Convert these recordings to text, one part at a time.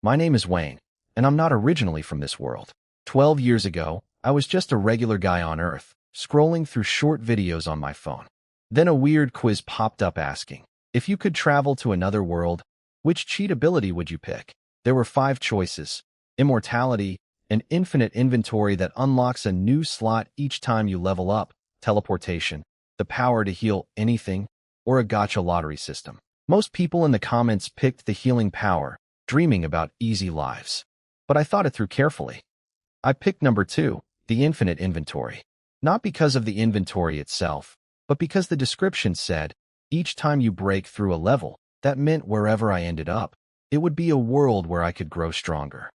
My name is Wayne, and I'm not originally from this world. 12 years ago, I was just a regular guy on Earth, scrolling through short videos on my phone. Then a weird quiz popped up asking, if you could travel to another world, which cheat ability would you pick? There were 5 choices: immortality, an infinite inventory that unlocks a new slot each time you level up, teleportation, the power to heal anything, or a gacha lottery system. Most people in the comments picked the healing power, dreaming about easy lives. But I thought it through carefully. I picked number 2, the infinite inventory. Not because of the inventory itself, but because the description said, each time you break through a level, that meant wherever I ended up, it would be a world where I could grow stronger.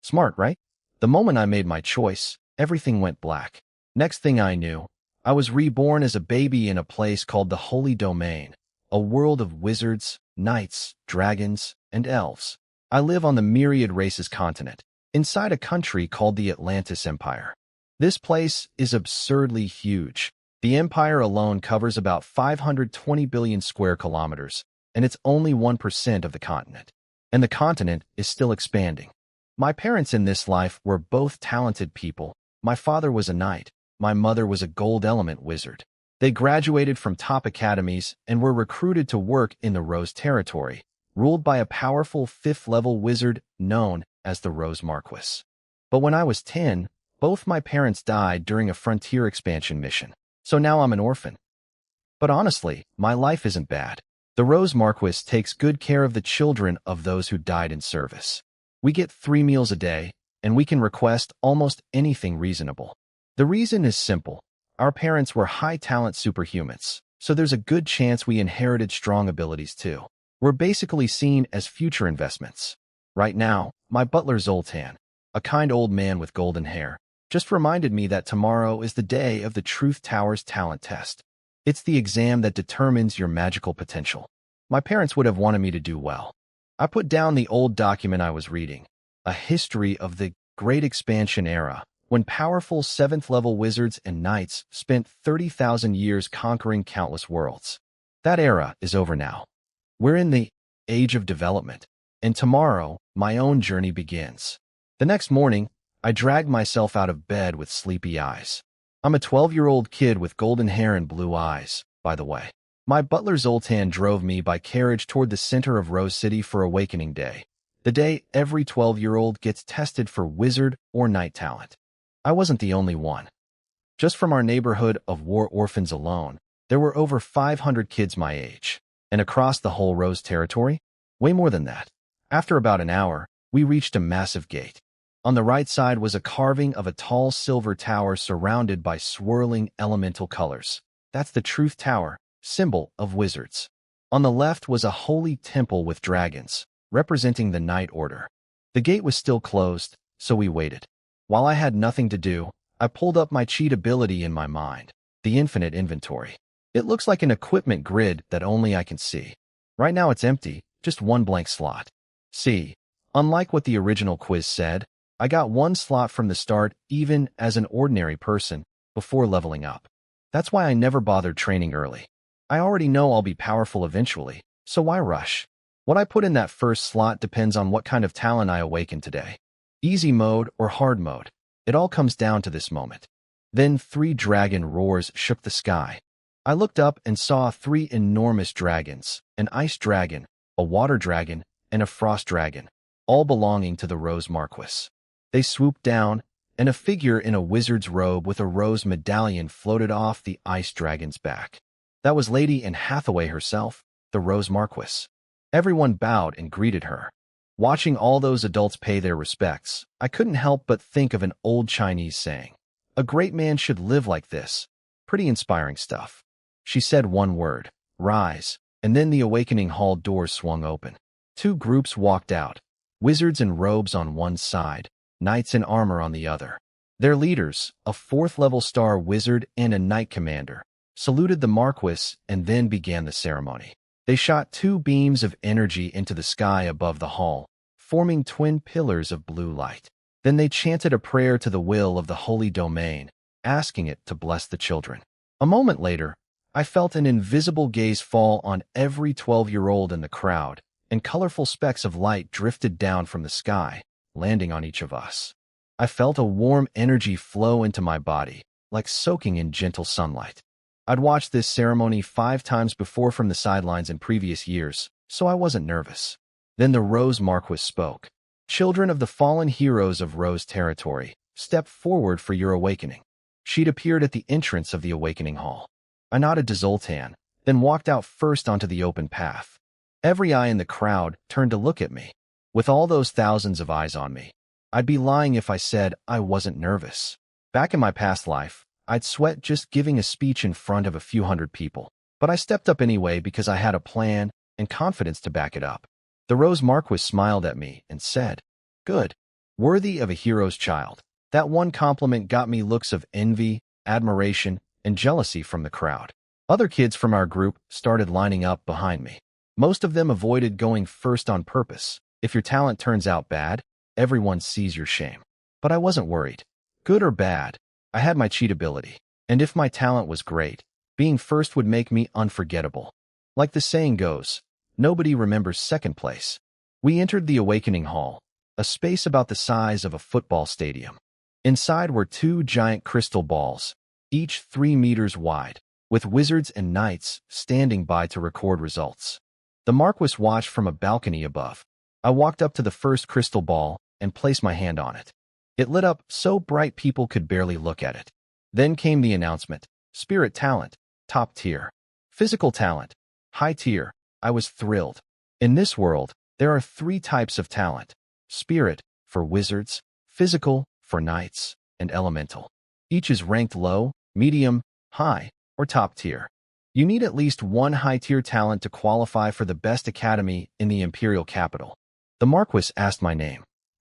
Smart, right? The moment I made my choice, everything went black. Next thing I knew, I was reborn as a baby in a place called the Holy Domain, a world of wizards, knights, dragons, and elves. I live on the Myriad Races continent, inside a country called the Atlantis Empire. This place is absurdly huge. The empire alone covers about 520 billion square kilometers, and it's only 1% of the continent. And the continent is still expanding. My parents in this life were both talented people. My father was a knight. My mother was a gold element wizard. They graduated from top academies and were recruited to work in the Rose Territory, ruled by a powerful 5th-level wizard known as the Rose Marquis. But when I was 10, both my parents died during a frontier expansion mission, so now I'm an orphan. But honestly, my life isn't bad. The Rose Marquis takes good care of the children of those who died in service. We get 3 meals a day, and we can request almost anything reasonable. The reason is simple. Our parents were high-talent superhumans, so there's a good chance we inherited strong abilities too. We're basically seen as future investments. Right now, my butler Zoltan, a kind old man with golden hair, just reminded me that tomorrow is the day of the Truth Tower's talent test. It's the exam that determines your magical potential. My parents would have wanted me to do well. I put down the old document I was reading, a history of the Great Expansion era, when powerful 7th-level wizards and knights spent 30,000 years conquering countless worlds. That era is over now. We're in the age of development, and tomorrow, my own journey begins. The next morning, I dragged myself out of bed with sleepy eyes. I'm a 12-year-old kid with golden hair and blue eyes, by the way. My butler Zoltan drove me by carriage toward the center of Rose City for Awakening Day, the day every 12-year-old gets tested for wizard or knight talent. I wasn't the only one. Just from our neighborhood of war orphans alone, there were over 500 kids my age. And across the whole Rose Territory, way more than that. After about an hour, we reached a massive gate. On the right side was a carving of a tall silver tower surrounded by swirling elemental colors. That's the Truth Tower, symbol of wizards. On the left was a holy temple with dragons, representing the Knight Order. The gate was still closed, so we waited. While I had nothing to do, I pulled up my cheat ability in my mind, the infinite inventory. It looks like an equipment grid that only I can see. Right now it's empty, just one blank slot. See, unlike what the original quiz said, I got one slot from the start even as an ordinary person before leveling up. That's why I never bothered training early. I already know I'll be powerful eventually, so why rush? What I put in that first slot depends on what kind of talent I awaken today. Easy mode or hard mode. It all comes down to this moment. Then 3 dragon roars shook the sky. I looked up and saw 3 enormous dragons, an ice dragon, a water dragon, and a frost dragon, all belonging to the Rose Marquis. They swooped down, and a figure in a wizard's robe with a rose medallion floated off the ice dragon's back. That was Lady Anne Hathaway herself, the Rose Marquis. Everyone bowed and greeted her. Watching all those adults pay their respects, I couldn't help but think of an old Chinese saying. A great man should live like this. Pretty inspiring stuff. She said one word, rise, and then the awakening hall doors swung open. 2 groups walked out, wizards in robes on one side, knights in armor on the other. Their leaders, a 4th-level star wizard and a knight commander, saluted the Marquis and then began the ceremony. They shot 2 beams of energy into the sky above the hall, forming twin pillars of blue light. Then they chanted a prayer to the will of the Holy Domain, asking it to bless the children. A moment later, I felt an invisible gaze fall on every 12-year-old in the crowd, and colorful specks of light drifted down from the sky, landing on each of us. I felt a warm energy flow into my body, like soaking in gentle sunlight. I'd watched this ceremony 5 times before from the sidelines in previous years, so I wasn't nervous. Then the Rose Marquis spoke. Children of the fallen heroes of Rose Territory, step forward for your awakening. She'd appeared at the entrance of the awakening hall. I nodded to Zoltan, then walked out first onto the open path. Every eye in the crowd turned to look at me. With all those thousands of eyes on me, I'd be lying if I said I wasn't nervous. Back in my past life, I'd sweat just giving a speech in front of a few hundred people. But I stepped up anyway because I had a plan and confidence to back it up. The Rose Marquis smiled at me and said, "Good. Worthy of a hero's child." That one compliment got me looks of envy, admiration, and jealousy from the crowd. Other kids from our group started lining up behind me. Most of them avoided going first on purpose. If your talent turns out bad, everyone sees your shame. But I wasn't worried. Good or bad, I had my cheatability. And if my talent was great, being first would make me unforgettable. Like the saying goes, nobody remembers second place. We entered the Awakening Hall, a space about the size of a football stadium. Inside were 2 giant crystal balls, each 3 meters wide, with wizards and knights standing by to record results. The Marquis watched from a balcony above. I walked up to the first crystal ball and placed my hand on it. It lit up so bright people could barely look at it. Then came the announcement: Spirit talent, top tier. Physical talent, high tier. I was thrilled. In this world, there are 3 types of talent: Spirit, for wizards; Physical, for knights; and Elemental. Each is ranked low, medium, high, or top tier. You need at least 1 high-tier talent to qualify for the best academy in the Imperial capital. The Marquis asked my name.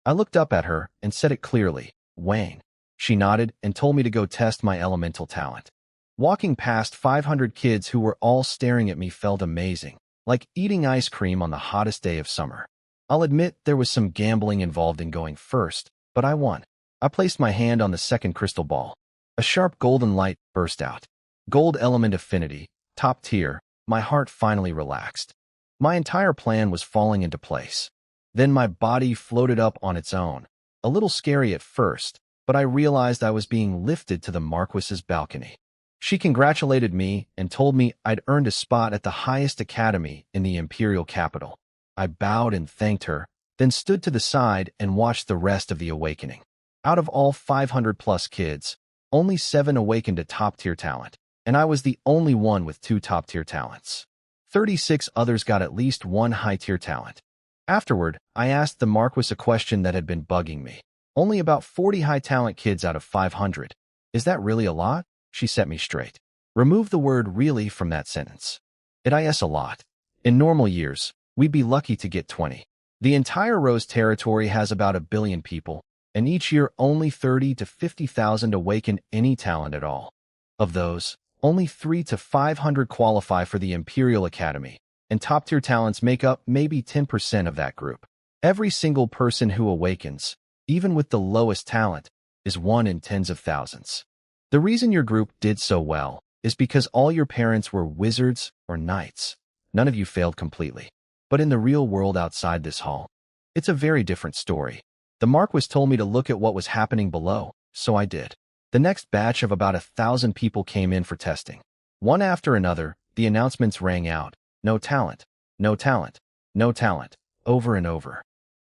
I looked up at her and said it clearly, Wayne. She nodded and told me to go test my elemental talent. Walking past 500 kids who were all staring at me felt amazing, like eating ice cream on the hottest day of summer. I'll admit there was some gambling involved in going first, but I won. I placed my hand on the second crystal ball. A sharp golden light burst out. Gold element affinity, top tier. My heart finally relaxed. My entire plan was falling into place. Then my body floated up on its own. A little scary at first, but I realized I was being lifted to the Marquis's balcony. She congratulated me and told me I'd earned a spot at the highest academy in the Imperial capital. I bowed and thanked her, then stood to the side and watched the rest of the awakening. Out of all 500-plus kids, only 7 awakened to top-tier talent, and I was the only one with 2 top-tier talents. 36 others got at least 1 high-tier talent. Afterward, I asked the Marquis a question that had been bugging me. Only about 40 high-talent kids out of 500. Is that really a lot? She set me straight. Remove the word really from that sentence. It is a lot. In normal years, we'd be lucky to get 20. The entire Rose Territory has about 1 billion people, and each year only 30 to 50,000 awaken any talent at all. Of those, only 3 to 500 qualify for the Imperial Academy, and top-tier talents make up maybe 10% of that group. Every single person who awakens, even with the lowest talent, is 1 in tens of thousands. The reason your group did so well is because all your parents were wizards or knights. None of you failed completely. But in the real world outside this hall, it's a very different story. The Marquis told me to look at what was happening below, so I did. The next batch of about 1,000 people came in for testing. One after another, the announcements rang out: no talent, no talent, no talent, over and over.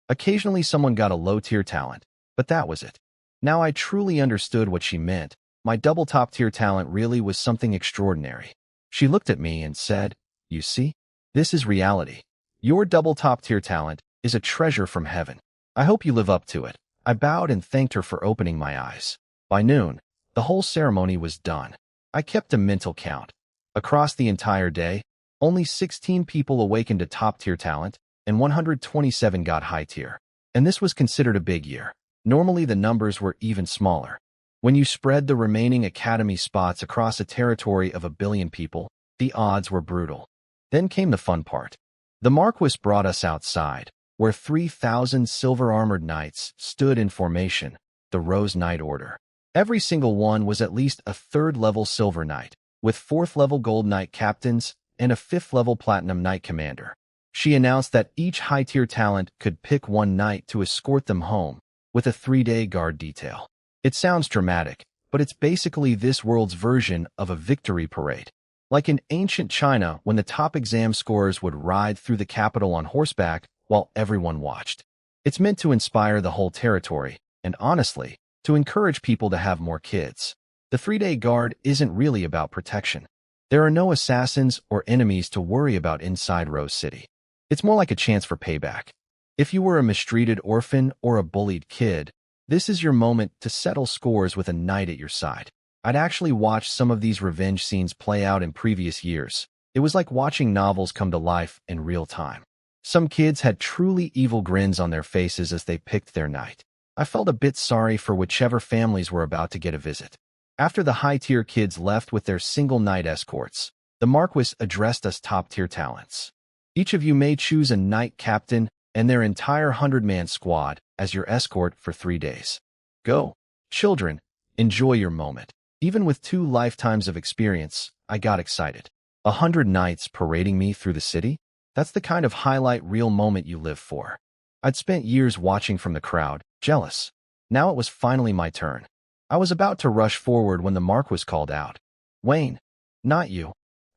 Occasionally someone got a low-tier talent, but that was it. Now I truly understood what she meant. My double top-tier talent really was something extraordinary. She looked at me and said, "You see? This is reality. Your double top-tier talent is a treasure from heaven. I hope you live up to it." I bowed and thanked her for opening my eyes. By noon, the whole ceremony was done. I kept a mental count. Across the entire day, only 16 people awakened to top-tier talent, and 127 got high-tier. And this was considered a big year. Normally the numbers were even smaller. When you spread the remaining academy spots across a territory of 1 billion people, the odds were brutal. Then came the fun part. The Marquis brought us outside, where 3,000 silver-armored knights stood in formation, the Rose Knight Order. Every single one was at least a 3rd-level Silver Knight, with 4th-level Gold Knight captains and a 5th-level Platinum Knight commander. She announced that each high-tier talent could pick one knight to escort them home, with a 3-day guard detail. It sounds dramatic, but it's basically this world's version of a victory parade. Like in ancient China, when the top exam scorers would ride through the capital on horseback while everyone watched. It's meant to inspire the whole territory, and honestly, to encourage people to have more kids. The 3-day guard isn't really about protection. There are no assassins or enemies to worry about inside Rose City. It's more like a chance for payback. If you were a mistreated orphan or a bullied kid, this is your moment to settle scores with a knight at your side. I'd actually watched some of these revenge scenes play out in previous years. It was like watching novels come to life in real time. Some kids had truly evil grins on their faces as they picked their knight. I felt a bit sorry for whichever families were about to get a visit. After the high-tier kids left with their single knight escorts, the Marquis addressed us top-tier talents. Each of you may choose a knight captain and their entire 100-man squad as your escort for 3 days. Go. Children, enjoy your moment. Even with 2 lifetimes of experience, I got excited. 100 knights parading me through the city? That's the kind of highlight reel moment you live for. I'd spent years watching from the crowd, jealous. Now it was finally my turn. I was about to rush forward when the Marquis called out, "Wayne, not you."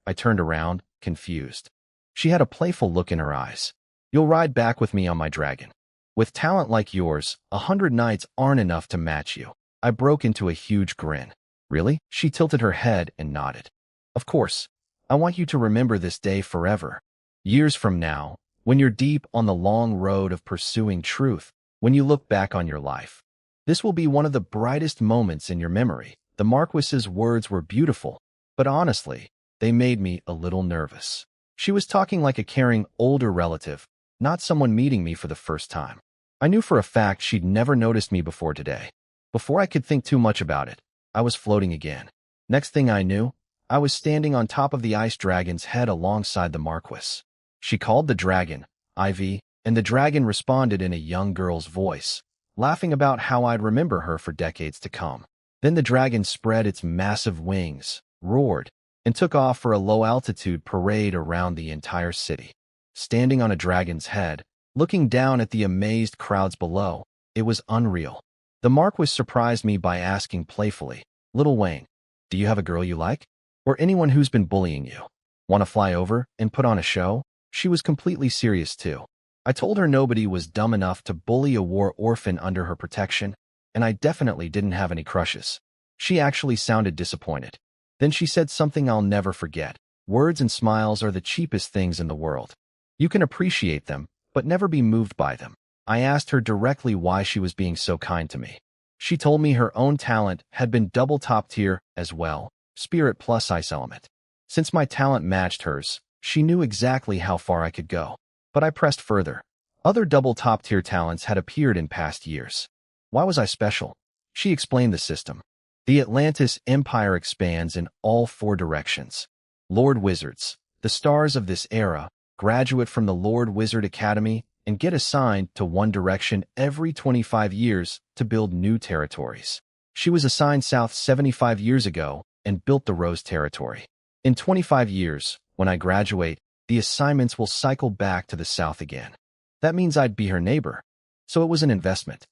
I turned around, confused. She had a playful look in her eyes. "You'll ride back with me on my dragon. With talent like yours, 100 knights aren't enough to match you." I broke into a huge grin. "Really?" She tilted her head and nodded. "Of course. I want you to remember this day forever. Years from now, when you're deep on the long road of pursuing truth, when you look back on your life, this will be one of the brightest moments in your memory." The Marquis's words were beautiful, but honestly, they made me a little nervous. She was talking like a caring older relative, not someone meeting me for the first time. I knew for a fact she'd never noticed me before today. Before I could think too much about it, I was floating again. Next thing I knew, I was standing on top of the ice dragon's head alongside the Marquis. She called the dragon, Ivy, and the dragon responded in a young girl's voice, laughing about how I'd remember her for decades to come. Then the dragon spread its massive wings, roared, and took off for a low-altitude parade around the entire city. Standing on a dragon's head, looking down at the amazed crowds below, it was unreal. The Marquis surprised me by asking playfully, "Little Wayne, do you have a girl you like? Or anyone who's been bullying you? Want to fly over and put on a show?" She was completely serious too. I told her nobody was dumb enough to bully a war orphan under her protection, and I definitely didn't have any crushes. She actually sounded disappointed. Then she said something I'll never forget. "Words and smiles are the cheapest things in the world. You can appreciate them, but never be moved by them." I asked her directly why she was being so kind to me. She told me her own talent had been double top tier as well, spirit plus ice element. Since my talent matched hers, she knew exactly how far I could go. But I pressed further. Other double top tier talents had appeared in past years. Why was I special? She explained the system. The Atlantis Empire expands in all 4 directions. Lord Wizards, the stars of this era, graduate from the Lord Wizard Academy and get assigned to one direction every 25 years to build new territories. She was assigned south 75 years ago and built the Rose Territory. In 25 years, when I graduate, the assignments will cycle back to the south again. That means I'd be her neighbor. So it was an investment.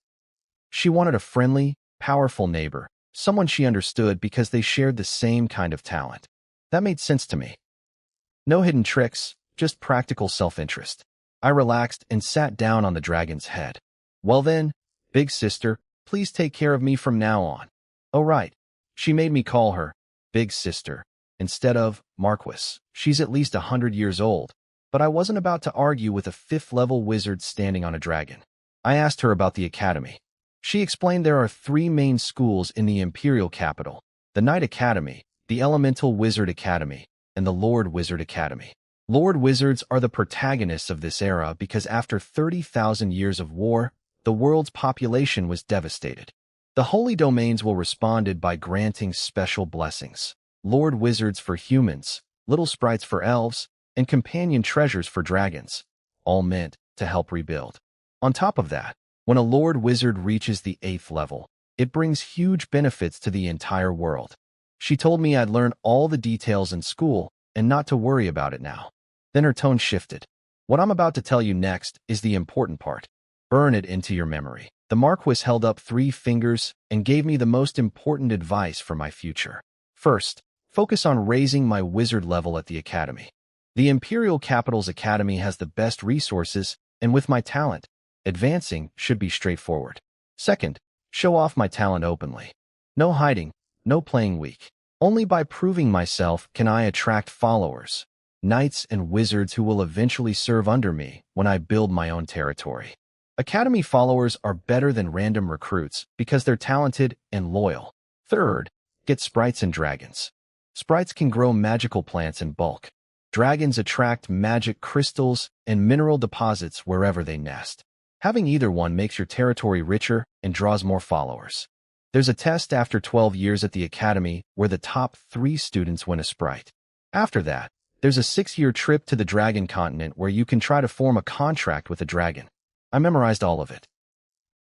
She wanted a friendly, powerful neighbor, someone she understood because they shared the same kind of talent. That made sense to me. No hidden tricks, just practical self-interest. I relaxed and sat down on the dragon's head. "Well then, big sister, please take care of me from now on." Oh right, she made me call her big sister instead of Marquis. She's at least 100 years old, but I wasn't about to argue with a 5th-level wizard standing on a dragon. I asked her about the academy. She explained there are 3 main schools in the Imperial capital: the Knight Academy, the Elemental Wizard Academy, and the Lord Wizard Academy. Lord Wizards are the protagonists of this era because after 30,000 years of war, the world's population was devastated. The Holy Domains will responded by granting special blessings. Lord Wizards for humans, little sprites for elves, and companion treasures for dragons, all meant to help rebuild. On top of that, when a Lord Wizard reaches the 8th level, it brings huge benefits to the entire world. She told me I'd learn all the details in school and not to worry about it now. Then her tone shifted. What I'm about to tell you next is the important part. Burn it into your memory. The Marquis held up 3 fingers and gave me the most important advice for my future. First, focus on raising my wizard level at the academy. The Imperial Capital's academy has the best resources, and with my talent, advancing should be straightforward. Second, show off my talent openly. No hiding, no playing weak. Only by proving myself can I attract followers, knights and wizards who will eventually serve under me when I build my own territory. Academy followers are better than random recruits because they're talented and loyal. Third, get sprites and dragons. Sprites can grow magical plants in bulk. Dragons attract magic crystals and mineral deposits wherever they nest. Having either one makes your territory richer and draws more followers. There's a test after 12 years at the academy where the top 3 students win a sprite. After that, there's a 6-year trip to the dragon continent where you can try to form a contract with a dragon. I memorized all of it.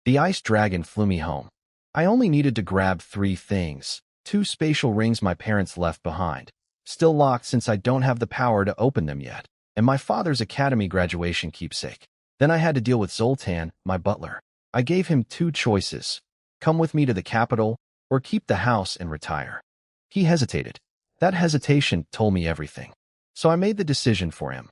The ice dragon flew me home. I only needed to grab 3 things, 2 spatial rings my parents left behind, still locked since I don't have the power to open them yet, and my father's academy graduation keepsake. Then I had to deal with Zoltan, my butler. I gave him 2 choices: come with me to the capital or keep the house and retire. He hesitated. That hesitation told me everything. So I made the decision for him.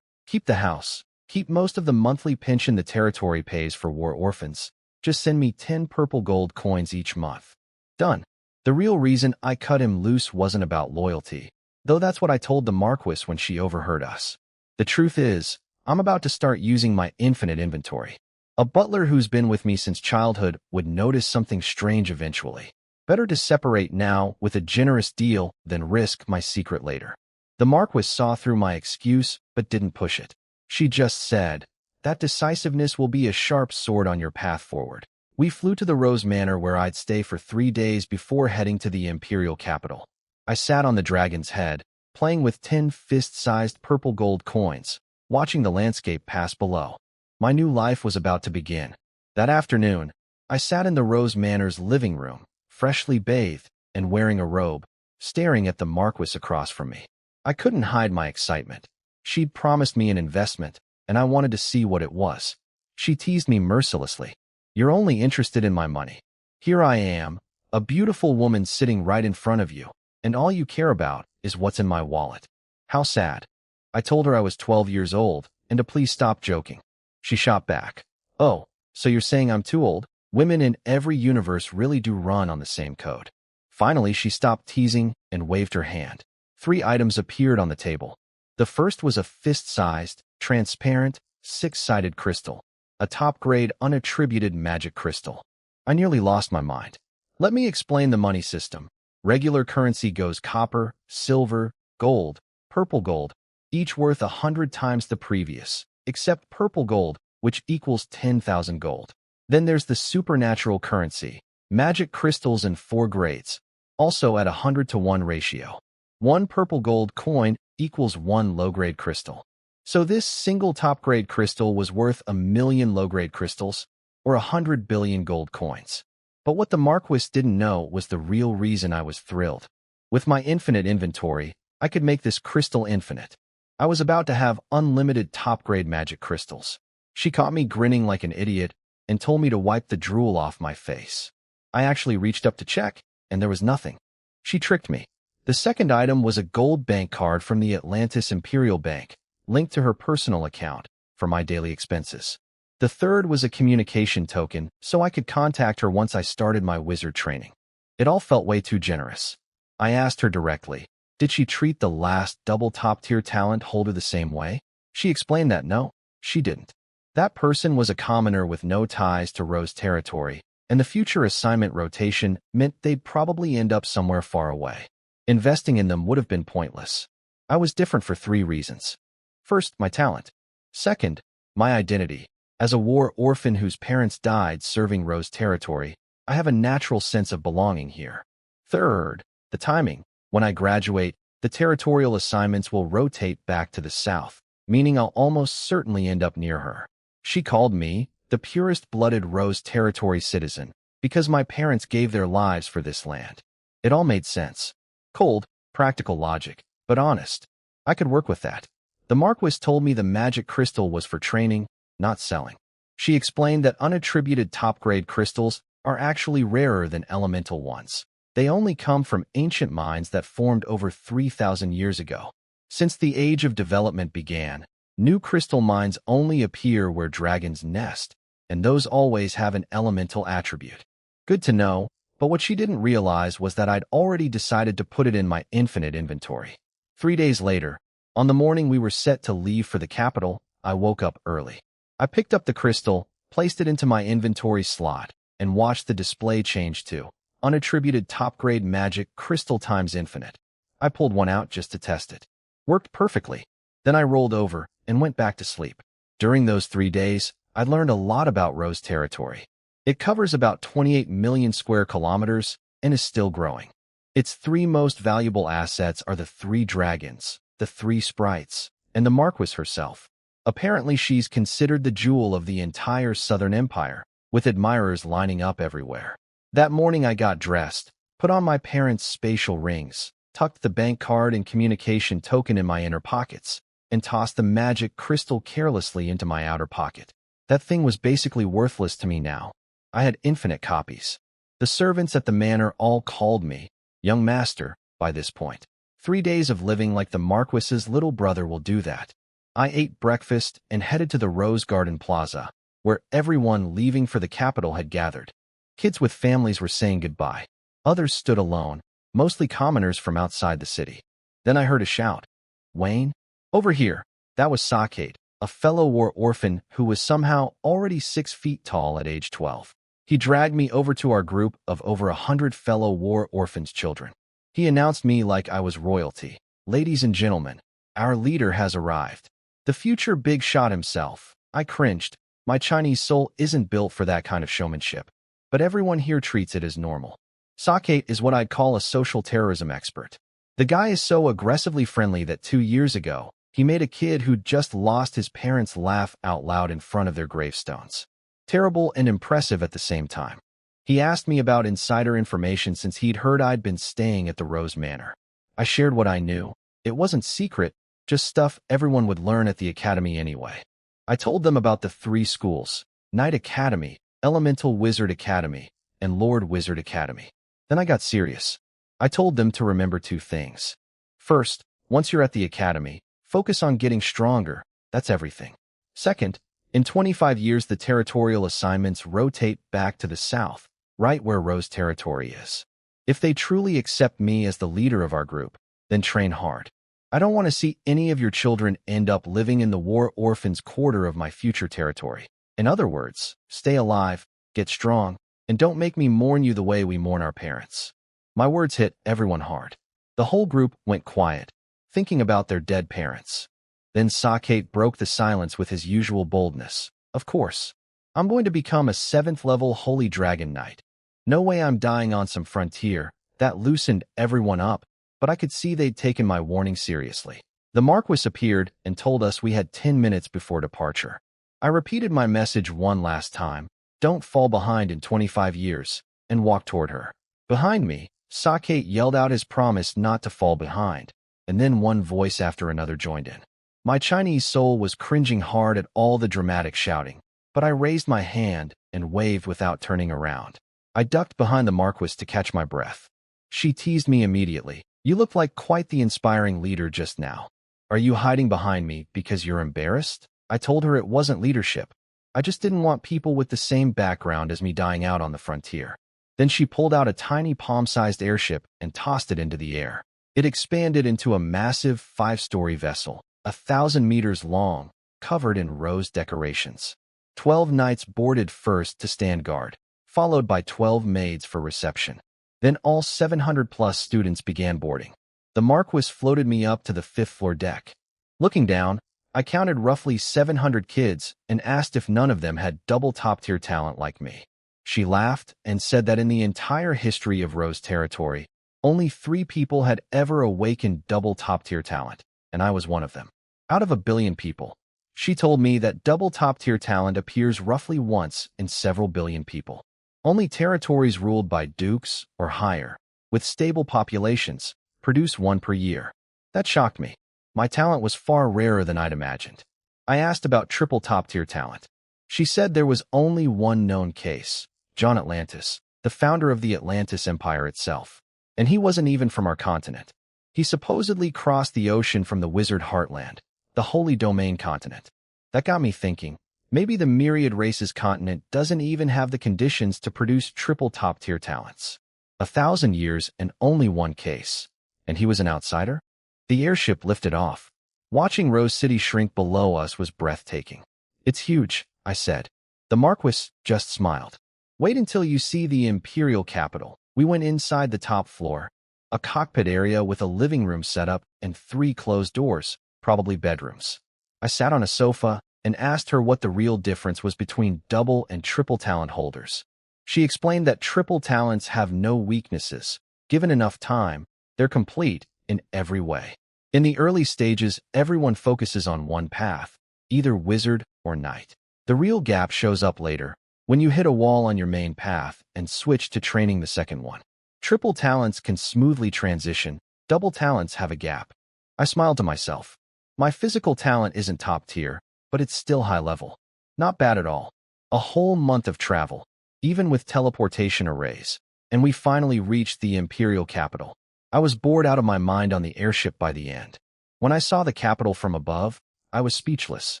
Keep the house. Keep most of the monthly pension the territory pays for war orphans. Just send me 10 purple gold coins each month. Done. The real reason I cut him loose wasn't about loyalty, though that's what I told the Marquis when she overheard us. The truth is, I'm about to start using my infinite inventory. A butler who's been with me since childhood would notice something strange eventually. Better to separate now with a generous deal than risk my secret later. The Marquis saw through my excuse but didn't push it. She just said, "That decisiveness will be a sharp sword on your path forward." We flew to the Rose Manor where I'd stay for 3 days before heading to the Imperial Capital. I sat on the dragon's head, playing with 10 fist-sized purple gold coins, watching the landscape pass below. My new life was about to begin. That afternoon, I sat in the Rose Manor's living room, freshly bathed and wearing a robe, staring at the Marquis across from me. I couldn't hide my excitement. She'd promised me an investment, and I wanted to see what it was. She teased me mercilessly. "You're only interested in my money. Here I am, a beautiful woman sitting right in front of you, and all you care about is what's in my wallet." How sad. I told her I was 12 years old, and to please stop joking. She shot back. "Oh, so you're saying I'm too old?" Women in every universe really do run on the same code. Finally, she stopped teasing and waved her hand. 3 items appeared on the table. The first was a fist-sized, transparent, 6-sided crystal, a top-grade unattributed magic crystal. I nearly lost my mind. Let me explain the money system. Regular currency goes copper, silver, gold, purple gold, each worth 100 times the previous, except purple gold, which equals 10,000 gold. Then there's the supernatural currency, magic crystals in 4 grades, also at 100-to-1 ratio. 1 purple gold coin equals 1 low-grade crystal. So this single top-grade crystal was worth 1,000,000 low-grade crystals, or 100 billion gold coins. But what the Marquis didn't know was the real reason I was thrilled. With my infinite inventory, I could make this crystal infinite. I was about to have unlimited top-grade magic crystals. She caught me grinning like an idiot and told me to wipe the drool off my face. I actually reached up to check, and there was nothing. She tricked me. The second item was a gold bank card from the Atlantis Imperial Bank, linked to her personal account, for my daily expenses. The third was a communication token, so I could contact her once I started my wizard training. It all felt way too generous. I asked her directly, did she treat the last double top-tier talent holder the same way? She explained that no, she didn't. That person was a commoner with no ties to Rose territory, and the future assignment rotation meant they'd probably end up somewhere far away. Investing in them would have been pointless. I was different for 3 reasons. First, my talent. Second, my identity. As a war orphan whose parents died serving Rose territory, I have a natural sense of belonging here. Third, the timing. When I graduate, the territorial assignments will rotate back to the south, meaning I'll almost certainly end up near her. She called me the purest-blooded Rose territory citizen because my parents gave their lives for this land. It all made sense. Cold, practical logic, but honest. I could work with that. The Marquis told me the magic crystal was for training, not selling. She explained that unattributed top-grade crystals are actually rarer than elemental ones. They only come from ancient mines that formed over 3,000 years ago. Since the age of development began, new crystal mines only appear where dragons nest, and those always have an elemental attribute. Good to know, but what she didn't realize was that I'd already decided to put it in my infinite inventory. 3 days later, on the morning we were set to leave for the capital, I woke up early. I picked up the crystal, placed it into my inventory slot, and watched the display change to unattributed top-grade magic crystal times infinite. I pulled one out just to test it. Worked perfectly. Then I rolled over and went back to sleep. During those 3 days, I learned a lot about Rose territory. It covers about 28 million square kilometers and is still growing. Its 3 most valuable assets are the 3 dragons, the 3 sprites, and the Marquis herself. Apparently she's considered the jewel of the entire Southern Empire, with admirers lining up everywhere. That morning I got dressed, put on my parents' spatial rings, tucked the bank card and communication token in my inner pockets, and tossed the magic crystal carelessly into my outer pocket. That thing was basically worthless to me now. I had infinite copies. The servants at the manor all called me young master by this point. 3 days of living like the Marquis's little brother will do that. I ate breakfast and headed to the Rose Garden Plaza, where everyone leaving for the capital had gathered. Kids with families were saying goodbye. Others stood alone, mostly commoners from outside the city. Then I heard a shout. "Wayne? Over here." That was Sackate, a fellow war orphan who was somehow already 6 feet tall at age 12. He dragged me over to our group of over 100 fellow war orphans' children. He announced me like I was royalty. "Ladies and gentlemen, our leader has arrived." The future big shot himself. I cringed. My Chinese soul isn't built for that kind of showmanship. But everyone here treats it as normal. Sackate is what I'd call a social terrorism expert. The guy is so aggressively friendly that 2 years ago, he made a kid who'd just lost his parents laugh out loud in front of their gravestones. Terrible and impressive at the same time. He asked me about insider information since he'd heard I'd been staying at the Rose Manor. I shared what I knew. It wasn't secret, just stuff everyone would learn at the academy anyway. I told them about the 3 schools, Knight Academy, Elemental Wizard Academy, and Lord Wizard Academy. Then I got serious. I told them to remember 2 things. First, once you're at the academy, focus on getting stronger. That's everything. Second, in 25 years the territorial assignments rotate back to the south, right where Rose territory is. If they truly accept me as the leader of our group, then train hard. I don't want to see any of your children end up living in the war orphans quarter of my future territory. In other words, stay alive, get strong, and don't make me mourn you the way we mourn our parents. My words hit everyone hard. The whole group went quiet, thinking about their dead parents. Then Sackate broke the silence with his usual boldness. "Of course. I'm going to become a 7th-level Holy Dragon Knight. No way I'm dying on some frontier." That loosened everyone up, but I could see they'd taken my warning seriously. The Marquis appeared and told us we had 10 minutes before departure. I repeated my message one last time, "Don't fall behind in 25 years, and walked toward her. Behind me, Sackate yelled out his promise not to fall behind, and then one voice after another joined in. My Chinese soul was cringing hard at all the dramatic shouting, but I raised my hand and waved without turning around. I ducked behind the Marquis to catch my breath. She teased me immediately. "You look like quite the inspiring leader just now. Are you hiding behind me because you're embarrassed?" I told her it wasn't leadership. I just didn't want people with the same background as me dying out on the frontier. Then she pulled out a tiny palm-sized airship and tossed it into the air. It expanded into a massive 5-story vessel, 1,000 meters long, covered in rose decorations. 12 knights boarded first to stand guard, followed by 12 maids for reception. Then all 700-plus students began boarding. The Marquis floated me up to the 5th-floor deck. Looking down, I counted roughly 700 kids and asked if none of them had double top-tier talent like me. She laughed and said that in the entire history of Rose territory, only 3 people had ever awakened double top-tier talent, and I was one of them. Out of 1 billion people. She told me that double top-tier talent appears roughly once in several billion people. Only territories ruled by dukes or higher, with stable populations, produce one per year. That shocked me. My talent was far rarer than I'd imagined. I asked about triple top-tier talent. She said there was only one known case, John Atlantis, the founder of the Atlantis Empire itself. And he wasn't even from our continent. He supposedly crossed the ocean from the Wizard Heartland, the Holy Domain continent. That got me thinking, maybe the Myriad Races continent doesn't even have the conditions to produce triple top-tier talents. 1,000 years and only one case. And he was an outsider? The airship lifted off. Watching Rose City shrink below us was breathtaking. It's huge, I said. The Marquis just smiled. Wait until you see the Imperial capital. We went inside the top floor, a cockpit area with a living room setup and 3 closed doors, probably bedrooms. I sat on a sofa and asked her what the real difference was between double and triple talent holders. She explained that triple talents have no weaknesses. Given enough time, they're complete in every way. In the early stages, everyone focuses on one path, either wizard or knight. The real gap shows up later, when you hit a wall on your main path and switch to training the second one. Triple talents can smoothly transition, double talents have a gap. I smiled to myself. My physical talent isn't top tier, but it's still high level. Not bad at all. A whole month of travel, even with teleportation arrays, and we finally reached the Imperial capital. I was bored out of my mind on the airship by the end. When I saw the capital from above, I was speechless.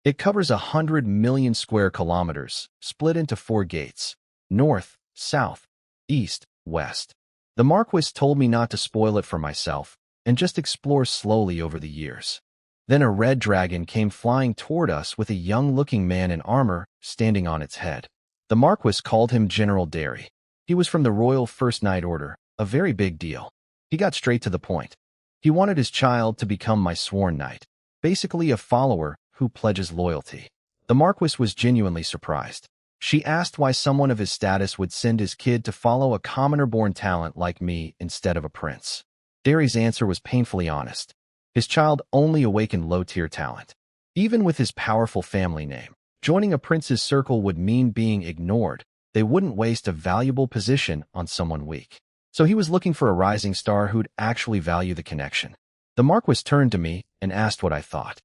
It covers 100 million square kilometers, split into 4 gates: north, south, east, west. The Marquis told me not to spoil it for myself and just explore slowly over the years. Then a red dragon came flying toward us with a young-looking man in armor standing on its head. The Marquis called him General Derry. He was from the Royal First Knight Order, a very big deal. He got straight to the point. He wanted his child to become my sworn knight, basically a follower who pledges loyalty. The Marquis was genuinely surprised. She asked why someone of his status would send his kid to follow a commoner-born talent like me instead of a prince. Derry's answer was painfully honest. His child only awakened low-tier talent. Even with his powerful family name, joining a prince's circle would mean being ignored. They wouldn't waste a valuable position on someone weak. So he was looking for a rising star who'd actually value the connection. The Marquis turned to me and asked what I thought.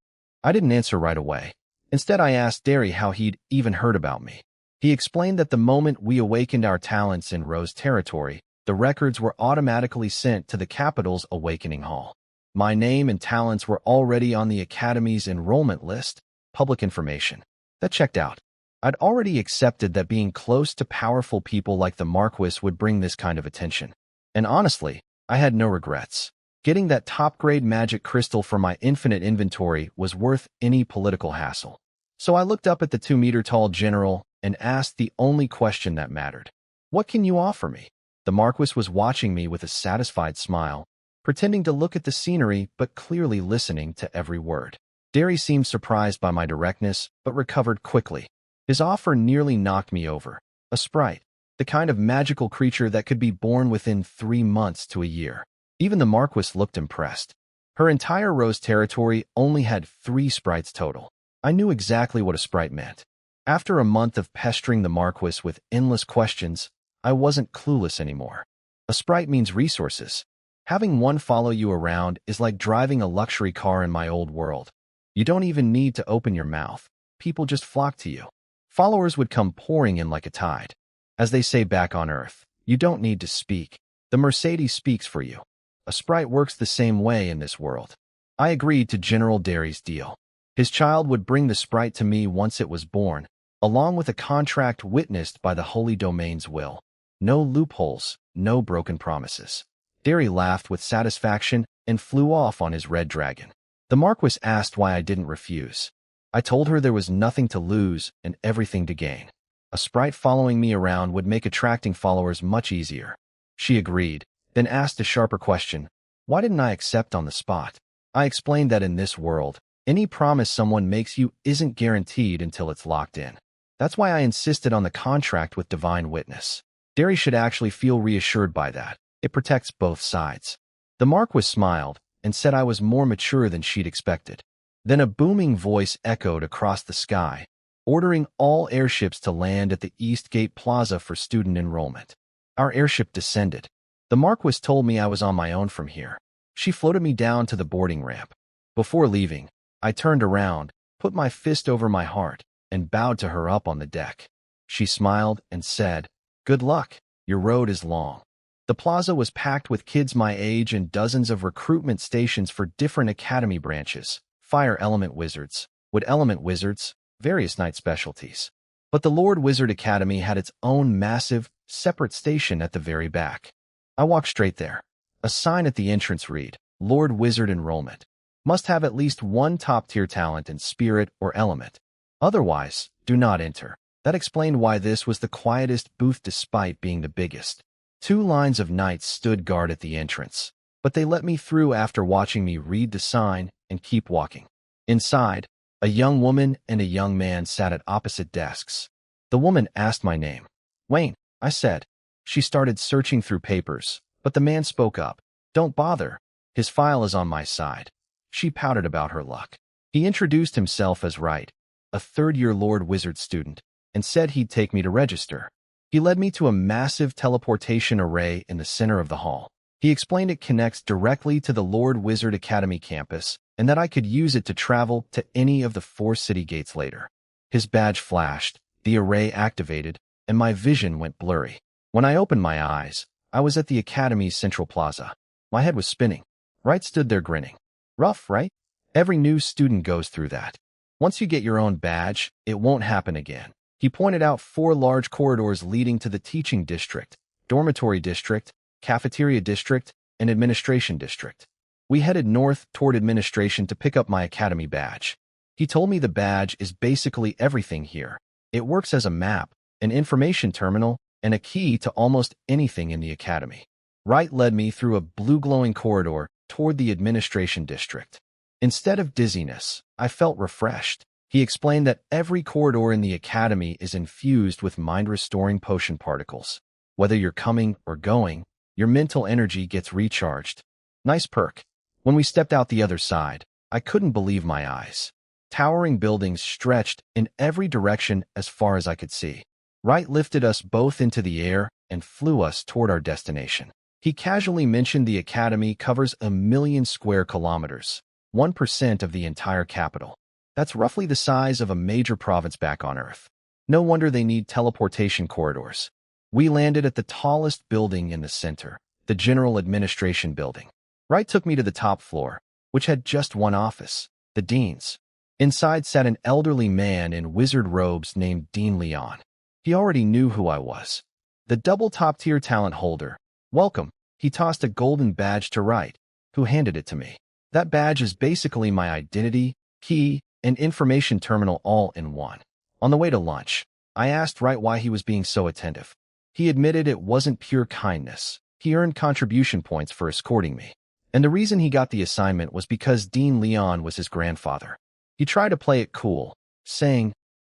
I didn't answer right away. Instead, I asked Derry how he'd even heard about me. He explained that the moment we awakened our talents in Rose territory, the records were automatically sent to the capital's Awakening Hall. My name and talents were already on the Academy's enrollment list, public information. That checked out. I'd already accepted that being close to powerful people like the Marquis would bring this kind of attention. And honestly, I had no regrets. Getting that top-grade magic crystal for my infinite inventory was worth any political hassle. So I looked up at the 2-meter-tall general and asked the only question that mattered. What can you offer me? The Marquis was watching me with a satisfied smile, pretending to look at the scenery but clearly listening to every word. Derry seemed surprised by my directness, but recovered quickly. His offer nearly knocked me over. A sprite, the kind of magical creature that could be born within 3 months to a year. Even the Marquis looked impressed. Her entire Rose territory only had 3 sprites total. I knew exactly what a sprite meant. After a month of pestering the Marquis with endless questions, I wasn't clueless anymore. A sprite means resources. Having one follow you around is like driving a luxury car in my old world. You don't even need to open your mouth. People just flock to you. Followers would come pouring in like a tide. As they say back on Earth, you don't need to speak. The Mercedes speaks for you. A sprite works the same way in this world. I agreed to General Derry's deal. His child would bring the sprite to me once it was born, along with a contract witnessed by the Holy Domain's will. No loopholes, no broken promises. Derry laughed with satisfaction and flew off on his red dragon. The Marquis asked why I didn't refuse. I told her there was nothing to lose and everything to gain. A sprite following me around would make attracting followers much easier. She agreed, then asked a sharper question. Why didn't I accept on the spot? I explained that in this world, any promise someone makes you isn't guaranteed until it's locked in. That's why I insisted on the contract with Divine Witness. Derry should actually feel reassured by that. It protects both sides. The Marquis smiled and said I was more mature than she'd expected. Then a booming voice echoed across the sky, ordering all airships to land at the East Gate Plaza for student enrollment. Our airship descended. The Marquis told me I was on my own from here. She floated me down to the boarding ramp. Before leaving, I turned around, put my fist over my heart, and bowed to her up on the deck. She smiled and said, "Good luck. Your road is long." The plaza was packed with kids my age and dozens of recruitment stations for different academy branches: fire element wizards, wood element wizards, various night specialties. But the Lord Wizard Academy had its own massive, separate station at the very back. I walked straight there. A sign at the entrance read, "Lord Wizard Enrollment. Must have at least one top-tier talent in spirit or element. Otherwise, do not enter." That explained why this was the quietest booth despite being the biggest. 2 lines of knights stood guard at the entrance, but they let me through after watching me read the sign and keep walking. Inside, a young woman and a young man sat at opposite desks. The woman asked my name. "Wayne," I said. She started searching through papers, but the man spoke up. "Don't bother. His file is on my side." She pouted about her luck. He introduced himself as Wright, a third-year Lord Wizard student, and said he'd take me to register. He led me to a massive teleportation array in the center of the hall. He explained it connects directly to the Lord Wizard Academy campus and that I could use it to travel to any of the 4 city gates later. His badge flashed, the array activated, and my vision went blurry. When I opened my eyes, I was at the Academy's central plaza. My head was spinning. Wright stood there grinning. Rough, right? Every new student goes through that. Once you get your own badge, it won't happen again. He pointed out 4 large corridors leading to the teaching district, dormitory district, cafeteria district, and administration district. We headed north toward administration to pick up my academy badge. He told me the badge is basically everything here. It works as a map, an information terminal, and a key to almost anything in the academy. Wright led me through a blue-glowing corridor toward the administration district. Instead of dizziness, I felt refreshed. He explained that every corridor in the academy is infused with mind-restoring potion particles. Whether you're coming or going, your mental energy gets recharged. Nice perk. When we stepped out the other side, I couldn't believe my eyes. Towering buildings stretched in every direction as far as I could see. Wright lifted us both into the air and flew us toward our destination. He casually mentioned the academy covers 1,000,000 square kilometers, 1% of the entire capital. That's roughly the size of a major province back on Earth. No wonder they need teleportation corridors. We landed at the tallest building in the center, the General Administration Building. Wright took me to the top floor, which had just one office, the Dean's. Inside sat an elderly man in wizard robes named Dean Leon. He already knew who I was. The double top-tier talent holder. "Welcome." He tossed a golden badge to Wright, who handed it to me. That badge is basically my identity, key, and information terminal all in one. On the way to lunch, I asked Wright why he was being so attentive. He admitted it wasn't pure kindness. He earned contribution points for escorting me. And the reason he got the assignment was because Dean Leon was his grandfather. He tried to play it cool, saying,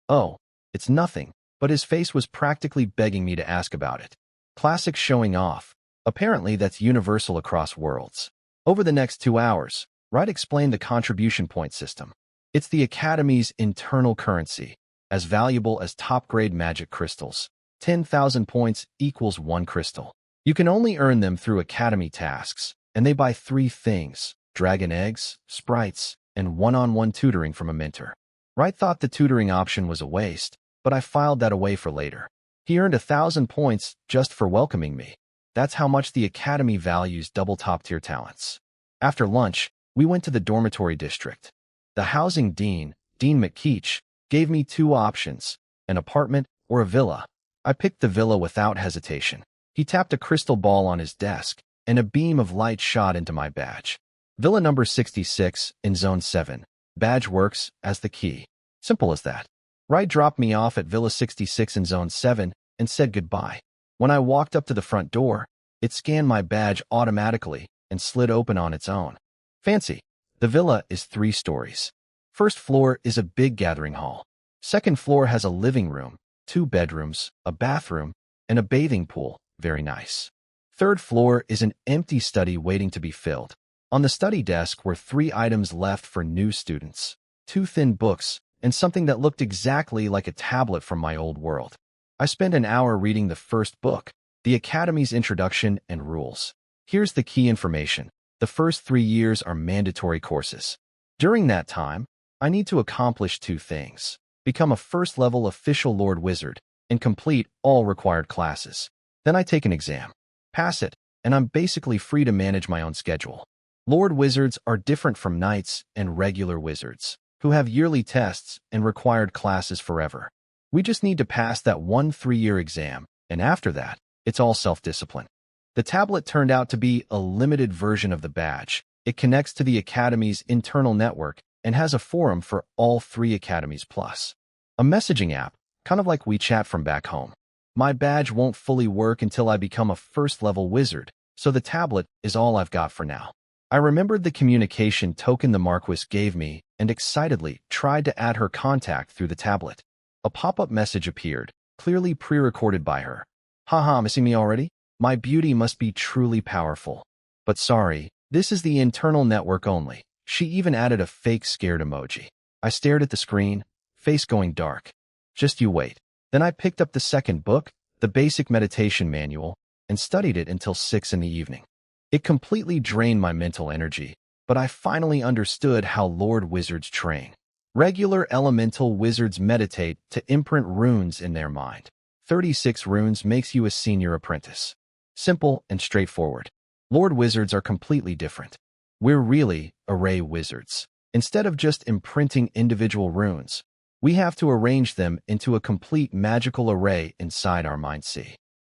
"Oh, it's nothing," but his face was practically begging me to ask about it. Classic showing off. Apparently that's universal across worlds. Over the next 2 hours, Wright explained the contribution point system. It's the Academy's internal currency, as valuable as top-grade magic crystals. 10,000 points equals 1 crystal. You can only earn them through Academy tasks, and they buy 3 things: dragon eggs, sprites, and one-on-one tutoring from a mentor. Wright thought the tutoring option was a waste, but I filed that away for later. He earned 1,000 points just for welcoming me. That's how much the Academy values double top-tier talents. After lunch, we went to the dormitory district. The housing dean, Dean McKeach, gave me 2 options, an apartment or a villa. I picked the villa without hesitation. He tapped a crystal ball on his desk, and a beam of light shot into my badge. Villa number 66 in Zone 7. Badge works as the key. Simple as that. Wright dropped me off at Villa 66 in Zone 7 and said goodbye. When I walked up to the front door, it scanned my badge automatically and slid open on its own. Fancy. The villa is 3 stories. First floor is a big gathering hall. Second floor has a living room, 2 bedrooms, a bathroom, and a bathing pool. Very nice. Third floor is an empty study waiting to be filled. On the study desk were 3 items left for new students: 2 thin books and something that looked exactly like a tablet from my old world. I spent an hour reading the first book, The Academy's Introduction and Rules. Here's the key information. The first 3 years are mandatory courses. During that time, I need to accomplish two things: become a first-level official Lord Wizard and complete all required classes. Then I take an exam, pass it, and I'm basically free to manage my own schedule. Lord Wizards are different from knights and regular wizards, who have yearly tests and required classes forever. We just need to pass that one 3-year exam, and after that, it's all self-discipline. The tablet turned out to be a limited version of the badge. It connects to the Academy's internal network and has a forum for all 3 academies plus a messaging app, kind of like WeChat from back home. My badge won't fully work until I become a first-level wizard, so the tablet is all I've got for now. I remembered the communication token the Marquis gave me and excitedly tried to add her contact through the tablet. A pop-up message appeared, clearly pre-recorded by her. Haha, missing me already? My beauty must be truly powerful. But sorry, this is the internal network only. She even added a fake scared emoji. I stared at the screen, face going dark. Just you wait. Then I picked up the second book, the Basic Meditation Manual, and studied it until 6 in the evening. It completely drained my mental energy, but I finally understood how Lord Wizards train. Regular elemental wizards meditate to imprint runes in their mind. 36 runes makes you a senior apprentice. Simple and straightforward. Lord Wizards are completely different. We're really array wizards. Instead of just imprinting individual runes, we have to arrange them into a complete magical array inside our mind.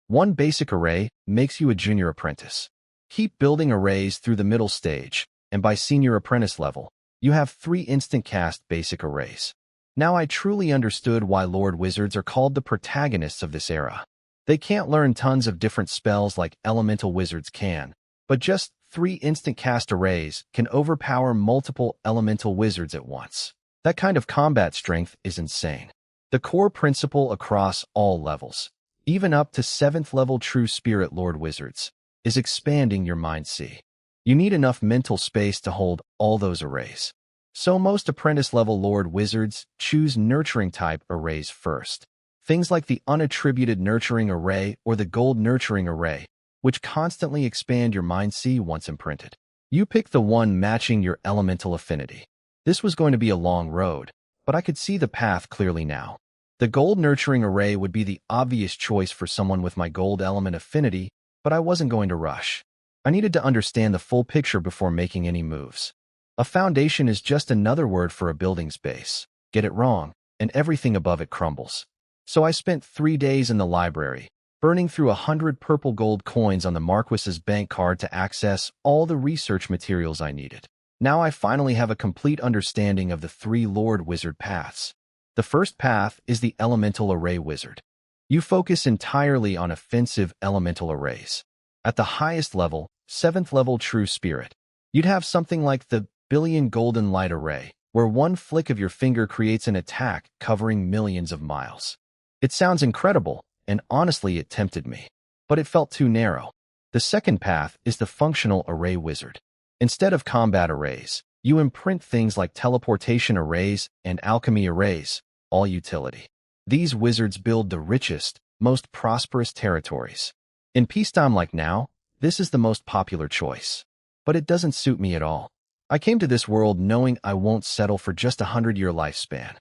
One basic array makes you a junior apprentice. Keep building arrays through the middle stage, and by senior apprentice level, you have 3 instant cast basic arrays. Now I truly understood why Lord Wizards are called the protagonists of this era. They can't learn tons of different spells like elemental wizards can, but just 3 instant cast arrays can overpower multiple elemental wizards at once. That kind of combat strength is insane. The core principle across all levels, even up to 7th level True Spirit Lord Wizards, is expanding your mind. You need enough mental space to hold all those arrays. So most apprentice-level Lord Wizards choose nurturing type arrays first. Things like the unattributed nurturing array or the gold nurturing array, which constantly expand your mind once imprinted. You pick the one matching your elemental affinity. This was going to be a long road, but I could see the path clearly now. The gold nurturing array would be the obvious choice for someone with my gold element affinity, but I wasn't going to rush. I needed to understand the full picture before making any moves. A foundation is just another word for a building's base. Get it wrong, and everything above it crumbles. So I spent 3 days in the library, burning through 100 purple gold coins on the Marquis's bank card to access all the research materials I needed. Now I finally have a complete understanding of the 3 Lord Wizard paths. The first path is the Elemental Array Wizard. You focus entirely on offensive elemental arrays. At the highest level, 7th level True Spirit, you'd have something like the Billion Golden Light Array, where one flick of your finger creates an attack covering millions of miles. It sounds incredible, and honestly it tempted me, but it felt too narrow. The second path is the Functional Array Wizard. Instead of combat arrays, you imprint things like teleportation arrays and alchemy arrays, all utility. These wizards build the richest, most prosperous territories. In peacetime like now, this is the most popular choice. But it doesn't suit me at all. I came to this world knowing I won't settle for just a 100-year lifespan.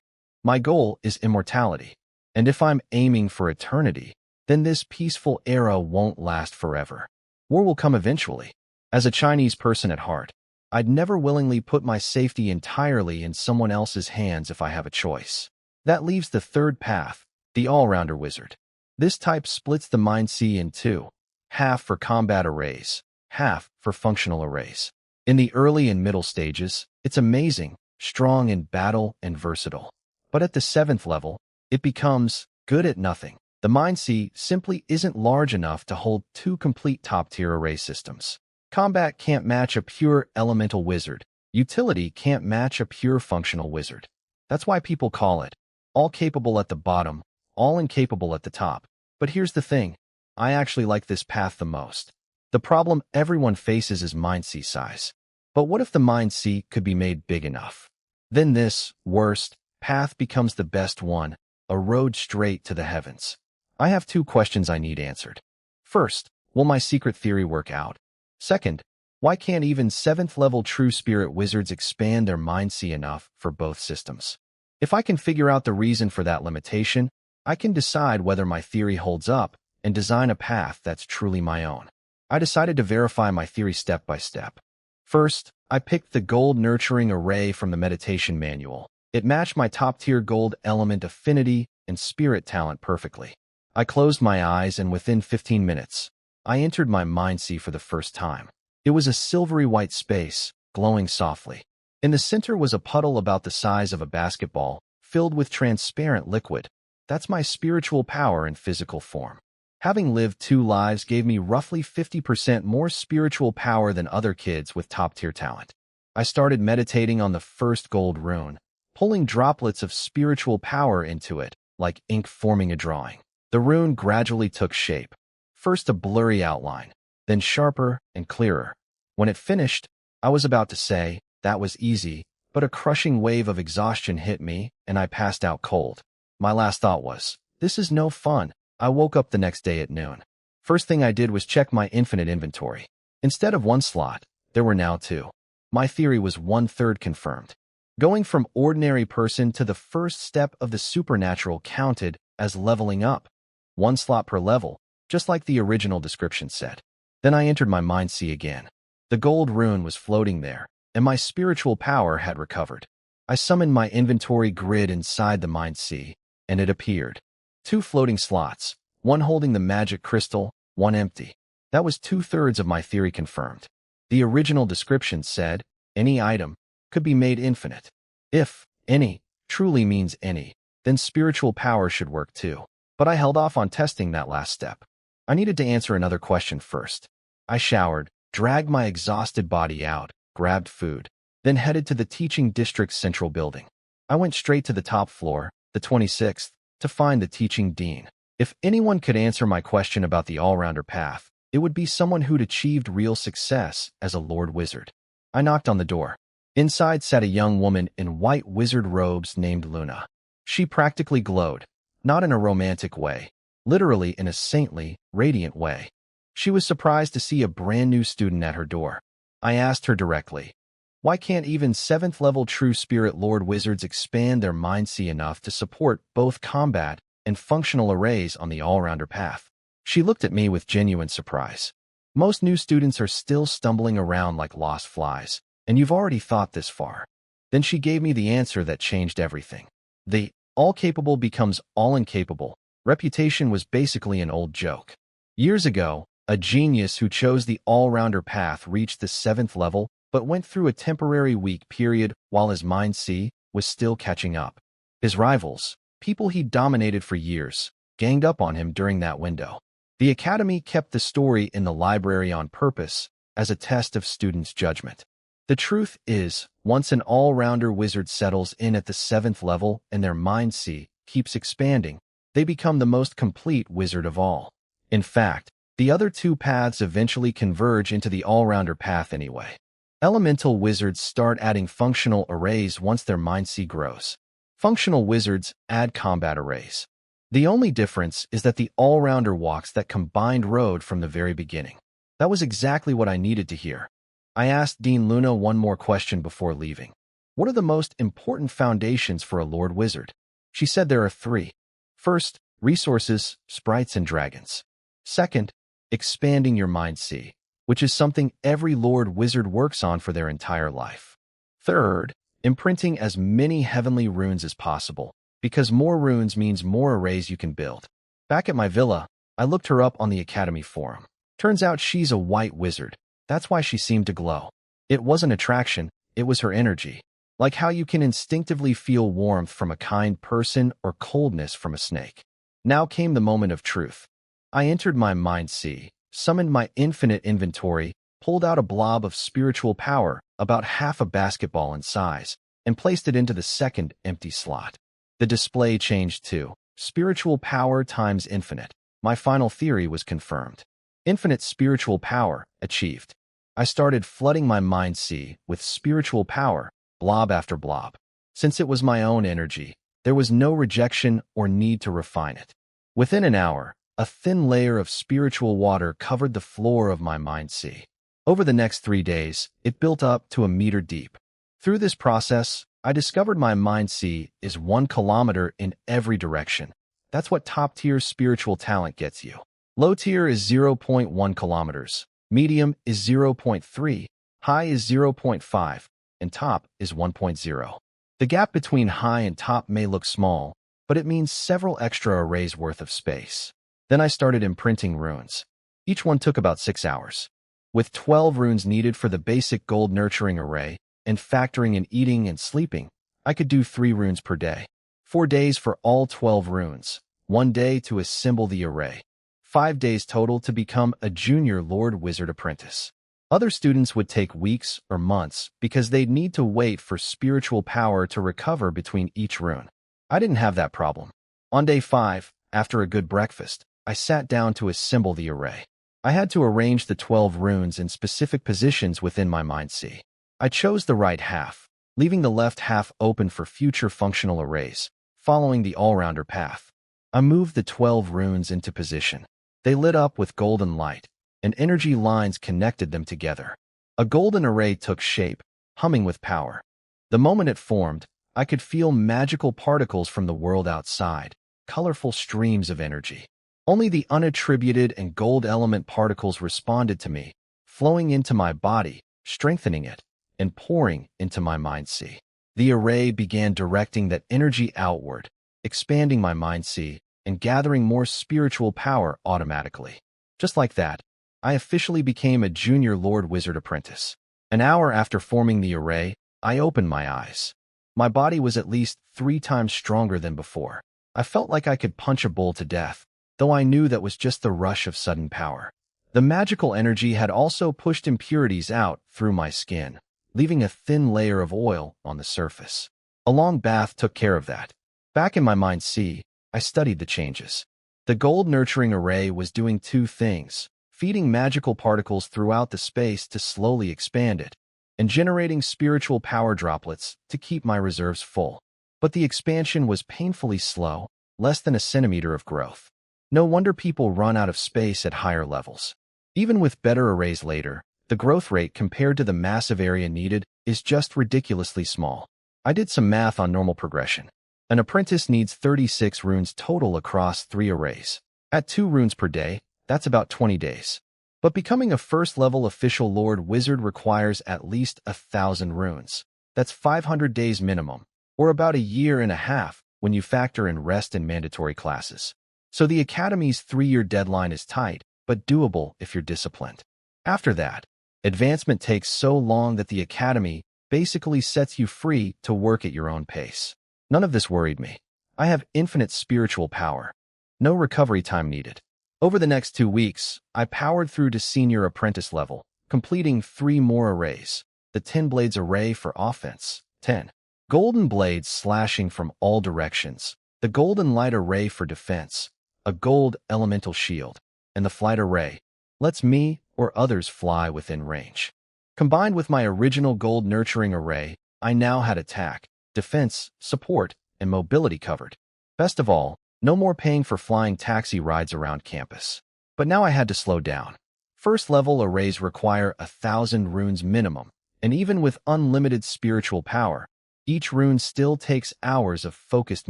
My goal is immortality, and if I'm aiming for eternity, then this peaceful era won't last forever. War will come eventually. As a Chinese person at heart, I'd never willingly put my safety entirely in someone else's hands if I have a choice. That leaves the third path, the All-Rounder Wizard. This type splits the Mind in 2, half for combat arrays, half for functional arrays. In the early and middle stages, it's amazing, strong in battle and versatile. But at the 7th level, it becomes good at nothing. The Mind simply isn't large enough to hold 2 complete top-tier array systems. Combat can't match a pure elemental wizard. Utility can't match a pure functional wizard. That's why people call it all capable at the bottom, all incapable at the top. But here's the thing, I actually like this path the most. The problem everyone faces is Mind size. But what if the Mind could be made big enough? Then this, worst, path becomes the best one, a road straight to the heavens. I have 2 questions I need answered. First, will my secret theory work out? Second, Why can't even 7th level True Spirit wizards expand their mind sea enough for both systems? If I can figure out the reason for that limitation, I can decide whether my theory holds up and design a path that's truly my own. I decided to verify my theory step by step. First, I picked the gold nurturing array from the meditation manual. It matched my top-tier gold element affinity and spirit talent perfectly. I closed my eyes, and within 15 minutes, I entered my mind sea for the first time. It was a silvery white space, glowing softly. In the center was a puddle about the size of a basketball, filled with transparent liquid. That's my spiritual power in physical form. Having lived 2 lives gave me roughly 50% more spiritual power than other kids with top-tier talent. I started meditating on the first gold rune, pulling droplets of spiritual power into it, like ink forming a drawing. The rune gradually took shape, first a blurry outline, then sharper and clearer. When it finished, I was about to say, "That was easy," but a crushing wave of exhaustion hit me, and I passed out cold. My last thought was, "This is no fun." I woke up the next day at noon. First thing I did was check my infinite inventory. Instead of 1 slot, there were now 2. My theory was 1/3 confirmed. Going from ordinary person to the first step of the supernatural counted as leveling up. 1 slot per level, just like the original description said. Then I entered my mind sea again. The gold rune was floating there, and my spiritual power had recovered. I summoned my inventory grid inside the mind sea, and it appeared. 2 floating slots, one holding the magic crystal, one empty. That was 2/3 of my theory confirmed. The original description said, any item could be made infinite. If any truly means any, then spiritual power should work too. But I held off on testing that last step. I needed to answer another question first. I showered, dragged my exhausted body out, grabbed food, then headed to the teaching district's central building. I went straight to the top floor, the 26th, to find the teaching dean. If anyone could answer my question about the all-rounder path, it would be someone who'd achieved real success as a Lord Wizard. I knocked on the door. Inside sat a young woman in white wizard robes named Luna. She practically glowed, not in a romantic way, literally in a saintly, radiant way. She was surprised to see a brand new student at her door. I asked her directly, why can't even 7th level True Spirit Lord Wizards expand their mind sea enough to support both combat and functional arrays on the all-rounder path? She looked at me with genuine surprise. Most new students are still stumbling around like lost flies, and you've already thought this far. Then she gave me the answer that changed everything. The all-capable becomes all-incapable reputation was basically an old joke. Years ago, a genius who chose the all-rounder path reached the 7th level but went through a temporary weak period while his mind sea was still catching up. His rivals, people he dominated for years, ganged up on him during that window. The academy kept the story in the library on purpose as a test of students' judgment. The truth is, once an all-rounder wizard settles in at the 7th level and their mind sea keeps expanding, they become the most complete wizard of all. In fact, the other 2 paths eventually converge into the all-rounder path anyway. Elemental wizards start adding functional arrays once their mind sea grows. Functional wizards add combat arrays. The only difference is that the all-rounder walks that combined road from the very beginning. That was exactly what I needed to hear. I asked Dean Luna one more question before leaving. What are the most important foundations for a Lord Wizard? She said there are 3. First, resources, sprites, and dragons. Second, expanding your mind sea, which is something every Lord Wizard works on for their entire life. Third, imprinting as many heavenly runes as possible, because more runes means more arrays you can build. Back at my villa, I looked her up on the Academy forum. Turns out she's a white wizard. That's why she seemed to glow. It wasn't attraction, it was her energy. Like how you can instinctively feel warmth from a kind person or coldness from a snake. Now came the moment of truth. I entered my mind sea, summoned my infinite inventory, pulled out a blob of spiritual power, about half a basketball in size, and placed it into the second empty slot. The display changed too. Spiritual power times infinite. My final theory was confirmed. Infinite spiritual power achieved. I started flooding my mind sea with spiritual power, blob after blob. Since it was my own energy, there was no rejection or need to refine it. Within an hour, a thin layer of spiritual water covered the floor of my mind sea. Over the next 3 days, it built up to a meter deep. Through this process, I discovered my mind sea is 1 kilometer in every direction. That's what top-tier spiritual talent gets you. Low tier is 0.1 kilometers, medium is 0.3, high is 0.5, and top is 1.0. The gap between high and top may look small, but it means several extra arrays worth of space. Then I started imprinting runes. Each one took about 6 hours. With 12 runes needed for the basic gold nurturing array, and factoring in eating and sleeping, I could do 3 runes per day. 4 days for all 12 runes, 1 day to assemble the array. 5 days total to become a junior Lord Wizard apprentice. Other students would take weeks or months because they'd need to wait for spiritual power to recover between each rune. I didn't have that problem. On day 5, after a good breakfast, I sat down to assemble the array. I had to arrange the 12 runes in specific positions within my mind sea. I chose the right half, leaving the left half open for future functional arrays, following the all-rounder path. I moved the 12 runes into position. They lit up with golden light, and energy lines connected them together. A golden array took shape, humming with power. The moment it formed, I could feel magical particles from the world outside, colorful streams of energy. Only the unattributed and gold element particles responded to me, flowing into my body, strengthening it, and pouring into my mind sea. The array began directing that energy outward, expanding my mind sea, and gathering more spiritual power automatically. Just like that, I officially became a junior Lord Wizard apprentice. An hour after forming the array, I opened my eyes. My body was at least 3 times stronger than before. I felt like I could punch a bull to death, though I knew that was just the rush of sudden power. The magical energy had also pushed impurities out through my skin, leaving a thin layer of oil on the surface. A long bath took care of that. Back in my mind sea, I studied the changes. The gold nurturing array was doing 2 things, feeding magical particles throughout the space to slowly expand it, and generating spiritual power droplets to keep my reserves full. But the expansion was painfully slow, less than a centimeter of growth. No wonder people run out of space at higher levels. Even with better arrays later, the growth rate compared to the massive area needed is just ridiculously small. I did some math on normal progression. An apprentice needs 36 runes total across 3 arrays. At 2 runes per day, that's about 20 days. But becoming a first-level official Lord Wizard requires at least 1,000 runes. That's 500 days minimum, or about a year and a half when you factor in rest and mandatory classes. So the Academy's 3-year deadline is tight, but doable if you're disciplined. After that, advancement takes so long that the Academy basically sets you free to work at your own pace. None of this worried me. I have infinite spiritual power. No recovery time needed. Over the next 2 weeks, I powered through to senior apprentice level, completing 3 more arrays. The 10 blades array for offense, 10 golden blades slashing from all directions, the golden light array for defense, a gold elemental shield, and the flight array lets me or others fly within range. Combined with my original gold nurturing array, I now had attack, defense, support, and mobility covered. Best of all, no more paying for flying taxi rides around campus. But now I had to slow down. First-level arrays require 1,000 runes minimum, and even with unlimited spiritual power, each rune still takes hours of focused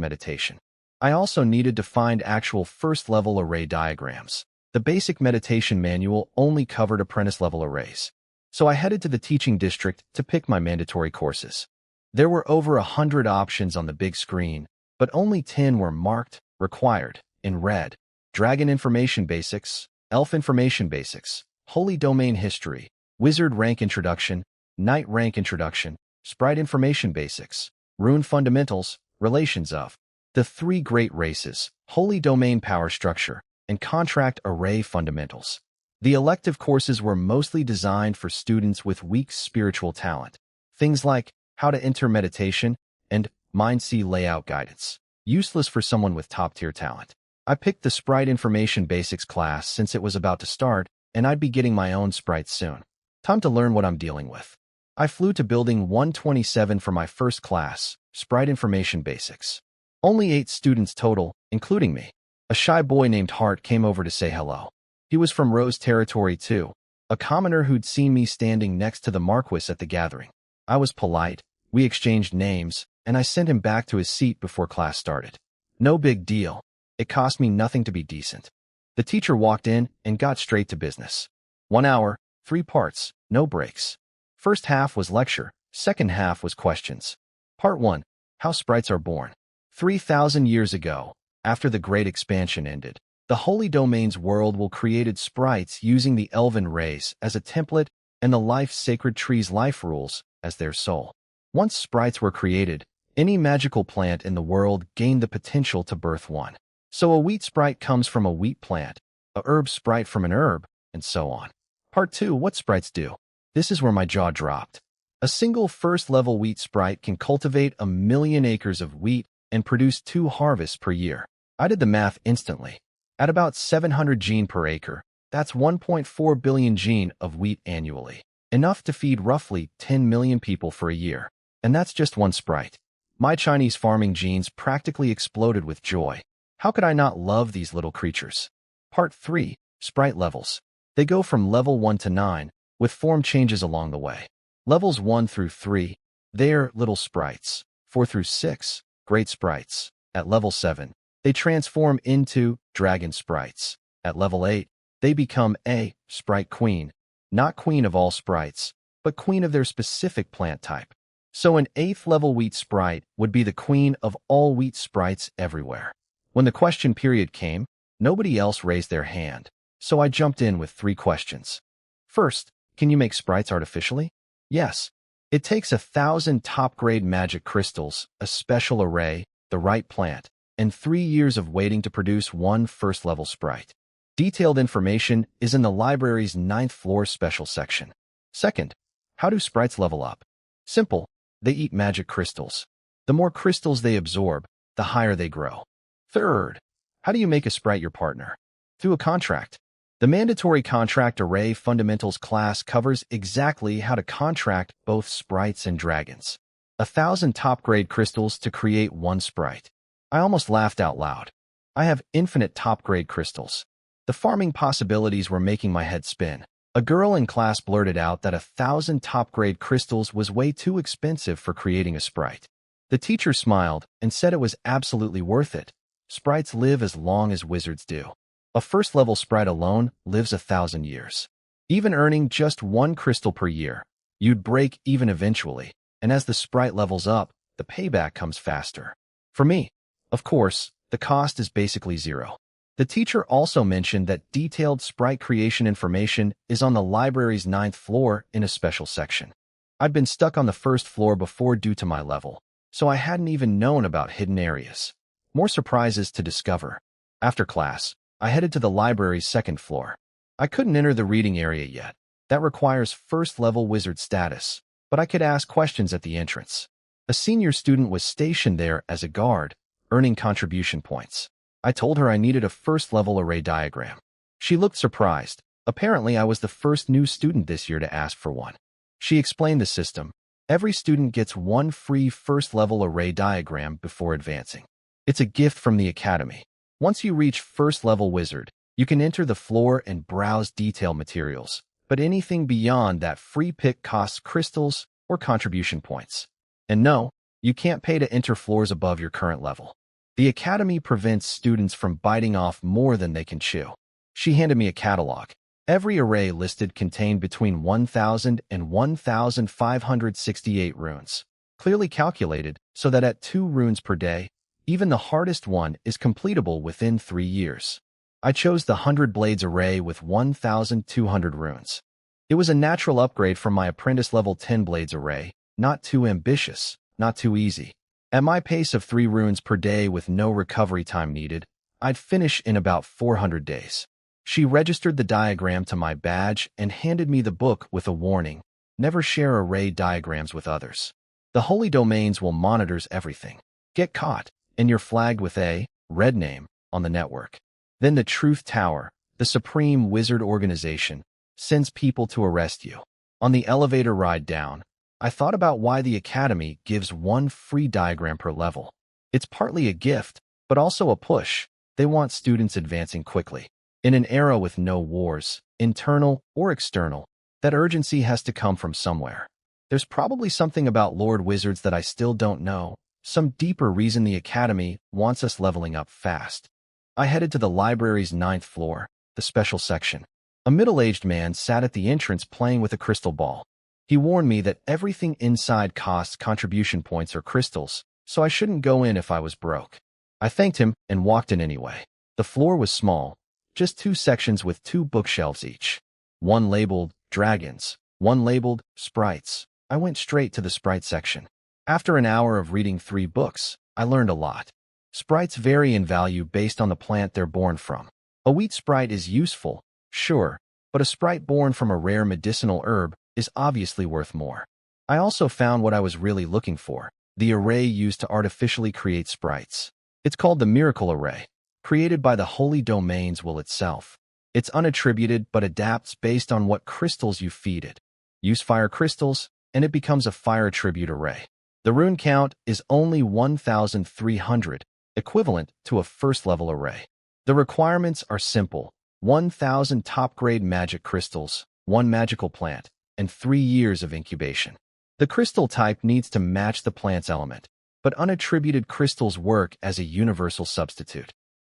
meditation. I also needed to find actual first-level array diagrams. The basic meditation manual only covered apprentice-level arrays. So I headed to the teaching district to pick my mandatory courses. There were over 100 options on the big screen, but only 10 were marked required in red: Dragon Information Basics, Elf Information Basics, Holy Domain History, Wizard Rank Introduction, Knight Rank Introduction, Sprite Information Basics, Rune Fundamentals, Relations of the 3 Great Races, Holy Domain Power Structure, and Contract Array Fundamentals. The elective courses were mostly designed for students with weak spiritual talent. Things like how to enter meditation and Mind Sea layout guidance. Useless for someone with top-tier talent. I picked the Sprite Information Basics class since it was about to start, and I'd be getting my own sprites soon. Time to learn what I'm dealing with. I flew to Building 127 for my first class, Sprite Information Basics. Only 8 students total, including me. A shy boy named Hart came over to say hello. He was from Rose Territory too, a commoner who'd seen me standing next to the Marquis at the gathering. I was polite, we exchanged names, and I sent him back to his seat before class started. No big deal. It cost me nothing to be decent. The teacher walked in and got straight to business. 1 hour, 3 parts, no breaks. First half was lecture, second half was questions. Part 1. How Sprites Are Born. 3,000 years ago, after the Great Expansion ended, the Holy Domain's world will created sprites using the Elven race as a template and the Life Sacred Tree's life rules as their soul. Once sprites were created, any magical plant in the world gained the potential to birth one. So a wheat sprite comes from a wheat plant, a herb sprite from an herb, and so on. Part 2. What sprites do. This is where my jaw dropped. A single first-level wheat sprite can cultivate 1 million acres of wheat and produce 2 harvests per year. I did the math instantly. At about 700 gene per acre, that's 1.4 billion gene of wheat annually. Enough to feed roughly 10 million people for a year. And that's just one sprite. My Chinese farming genes practically exploded with joy. How could I not love these little creatures? Part 3. Sprite levels. They go from level 1 to 9, with form changes along the way. Levels 1 through 3, they're little sprites. 4 through 6, great sprites. At level 7, they transform into dragon sprites. At level 8, they become a sprite queen. Not queen of all sprites, but queen of their specific plant type. So an 8th level wheat sprite would be the queen of all wheat sprites everywhere. When the question period came, nobody else raised their hand, so I jumped in with 3 questions. First, can you make sprites artificially? Yes. It takes 1,000 top-grade magic crystals, a special array, the right plant, and 3 years of waiting to produce one first-level sprite. Detailed information is in the library's 9th floor special section. Second, how do sprites level up? Simple. They eat magic crystals. The more crystals they absorb, the higher they grow. Third, how do you make a sprite your partner? Through a contract. The mandatory contract array fundamentals class covers exactly how to contract both sprites and dragons. 1,000 top-grade crystals to create one sprite. I almost laughed out loud. I have infinite top-grade crystals. The farming possibilities were making my head spin. A girl in class blurted out that 1,000 top-grade crystals was way too expensive for creating a sprite. The teacher smiled and said it was absolutely worth it. Sprites live as long as wizards do. A first-level sprite alone lives 1,000 years. Even earning just 1 crystal per year, you'd break even eventually, and as the sprite levels up, the payback comes faster. For me, of course, the cost is basically 0. The teacher also mentioned that detailed sprite creation information is on the library's 9th floor in a special section. I'd been stuck on the 1st floor before due to my level, so I hadn't even known about hidden areas. More surprises to discover. After class, I headed to the library's 2nd floor. I couldn't enter the reading area yet. That requires 1st-level wizard status, but I could ask questions at the entrance. A senior student was stationed there as a guard, earning contribution points. I told her I needed a 1st-level array diagram. She looked surprised. Apparently, I was the first new student this year to ask for one. She explained the system. Every student gets 1 free 1st-level array diagram before advancing. It's a gift from the academy. Once you reach 1st-level wizard, you can enter the floor and browse detail materials, but anything beyond that free pick costs crystals or contribution points. And no, you can't pay to enter floors above your current level. The academy prevents students from biting off more than they can chew. She handed me a catalog. Every array listed contained between 1,000 and 1,568 runes, clearly calculated so that at 2 runes per day, even the hardest one is completable within 3 years. I chose the 100 Blades array with 1,200 runes. It was a natural upgrade from my apprentice level 10 Blades array, not too ambitious, not too easy. At my pace of 3 runes per day with no recovery time needed, I'd finish in about 400 days. She registered the diagram to my badge and handed me the book with a warning: never share array diagrams with others. The Holy Domains will monitor everything. Get caught, and you're flagged with a red name on the network. Then the Truth Tower, the supreme wizard organization, sends people to arrest you. On the elevator ride down, I thought about why the academy gives 1 free diagram per level. It's partly a gift, but also a push. They want students advancing quickly. In an era with no wars, internal or external, that urgency has to come from somewhere. There's probably something about Lord Wizards that I still don't know, some deeper reason the Academy wants us leveling up fast. I headed to the library's 9th floor, the special section. A middle-aged man sat at the entrance playing with a crystal ball. He warned me that everything inside costs contribution points or crystals, so I shouldn't go in if I was broke. I thanked him and walked in anyway. The floor was small, just 2 sections with 2 bookshelves each. One labeled Dragons, one labeled Sprites. I went straight to the Sprite section. After an hour of reading 3 books, I learned a lot. Sprites vary in value based on the plant they're born from. A wheat sprite is useful, sure, but a sprite born from a rare medicinal herb is obviously worth more. I also found what I was really looking for, the array used to artificially create sprites. It's called the Miracle Array, created by the Holy Domains will itself. It's unattributed but adapts based on what crystals you feed it. Use fire crystals, and it becomes a fire attribute array. The rune count is only 1,300, equivalent to a first-level array. The requirements are simple: 1,000 top-grade magic crystals, 1 magical plant, and 3 years of incubation. The crystal type needs to match the plant's element, but unattributed crystals work as a universal substitute.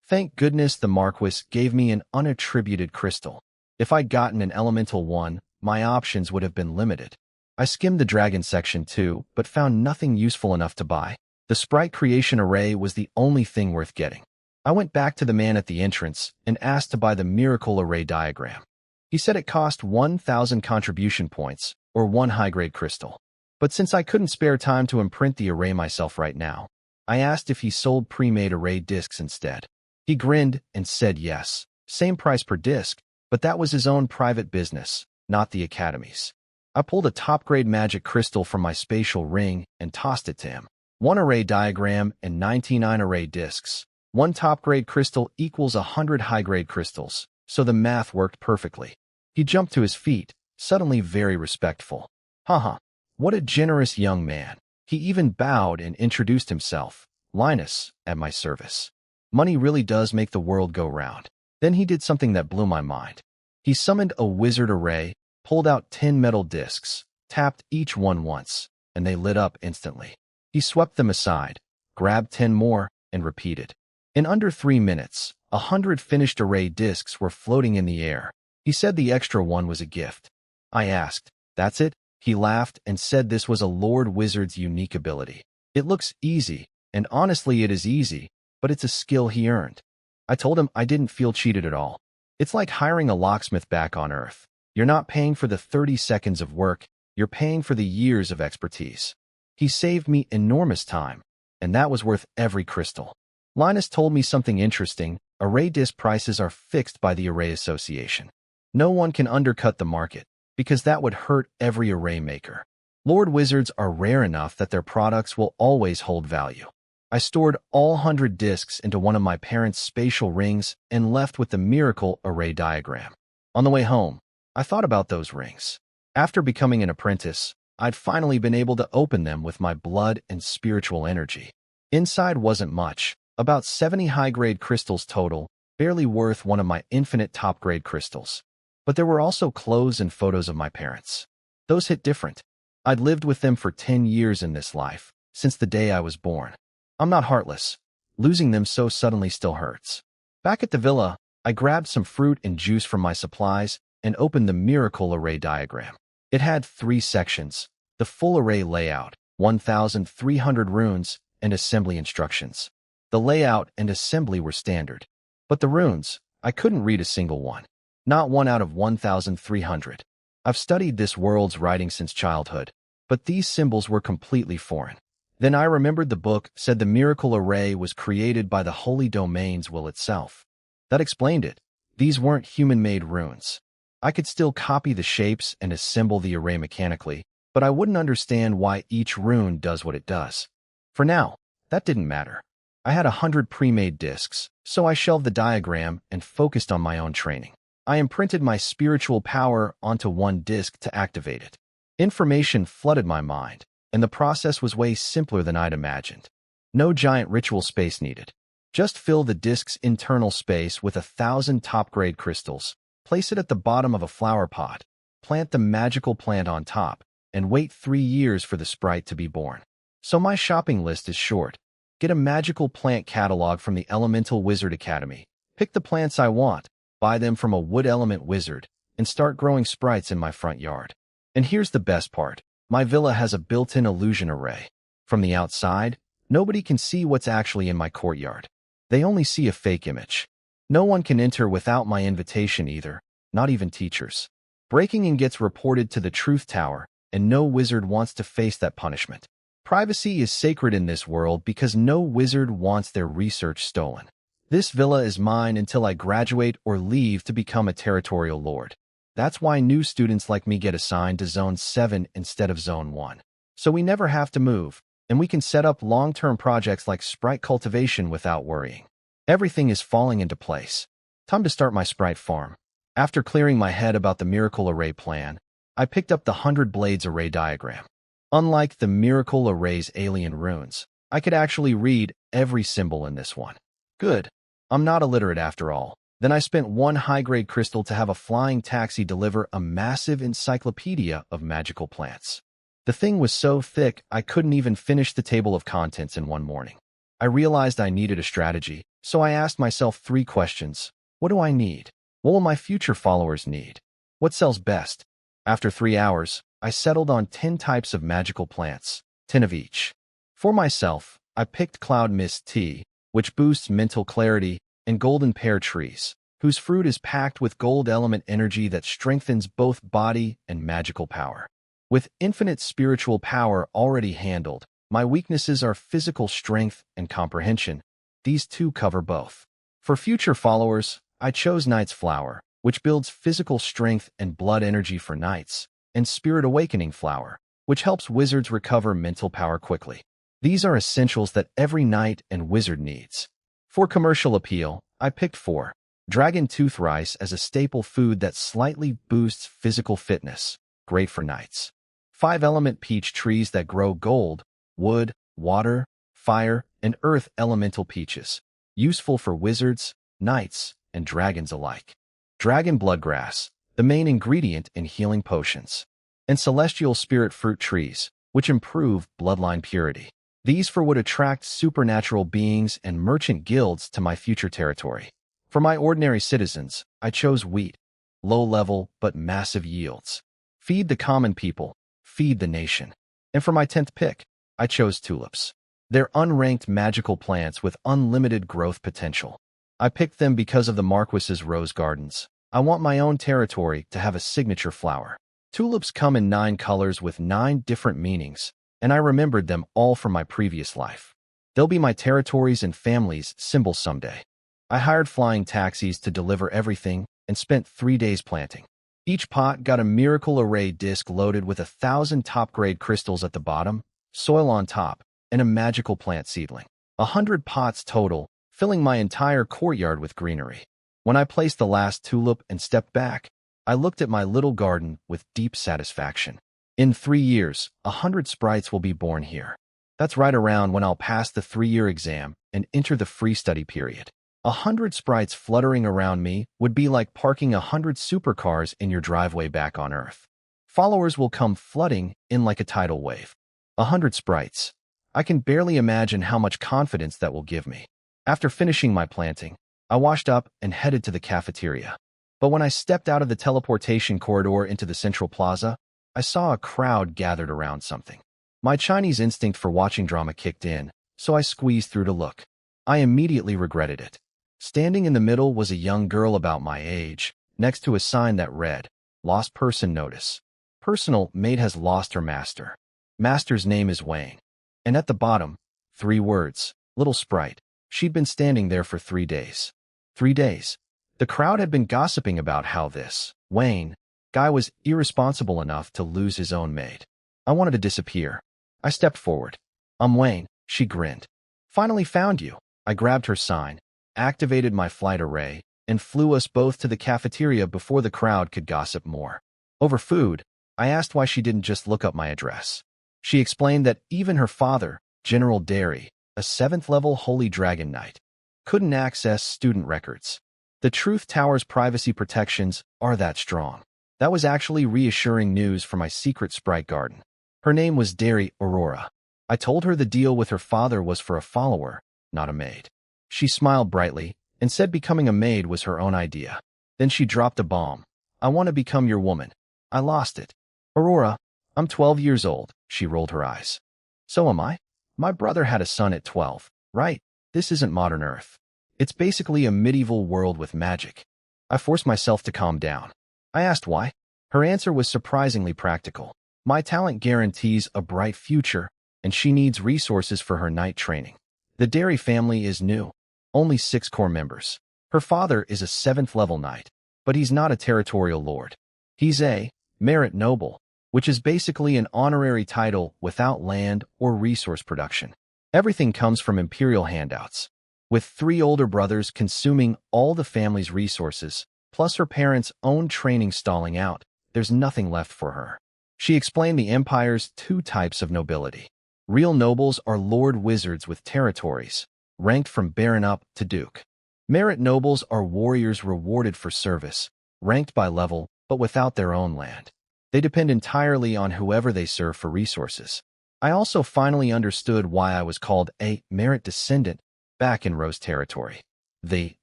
Thank goodness the Marquis gave me an unattributed crystal. If I'd gotten an elemental one, my options would have been limited. I skimmed the dragon section too, but found nothing useful enough to buy. The sprite creation array was the only thing worth getting. I went back to the man at the entrance and asked to buy the Miracle Array diagram. He said it cost 1,000 contribution points, or 1 high-grade crystal. But since I couldn't spare time to imprint the array myself right now, I asked if he sold pre-made array discs instead. He grinned and said yes, same price per disc, but that was his own private business, not the Academy's. I pulled a top-grade magic crystal from my spatial ring and tossed it to him. 1 array diagram and 99 array discs. 1 top-grade crystal equals 100 high-grade crystals, so the math worked perfectly. He jumped to his feet, suddenly very respectful. Haha, what a generous young man. He even bowed and introduced himself. Linus, at my service. Money really does make the world go round. Then he did something that blew my mind. He summoned a wizard array, pulled out 10 metal discs, tapped each one once, and they lit up instantly. He swept them aside, grabbed 10 more, and repeated. In under 3 minutes, 100 finished array discs were floating in the air. He said the extra one was a gift. I asked, "That's it?" He laughed and said this was a Lord Wizard's unique ability. It looks easy, and honestly it is easy, but it's a skill he earned. I told him I didn't feel cheated at all. It's like hiring a locksmith back on Earth. You're not paying for the 30 seconds of work, you're paying for the years of expertise. He saved me enormous time, and that was worth every crystal. Linus told me something interesting. Array disc prices are fixed by the Array Association. No one can undercut the market, because that would hurt every array maker. Lord Wizards are rare enough that their products will always hold value. I stored all 100 discs into one of my parents' spatial rings and left with the Miracle Array diagram. On the way home, I thought about those rings. After becoming an apprentice, I'd finally been able to open them with my blood and spiritual energy. Inside wasn't much, about 70 high-grade crystals total, barely worth one of my infinite top-grade crystals. But there were also clothes and photos of my parents. Those hit different. I'd lived with them for 10 years in this life, since the day I was born. I'm not heartless. Losing them so suddenly still hurts. Back at the villa, I grabbed some fruit and juice from my supplies and opened the Miracle Array diagram. It had 3 sections: the full array layout, 1,300 runes, and assembly instructions. The layout and assembly were standard. But the runes, I couldn't read a single one. Not one out of 1,300. I've studied this world's writing since childhood, but these symbols were completely foreign. Then I remembered the book said the Miracle Array was created by the Holy Domains will itself. That explained it. These weren't human-made runes. I could still copy the shapes and assemble the array mechanically, but I wouldn't understand why each rune does what it does. For now, that didn't matter. I had 100 pre-made discs, so I shelved the diagram and focused on my own training. I imprinted my spiritual power onto one disc to activate it. Information flooded my mind, and the process was way simpler than I'd imagined. No giant ritual space needed. Just fill the disc's internal space with 1,000 top-grade crystals, Place it at the bottom of a flower pot, plant the magical plant on top, and wait 3 years for the sprite to be born. So my shopping list is short. Get a magical plant catalog from the Elemental Wizard Academy. Pick the plants I want, buy them from a wood element wizard, and start growing sprites in my front yard. And here's the best part. My villa has a built-in illusion array. From the outside, nobody can see what's actually in my courtyard. They only see a fake image. No one can enter without my invitation either, not even teachers. Breaking in gets reported to the Truth Tower, and no wizard wants to face that punishment. Privacy is sacred in this world because no wizard wants their research stolen. This villa is mine until I graduate or leave to become a territorial lord. That's why new students like me get assigned to Zone 7 instead of Zone 1. So we never have to move, and we can set up long-term projects like sprite cultivation without worrying. Everything is falling into place. Time to start my sprite farm. After clearing my head about the Miracle Array plan, I picked up the 100 Blades Array diagram. Unlike the Miracle Array's alien runes, I could actually read every symbol in this one. Good. I'm not illiterate after all. Then I spent 1 high-grade crystal to have a flying taxi deliver a massive encyclopedia of magical plants. The thing was so thick I couldn't even finish the table of contents in one morning. I realized I needed a strategy, so I asked myself 3 questions. What do I need? What will my future followers need? What sells best? After 3 hours, I settled on 10 types of magical plants, 10 of each. For myself, I picked Cloud Mist Tea, which boosts mental clarity, and Golden Pear Trees, whose fruit is packed with gold element energy that strengthens both body and magical power. With infinite spiritual power already handled, my weaknesses are physical strength and comprehension. These 2 cover both. For future followers, I chose Knight's Flower, which builds physical strength and blood energy for knights, and Spirit Awakening Flower, which helps wizards recover mental power quickly. These are essentials that every knight and wizard needs. For commercial appeal, I picked 4. Dragon Tooth Rice as a staple food that slightly boosts physical fitness, great for knights. 5 Element Peach Trees that grow gold, wood, water, fire, and earth elemental peaches, useful for wizards, knights, and dragons alike. Dragon Bloodgrass, the main ingredient in healing potions. And Celestial Spirit Fruit Trees, which improve bloodline purity. These would attract supernatural beings and merchant guilds to my future territory. For my ordinary citizens, I chose wheat, low-level but massive yields. Feed the common people, feed the nation. And for my 10th pick, I chose tulips. They're unranked magical plants with unlimited growth potential. I picked them because of the Marquis's rose gardens. I want my own territory to have a signature flower. Tulips come in 9 colors with 9 different meanings, and I remembered them all from my previous life. They'll be my territories and family's symbols someday. I hired flying taxis to deliver everything and spent 3 days planting. Each pot got a Miracle Array disc loaded with 1,000 top-grade crystals at the bottom, soil on top, and a magical plant seedling. 100 pots total, filling my entire courtyard with greenery. When I placed the last tulip and stepped back, I looked at my little garden with deep satisfaction. In 3 years, 100 sprites will be born here. That's right around when I'll pass the 3-year exam and enter the free study period. 100 sprites fluttering around me would be like parking 100 supercars in your driveway back on Earth. Followers will come flooding in like a tidal wave. 100 sprites. I can barely imagine how much confidence that will give me. After finishing my planting, I washed up and headed to the cafeteria. But when I stepped out of the teleportation corridor into the central plaza, I saw a crowd gathered around something. My Chinese instinct for watching drama kicked in, so I squeezed through to look. I immediately regretted it. Standing in the middle was a young girl about my age, next to a sign that read, Lost Person Notice. Personal maid has lost her master. Master's name is Wayne. And at the bottom, 3 words, Little Sprite. She'd been standing there for 3 days. 3 days. The crowd had been gossiping about how this, Wayne, guy was irresponsible enough to lose his own maid. I wanted to disappear. I stepped forward. I'm Wayne, she grinned. Finally found you. I grabbed her sign, activated my flight array, and flew us both to the cafeteria before the crowd could gossip more. Over food, I asked why she didn't just look up my address. She explained that even her father, General Derry, a 7th-level Holy Dragon Knight, couldn't access student records. The Truth Tower's privacy protections are that strong. That was actually reassuring news for my secret sprite garden. Her name was Derry Aurora. I told her the deal with her father was for a follower, not a maid. She smiled brightly and said becoming a maid was her own idea. Then she dropped a bomb. I want to become your woman. I lost it. Aurora, I'm 12 years old. She rolled her eyes. So am I. My brother had a son at 12, right? This isn't modern Earth. It's basically a medieval world with magic. I forced myself to calm down. I asked why. Her answer was surprisingly practical. My talent guarantees a bright future, and she needs resources for her knight training. The Derry family is new. Only 6 core members. Her father is a 7th level knight, but he's not a territorial lord. He's a merit noble, which is basically an honorary title without land or resource production. Everything comes from imperial handouts. With 3 older brothers consuming all the family's resources, plus her parents' own training stalling out, there's nothing left for her. She explained the Empire's 2 types of nobility. Real nobles are lord wizards with territories, ranked from baron up to duke. Merit nobles are warriors rewarded for service, ranked by level, but without their own land. They depend entirely on whoever they serve for resources. I also finally understood why I was called a merit descendant back in Rose territory. The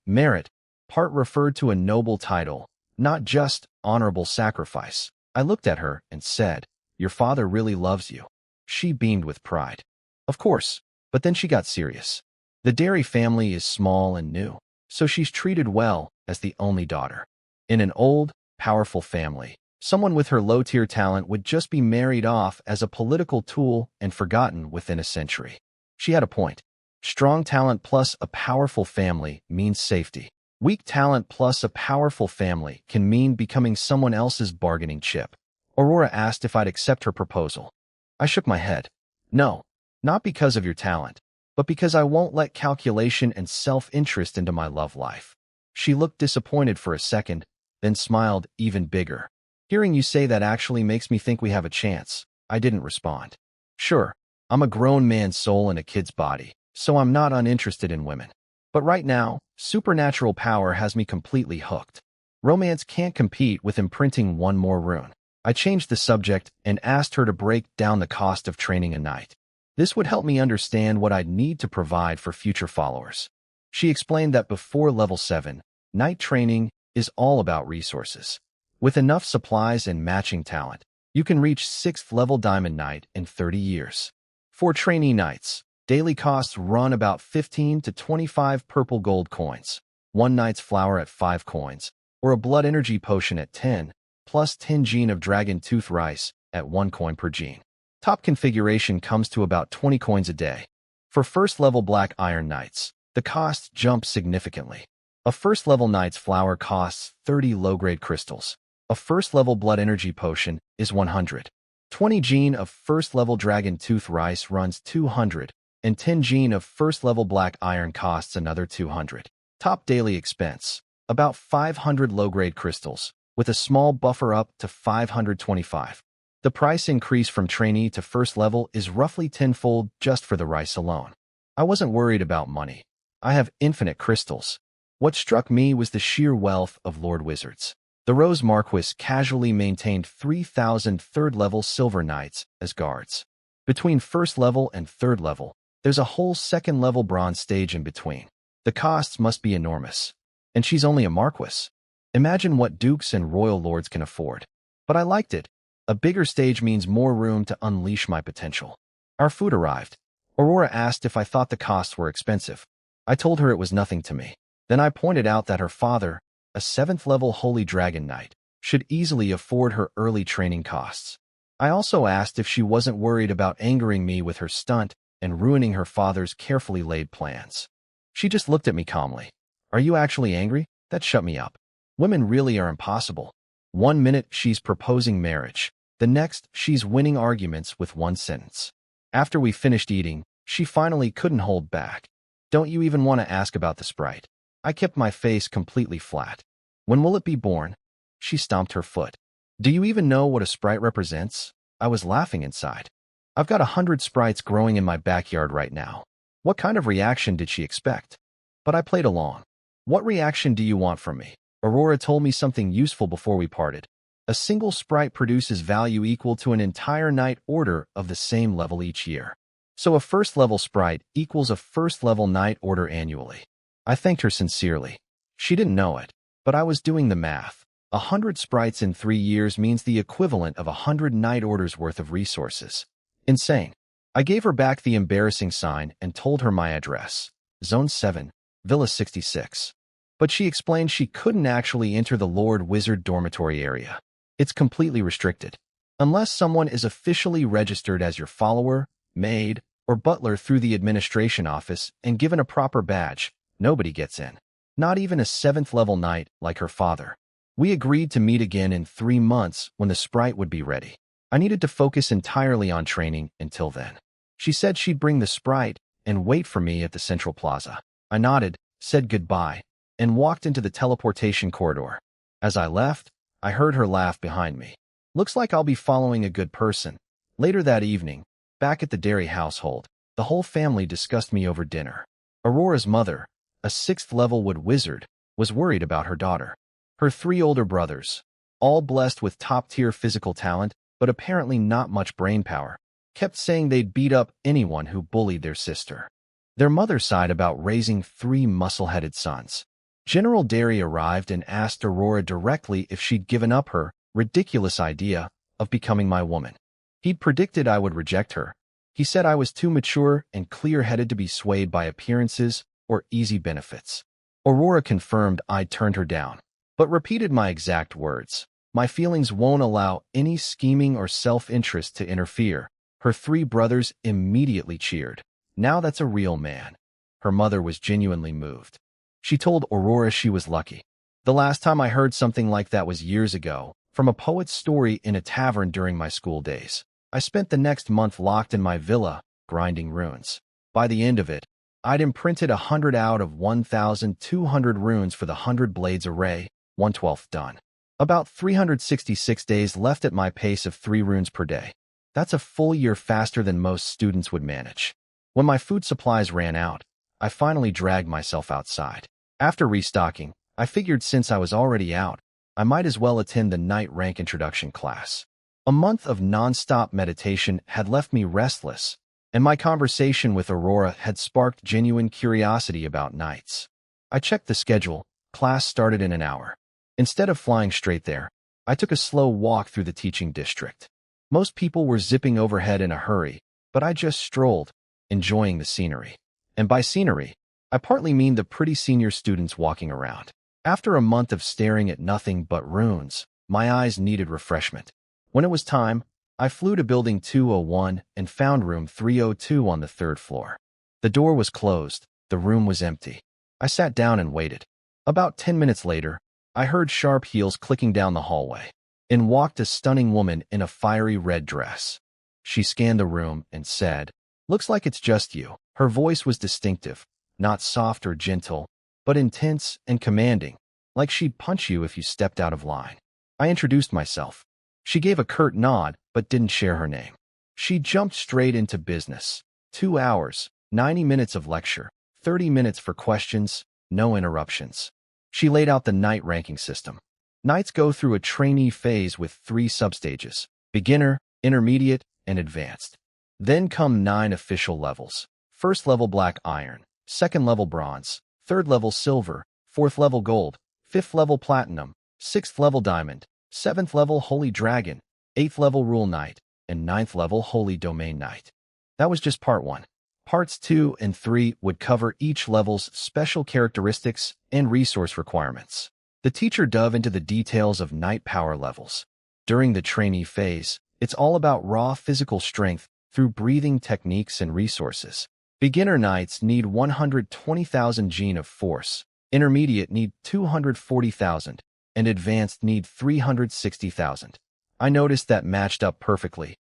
merit part referred to a noble title, not just honorable sacrifice. I looked at her and said, "Your father really loves you." She beamed with pride. Of course, but then she got serious. The Derry family is small and new, so she's treated well as the only daughter. In an old, powerful family, someone with her low-tier talent would just be married off as a political tool and forgotten within a century. She had a point. Strong talent plus a powerful family means safety. Weak talent plus a powerful family can mean becoming someone else's bargaining chip. Aurora asked if I'd accept her proposal. I shook my head. No, not because of your talent, but because I won't let calculation and self-interest into my love life. She looked disappointed for a second, then smiled even bigger. Hearing you say that actually makes me think we have a chance. I didn't respond. Sure, I'm a grown man's soul in a kid's body, so I'm not uninterested in women. But right now, supernatural power has me completely hooked. Romance can't compete with imprinting one more rune. I changed the subject and asked her to break down the cost of training a knight. This would help me understand what I'd need to provide for future followers. She explained that before level 7, knight training is all about resources. With enough supplies and matching talent, you can reach 6th level Diamond Knight in 30 years. For trainee knights, daily costs run about 15 to 25 purple gold coins, 1 knight's flower at 5 coins, or a blood energy potion at 10, plus 10 gene of dragon tooth rice at 1 coin per gene. Top configuration comes to about 20 coins a day. For first level Black Iron Knights, the costs jump significantly. A first level Knight's flower costs 30 low-grade crystals. A first level blood energy potion is 100. 20 gene of first level dragon tooth rice runs 200, and 10 gene of first level black iron costs another 200. Top daily expense, about 500 low-grade crystals, with a small buffer up to 525. The price increase from trainee to first level is roughly tenfold just for the rice alone. I wasn't worried about money. I have infinite crystals. What struck me was the sheer wealth of Lord Wizards. The Rose Marquis casually maintained 3,000 third-level Silver Knights as guards. Between first level and third level, there's a whole second-level bronze stage in between. The costs must be enormous. And she's only a Marquis. Imagine what dukes and royal lords can afford. But I liked it. A bigger stage means more room to unleash my potential. Our food arrived. Aurora asked if I thought the costs were expensive. I told her it was nothing to me. Then I pointed out that her father, a 7th-level Holy Dragon Knight, should easily afford her early training costs. I also asked if she wasn't worried about angering me with her stunt and ruining her father's carefully laid plans. She just looked at me calmly. Are you actually angry? That shut me up. Women really are impossible. 1 minute she's proposing marriage. The next, she's winning arguments with 1 sentence. After we finished eating, she finally couldn't hold back. Don't you even want to ask about the sprite? I kept my face completely flat. When will it be born? She stomped her foot. Do you even know what a sprite represents? I was laughing inside. I've got 100 sprites growing in my backyard right now. What kind of reaction did she expect? But I played along. What reaction do you want from me? Aurora told me something useful before we parted. A single sprite produces value equal to an entire knight order of the same level each year. So a first-level sprite equals a first-level knight order annually. I thanked her sincerely. She didn't know it, but I was doing the math. 100 sprites in 3 years means the equivalent of 100 knight orders worth of resources. Insane. I gave her back the embarrassing sign and told her my address. Zone 7, Villa 66. But she explained she couldn't actually enter the Lord Wizard dormitory area. It's completely restricted. Unless someone is officially registered as your follower, maid, or butler through the administration office and given a proper badge, nobody gets in. Not even a 7th-level knight like her father. We agreed to meet again in 3 months when the sprite would be ready. I needed to focus entirely on training until then. She said she'd bring the sprite and wait for me at the Central Plaza. I nodded, said goodbye, and walked into the teleportation corridor. As I left, I heard her laugh behind me. Looks like I'll be following a good person. Later that evening, back at the Derry household, the whole family discussed me over dinner. Aurora's mother, a 6th-level wood wizard, was worried about her daughter. Her 3 older brothers, all blessed with top-tier physical talent, but apparently not much brainpower, kept saying they'd beat up anyone who bullied their sister. Their mother sighed about raising 3 muscle-headed sons. General Derry arrived and asked Aurora directly if she'd given up her ridiculous idea of becoming my woman. He'd predicted I would reject her. He said I was too mature and clear-headed to be swayed by appearances or easy benefits. Aurora confirmed I'd turned her down, but repeated my exact words. My feelings won't allow any scheming or self-interest to interfere. Her 3 brothers immediately cheered. Now that's a real man. Her mother was genuinely moved. She told Aurora she was lucky. The last time I heard something like that was years ago, from a poet's story in a tavern during my school days. I spent the next month locked in my villa, grinding runes. By the end of it, I'd imprinted 100 out of 1,200 runes for the 100 Blades array, 1/12 done. About 366 days left at my pace of 3 runes per day. That's a full year faster than most students would manage. When my food supplies ran out, I finally dragged myself outside. After restocking, I figured since I was already out, I might as well attend the night rank introduction class. A month of non-stop meditation had left me restless, and my conversation with Aurora had sparked genuine curiosity about nights. I checked the schedule. Class started in an hour. Instead of flying straight there, I took a slow walk through the teaching district. Most people were zipping overhead in a hurry, but I just strolled, enjoying the scenery. And by scenery, I partly mean the pretty senior students walking around. After a month of staring at nothing but runes, my eyes needed refreshment. When it was time, I flew to Building 201 and found room 302 on the 3rd floor. The door was closed. The room was empty. I sat down and waited. About 10 minutes later, I heard sharp heels clicking down the hallway. In walked a stunning woman in a fiery red dress. She scanned the room and said, "Looks like it's just you." Her voice was distinctive, not soft or gentle, but intense and commanding, like she'd punch you if you stepped out of line. I introduced myself. She gave a curt nod, but didn't share her name. She jumped straight into business. 2 hours, 90 minutes of lecture, 30 minutes for questions, no interruptions. She laid out the night ranking system. Knights go through a trainee phase with 3 substages: beginner, intermediate, and advanced. Then come 9 official levels: 1st level black iron, 2nd level bronze, 3rd level silver, 4th level gold, 5th level platinum, 6th level diamond, 7th level holy dragon, 8th level rule knight, and 9th level holy domain knight. That was just part 1. Parts 2 and 3 would cover each level's special characteristics and resource requirements. The teacher dove into the details of knight power levels. During the trainee phase, it's all about raw physical strength through breathing techniques and resources. Beginner knights need 120,000 gene of force, intermediate need 240,000, and advanced need 360,000. I noticed that matched up perfectly.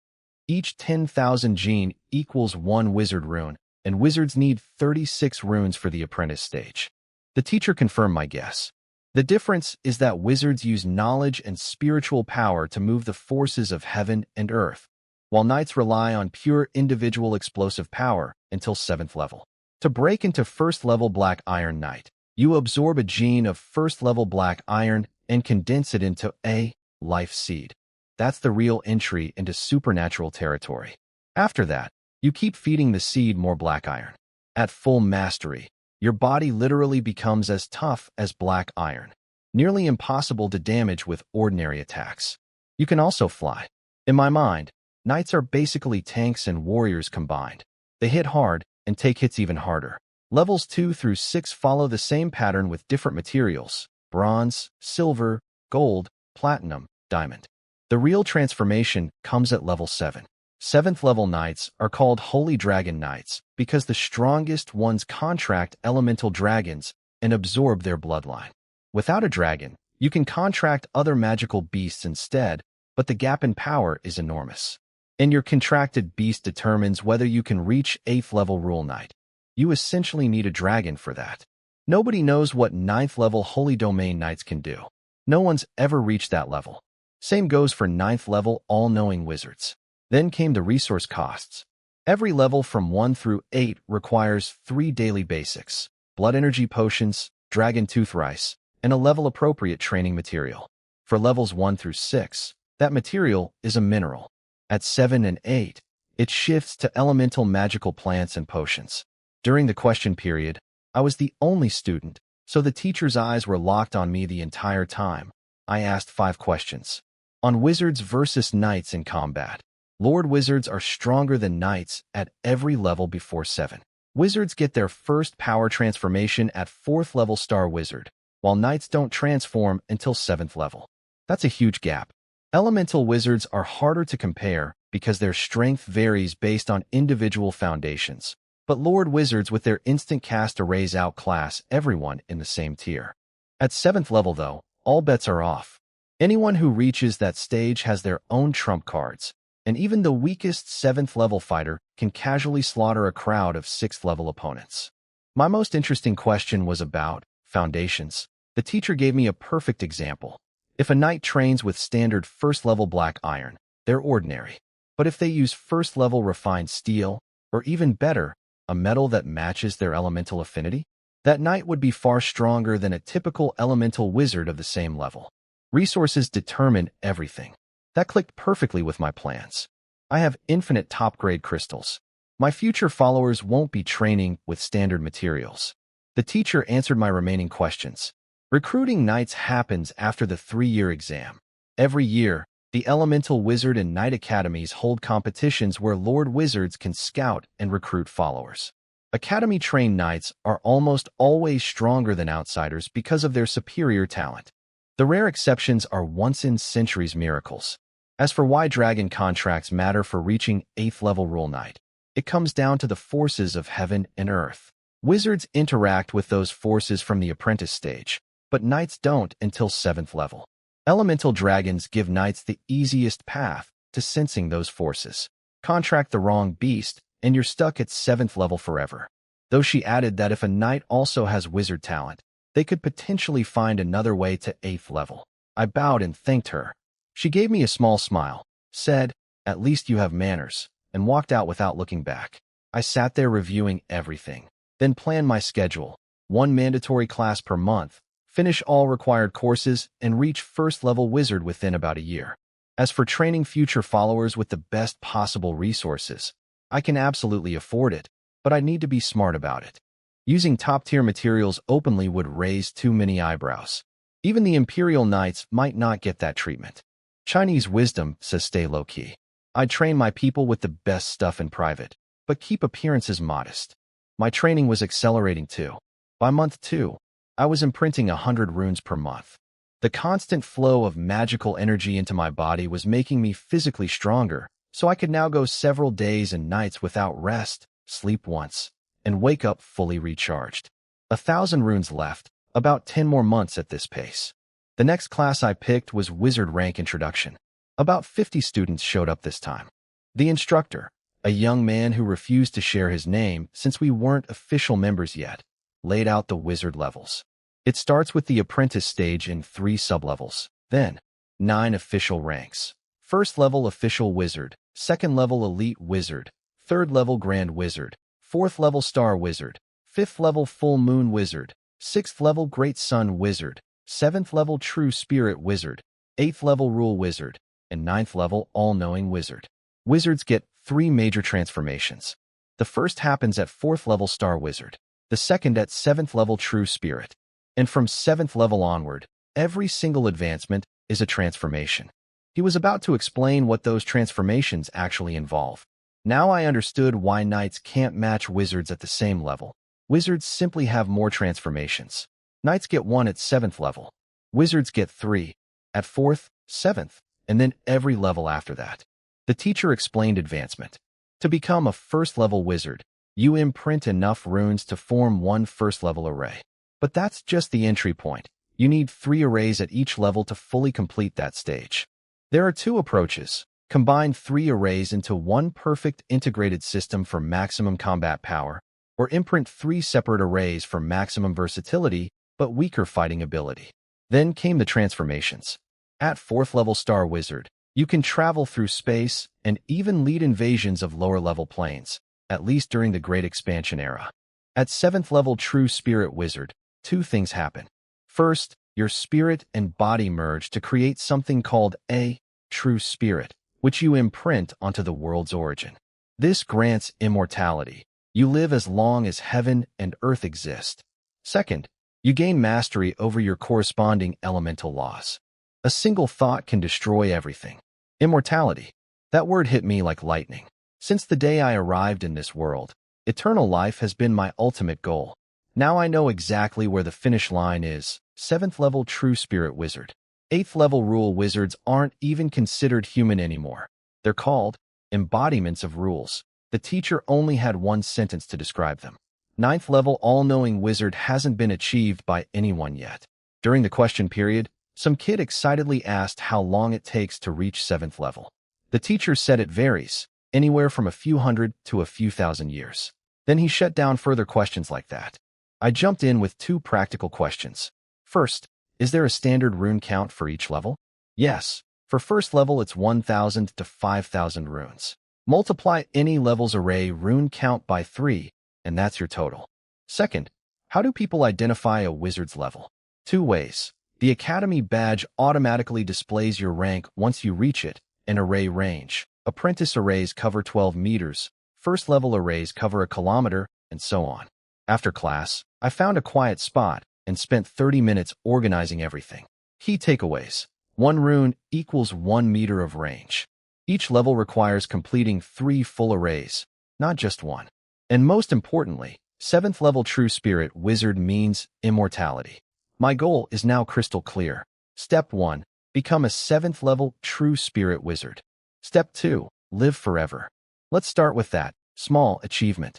Each 10,000 gene equals 1 wizard rune, and wizards need 36 runes for the apprentice stage. The teacher confirmed my guess. The difference is that wizards use knowledge and spiritual power to move the forces of heaven and earth, while knights rely on pure individual explosive power until 7th level. To break into 1st level black iron knight, You absorb a gene of first-level black iron and condense it into a life seed. That's the real entry into supernatural territory. After that, you keep feeding the seed more black iron. At full mastery, your body literally becomes as tough as black iron, nearly impossible to damage with ordinary attacks. You can also fly. In my mind, knights are basically tanks and warriors combined. They hit hard and take hits even harder. Levels 2 through 6 follow the same pattern with different materials: bronze, silver, gold, platinum, diamond. The real transformation comes at level 7. 7th level knights are called Holy Dragon Knights because the strongest ones contract elemental dragons and absorb their bloodline. Without a dragon, you can contract other magical beasts instead, but the gap in power is enormous. And your contracted beast determines whether you can reach 8th level Rule Knight. You essentially need a dragon for that. Nobody knows what 9th level Holy Domain Knights can do. No one's ever reached that level. Same goes for 9th level All-Knowing Wizards. Then came the resource costs. Every level from 1 through 8 requires 3 daily basics: blood energy potions, dragon tooth rice, and a level-appropriate training material. For levels 1 through 6, that material is a mineral. At 7 and 8, it shifts to elemental magical plants and potions. During the question period, I was the only student, so the teacher's eyes were locked on me the entire time. I asked 5 questions. On wizards versus knights in combat. Lord Wizards are stronger than knights at every level before 7. Wizards get their first power transformation at 4th level Star Wizard, while knights don't transform until 7th level. That's a huge gap. Elemental wizards are harder to compare because their strength varies based on individual foundations. But Lord Wizards with their instant cast arrays outclass everyone in the same tier. At 7th level though, all bets are off. Anyone who reaches that stage has their own trump cards, and even the weakest 7th level fighter can casually slaughter a crowd of 6th level opponents. My most interesting question was about foundations. The teacher gave me a perfect example. If a knight trains with standard 1st level black iron, they're ordinary. But if they use 1st level refined steel, or even better, a metal that matches their elemental affinity, that knight would be far stronger than a typical elemental wizard of the same level. Resources determine everything. That clicked perfectly with my plans. I have infinite top-grade crystals. My future followers won't be training with standard materials. The teacher answered my remaining questions. Recruiting knights happens after the 3-year exam. Every year, the Elemental Wizard and Knight Academies hold competitions where Lord Wizards can scout and recruit followers. Academy-trained knights are almost always stronger than outsiders because of their superior talent. The rare exceptions are once-in-centuries miracles. As for why dragon contracts matter for reaching 8th level Rule Knight, it comes down to the forces of heaven and earth. Wizards interact with those forces from the apprentice stage, but knights don't until 7th level. Elemental dragons give knights the easiest path to sensing those forces. Contract the wrong beast, and you're stuck at 7th level forever. Though she added that if a knight also has wizard talent, they could potentially find another way to 8th level. I bowed and thanked her. She gave me a small smile, said, "At least you have manners," and walked out without looking back. I sat there reviewing everything, then planned my schedule: 1 mandatory class per month, finish all required courses, and reach 1st level wizard within about a year. As for training future followers with the best possible resources, I can absolutely afford it, but I need to be smart about it. Using top-tier materials openly would raise too many eyebrows. Even the Imperial Knights might not get that treatment. Chinese wisdom says stay low-key. I'd train my people with the best stuff in private, but keep appearances modest. My training was accelerating too. By month 2, I was imprinting 100 runes per month. The constant flow of magical energy into my body was making me physically stronger, so I could now go several days and nights without rest, sleep once, and wake up fully recharged. 1,000 runes left, about 10 more months at this pace. The next class I picked was Wizard Rank Introduction. About 50 students showed up this time. The instructor, a young man who refused to share his name since we weren't official members yet, laid out the wizard levels. It starts with the apprentice stage in 3 sublevels, then 9 official ranks. 1st level official wizard, 2nd level elite wizard, 3rd level grand wizard, 4th level star wizard, 5th level full moon wizard, 6th level Great Sun Wizard, 7th level True Spirit Wizard, 8th level Rule Wizard, and 9th level All-Knowing Wizard. Wizards get 3 major transformations. The first happens at 4th level Star Wizard, the second at 7th level True Spirit, and from 7th level onward, every single advancement is a transformation. He was about to explain what those transformations actually involve. Now I understood why knights can't match wizards at the same level. Wizards simply have more transformations. Knights get 1 at 7th level. Wizards get 3 at 4th, 7th, and then every level after that. The teacher explained advancement. To become a first-level wizard, you imprint enough runes to form one first-level array. But that's just the entry point. You need 3 arrays at each level to fully complete that stage. There are 2 approaches. Combine 3 arrays into one perfect integrated system for maximum combat power, or imprint 3 separate arrays for maximum versatility but weaker fighting ability. Then came the transformations. At 4th level Star Wizard, you can travel through space and even lead invasions of lower-level planes, at least during the Great Expansion era. At 7th level True Spirit Wizard, 2 things happen. First, your spirit and body merge to create something called a True Spirit, which you imprint onto the world's origin. This grants immortality. You live as long as heaven and earth exist. Second, you gain mastery over your corresponding elemental laws. A single thought can destroy everything. Immortality. That word hit me like lightning. Since the day I arrived in this world, eternal life has been my ultimate goal. Now I know exactly where the finish line is. 7th level True Spirit Wizard. 8th level Rule Wizards aren't even considered human anymore. They're called embodiments of rules. The teacher only had one sentence to describe them. 9th level All-Knowing Wizard hasn't been achieved by anyone yet. During the question period, some kid excitedly asked how long it takes to reach 7th level. The teacher said it varies, anywhere from a few hundred to a few thousand years. Then he shut down further questions like that. I jumped in with 2 practical questions. First, is there a standard rune count for each level? Yes. For first level, it's 1,000 to 5,000 runes. Multiply any level's array rune count by 3, and that's your total. Second, how do people identify a wizard's level? 2 ways. The Academy badge automatically displays your rank once you reach it, and array range. Apprentice arrays cover 12 meters, first-level arrays cover a kilometer, and so on. After class, I found a quiet spot and spent 30 minutes organizing everything. Key takeaways. 1 rune equals 1 meter of range. Each level requires completing 3 full arrays, not just 1. And most importantly, 7th level True Spirit Wizard means immortality. My goal is now crystal clear. Step 1. Become a 7th level True Spirit Wizard. Step 2. Live forever. Let's start with that small achievement.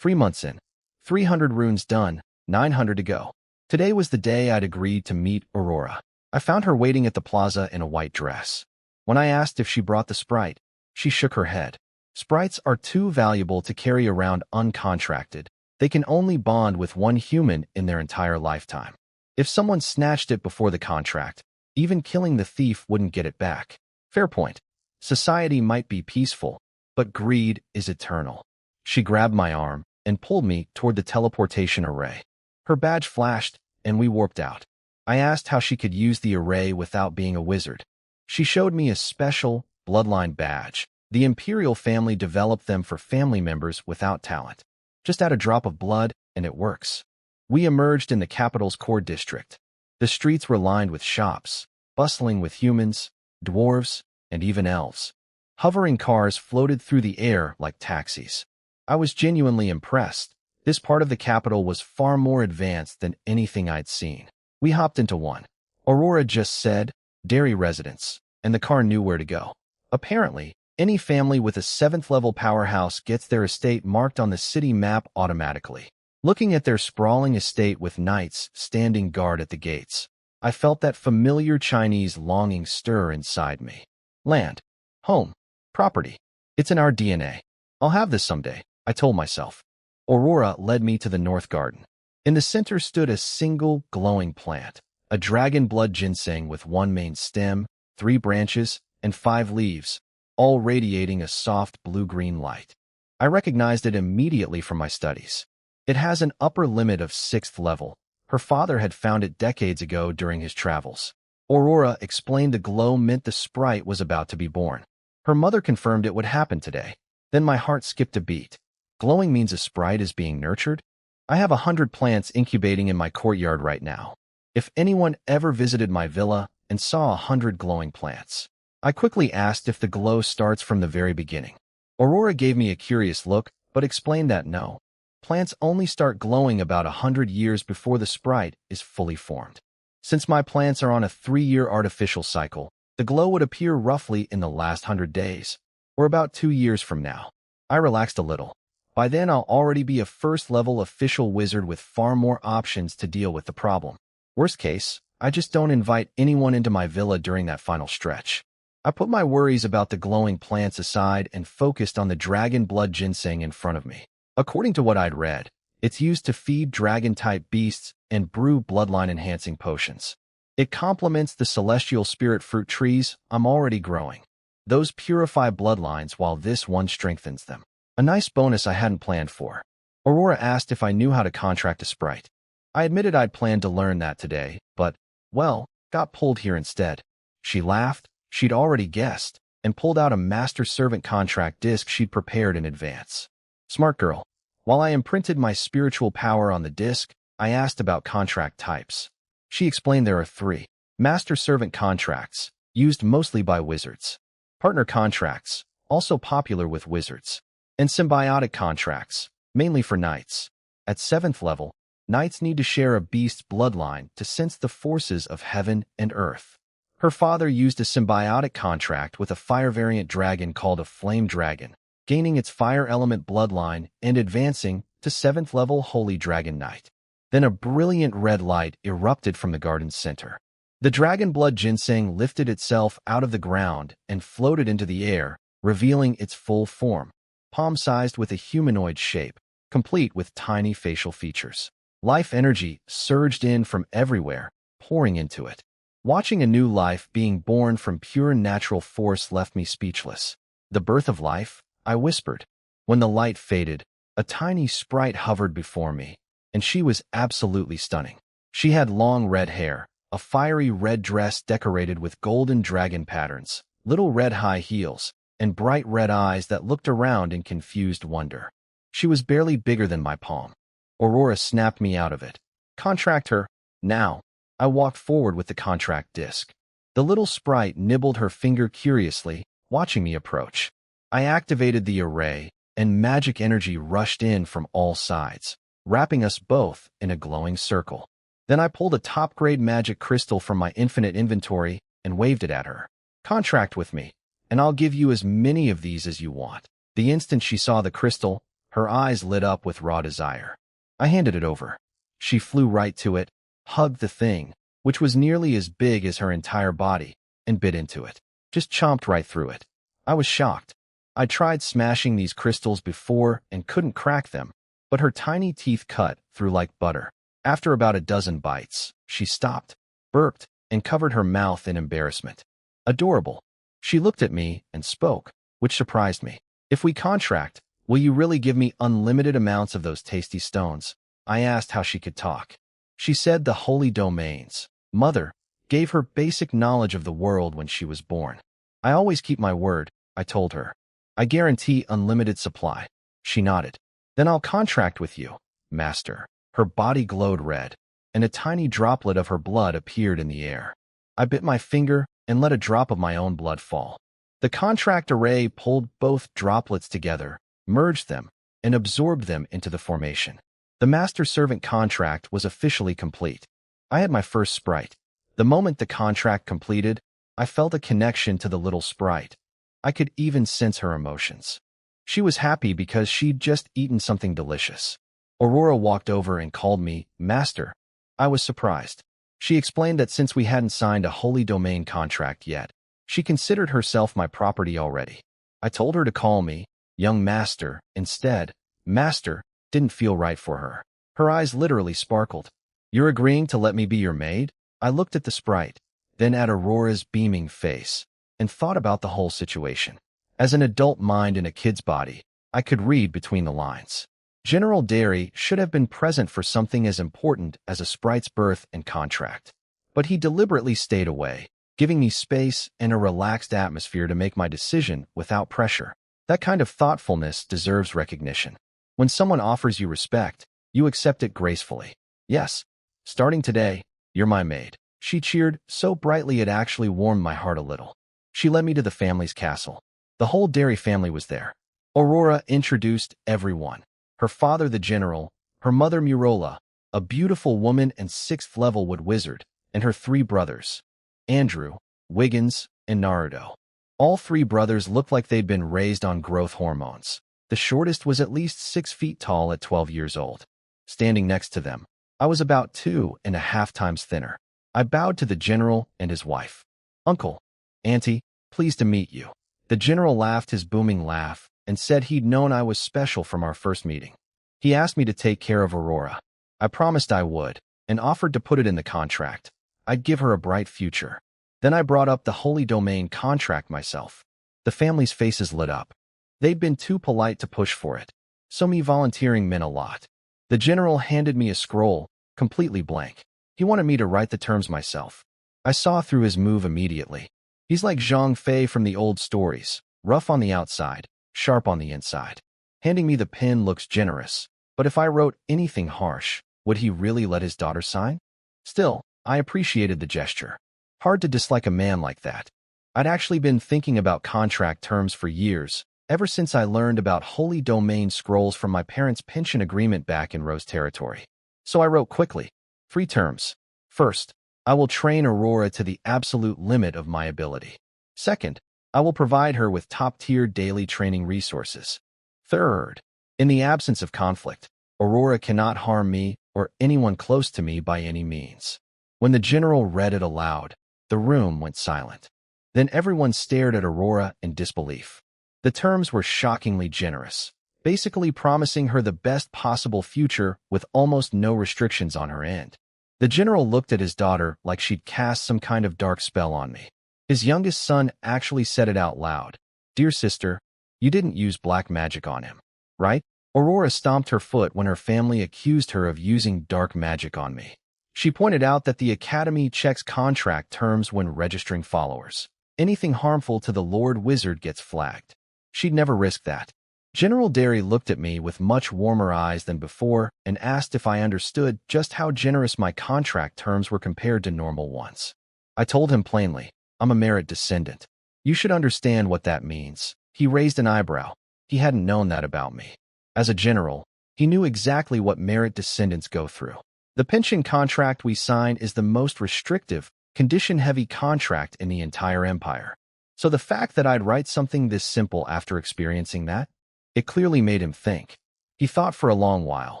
3 months in. 300 runes done, 900 to go. Today was the day I'd agreed to meet Aurora. I found her waiting at the plaza in a white dress. When I asked if she brought the sprite, she shook her head. Sprites are too valuable to carry around uncontracted. They can only bond with one human in their entire lifetime. If someone snatched it before the contract, even killing the thief wouldn't get it back. Fair point. Society might be peaceful, but greed is eternal. She grabbed my arm and pulled me toward the teleportation array. Her badge flashed, and we warped out. I asked how she could use the array without being a wizard. She showed me a special bloodline badge. The Imperial family developed them for family members without talent. Just add a drop of blood, and it works. We emerged in the capital's core district. The streets were lined with shops, bustling with humans, dwarves, and even elves. Hovering cars floated through the air like taxis. I was genuinely impressed. This part of the capital was far more advanced than anything I'd seen. We hopped into one. Aurora just said, "Dairy residence," and the car knew where to go. Apparently, any family with a 7th level powerhouse gets their estate marked on the city map automatically. Looking at their sprawling estate with knights standing guard at the gates, I felt that familiar Chinese longing stir inside me. Land, home, property. It's in our DNA. I'll have this someday, I told myself. Aurora led me to the north garden. In the center stood a single glowing plant, a dragon blood ginseng with 1 main stem, 3 branches, and 5 leaves, all radiating a soft blue-green light. I recognized it immediately from my studies. It has an upper limit of 6th level, Her father had found it decades ago during his travels. Aurora explained the glow meant the sprite was about to be born. Her mother confirmed it would happen today. Then my heart skipped a beat. Glowing means a sprite is being nurtured? I have 100 plants incubating in my courtyard right now. If anyone ever visited my villa and saw 100 glowing plants, I quickly asked if the glow starts from the very beginning. Aurora gave me a curious look, but explained that no. Plants only start glowing about 100 years before the sprite is fully formed. Since my plants are on a 3-year artificial cycle, the glow would appear roughly in the last 100 days, or about 2 years from now. I relaxed a little. By then, I'll already be a first-level official wizard with far more options to deal with the problem. Worst case, I just don't invite anyone into my villa during that final stretch. I put my worries about the glowing plants aside and focused on the dragon blood ginseng in front of me. According to what I'd read, it's used to feed dragon-type beasts and brew bloodline-enhancing potions. It complements the celestial spirit fruit trees I'm already growing. Those purify bloodlines while this one strengthens them. A nice bonus I hadn't planned for. Aurora asked if I knew how to contract a sprite. I admitted I'd planned to learn that today, but, well, got pulled here instead. She laughed. She'd already guessed, and pulled out a master servant contract disc she'd prepared in advance. Smart girl. While I imprinted my spiritual power on the disc, I asked about contract types. She explained there are 3. Master servant contracts, used mostly by wizards. Partner contracts, also popular with wizards. And symbiotic contracts, mainly for knights. At 7th level, knights need to share a beast's bloodline to sense the forces of heaven and earth. Her father used a symbiotic contract with a fire variant dragon called a flame dragon, gaining its fire element bloodline and advancing to 7th level Holy Dragon Knight. Then a brilliant red light erupted from the garden's center. The dragon blood ginseng lifted itself out of the ground and floated into the air, revealing its full form, palm-sized with a humanoid shape, complete with tiny facial features. Life energy surged in from everywhere, pouring into it. Watching a new life being born from pure natural force left me speechless. The birth of life? I whispered. When the light faded, a tiny sprite hovered before me, and she was absolutely stunning. She had long red hair, a fiery red dress decorated with golden dragon patterns, little red high heels, and bright red eyes that looked around in confused wonder. She was barely bigger than my palm. Aurora snapped me out of it. Contract her, now. I walked forward with the contract disc. The little sprite nibbled her finger curiously, watching me approach. I activated the array, and magic energy rushed in from all sides, wrapping us both in a glowing circle. Then I pulled a top-grade magic crystal from my infinite inventory and waved it at her. Contract with me, and I'll give you as many of these as you want. The instant she saw the crystal, her eyes lit up with raw desire. I handed it over. She flew right to it, hugged the thing, which was nearly as big as her entire body, and bit into it. Just chomped right through it. I was shocked. I tried smashing these crystals before and couldn't crack them, but her tiny teeth cut through like butter. After about a dozen bites, she stopped, burped, and covered her mouth in embarrassment. Adorable. She looked at me and spoke, which surprised me. If we contract, will you really give me unlimited amounts of those tasty stones? I asked how she could talk. She said the holy domains. Mother gave her basic knowledge of the world when she was born. I always keep my word, I told her. I guarantee unlimited supply. She nodded. Then I'll contract with you, Master. Her body glowed red, and a tiny droplet of her blood appeared in the air. I bit my finger and let a drop of my own blood fall. The contract array pulled both droplets together, merged them, and absorbed them into the formation. The master-servant contract was officially complete. I had my first sprite. The moment the contract completed, I felt a connection to the little sprite. I could even sense her emotions. She was happy because she'd just eaten something delicious. Aurora walked over and called me Master. I was surprised. She explained that since we hadn't signed a holy domain contract yet, she considered herself my property already. I told her to call me young Master instead. Master didn't feel right for her. Her eyes literally sparkled. You're agreeing to let me be your maid? I looked at the sprite, then at Aurora's beaming face, and thought about the whole situation. As an adult mind in a kid's body, I could read between the lines. General Derry should have been present for something as important as a sprite's birth and contract. But he deliberately stayed away, giving me space and a relaxed atmosphere to make my decision without pressure. That kind of thoughtfulness deserves recognition. When someone offers you respect, you accept it gracefully. Yes, starting today, you're my maid. She cheered so brightly it actually warmed my heart a little. She led me to the family's castle. The whole Derry family was there. Aurora introduced everyone. Her father, the general, her mother, Murola, a beautiful woman and sixth-level wood wizard, and her three brothers, Andrew, Wiggins, and Naruto. All three brothers looked like they'd been raised on growth hormones. The shortest was at least 6 feet tall at 12 years old. Standing next to them, I was about 2.5 times thinner. I bowed to the general and his wife. Uncle, Auntie, pleased to meet you. The general laughed his booming laugh and said he'd known I was special from our first meeting. He asked me to take care of Aurora. I promised I would, and offered to put it in the contract. I'd give her a bright future. Then I brought up the Holy Domain contract myself. The family's faces lit up. They'd been too polite to push for it, so me volunteering meant a lot. The general handed me a scroll, completely blank. He wanted me to write the terms myself. I saw through his move immediately. He's like Zhang Fei from the old stories, rough on the outside, sharp on the inside. Handing me the pen looks generous, but if I wrote anything harsh, would he really let his daughter sign? Still, I appreciated the gesture. Hard to dislike a man like that. I'd actually been thinking about contract terms for years, ever since I learned about Holy Domain scrolls from my parents' pension agreement back in Rose Territory. So I wrote quickly. 3 terms. First, I will train Aurora to the absolute limit of my ability. Second, I will provide her with top-tier daily training resources. Third, in the absence of conflict, Aurora cannot harm me or anyone close to me by any means. When the general read it aloud, the room went silent. Then everyone stared at Aurora in disbelief. The terms were shockingly generous, basically promising her the best possible future with almost no restrictions on her end. The general looked at his daughter like she'd cast some kind of dark spell on me. His youngest son actually said it out loud. "Dear sister, you didn't use black magic on him, right?" Aurora stomped her foot when her family accused her of using dark magic on me. She pointed out that the Academy checks contract terms when registering followers. Anything harmful to the Lord Wizard gets flagged. She'd never risk that. General Derry looked at me with much warmer eyes than before and asked if I understood just how generous my contract terms were compared to normal ones. I told him plainly, I'm a merit descendant. You should understand what that means. He raised an eyebrow. He hadn't known that about me. As a general, he knew exactly what merit descendants go through. The pension contract we sign is the most restrictive, condition-heavy contract in the entire empire. So the fact that I'd write something this simple after experiencing that, it clearly made him think. He thought for a long while,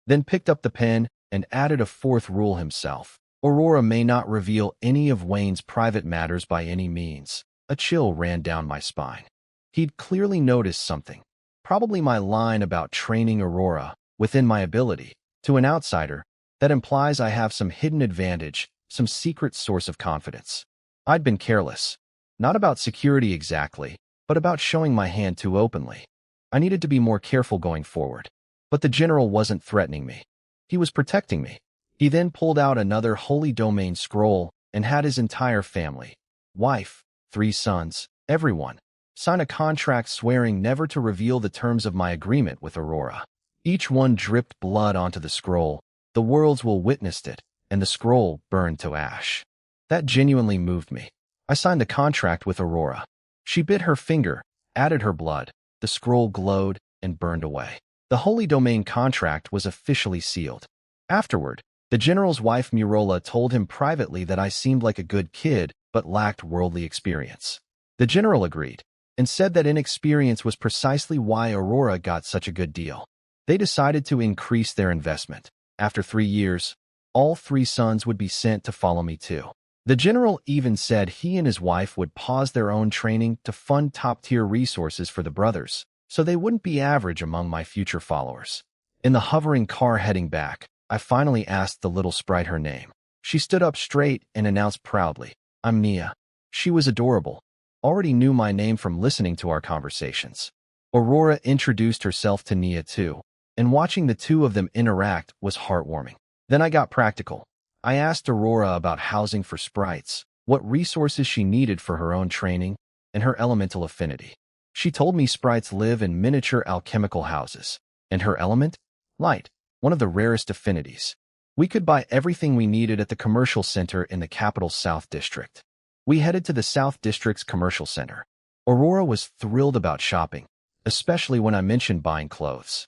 then picked up the pen and added a 4th rule himself. Aurora may not reveal any of Wayne's private matters by any means. A chill ran down my spine. He'd clearly noticed something. Probably my line about training Aurora, within my ability, to an outsider, that implies I have some hidden advantage, some secret source of confidence. I'd been careless. Not about security exactly, but about showing my hand too openly. I needed to be more careful going forward. But the general wasn't threatening me. He was protecting me. He then pulled out another Holy Domain scroll and had his entire family, wife, 3 sons, everyone, sign a contract swearing never to reveal the terms of my agreement with Aurora. Each one dripped blood onto the scroll. The worlds will witness it, and the scroll burned to ash. That genuinely moved me. I signed the contract with Aurora. She bit her finger, added her blood. The scroll glowed and burned away. The Holy Domain contract was officially sealed. Afterward, the general's wife Murola told him privately that I seemed like a good kid but lacked worldly experience. The general agreed, and said that inexperience was precisely why Aurora got such a good deal. They decided to increase their investment. After 3 years, all 3 sons would be sent to follow me too. The general even said he and his wife would pause their own training to fund top-tier resources for the brothers, so they wouldn't be average among my future followers. In the hovering car heading back, I finally asked the little sprite her name. She stood up straight and announced proudly, I'm Nia. She was adorable. Already knew my name from listening to our conversations. Aurora introduced herself to Nia too, and watching the two of them interact was heartwarming. Then I got practical. I asked Aurora about housing for sprites, what resources she needed for her own training, and her elemental affinity. She told me sprites live in miniature alchemical houses, and her element? Light, one of the rarest affinities. We could buy everything we needed at the commercial center in the capital's South District. We headed to the South District's commercial center. Aurora was thrilled about shopping, especially when I mentioned buying clothes.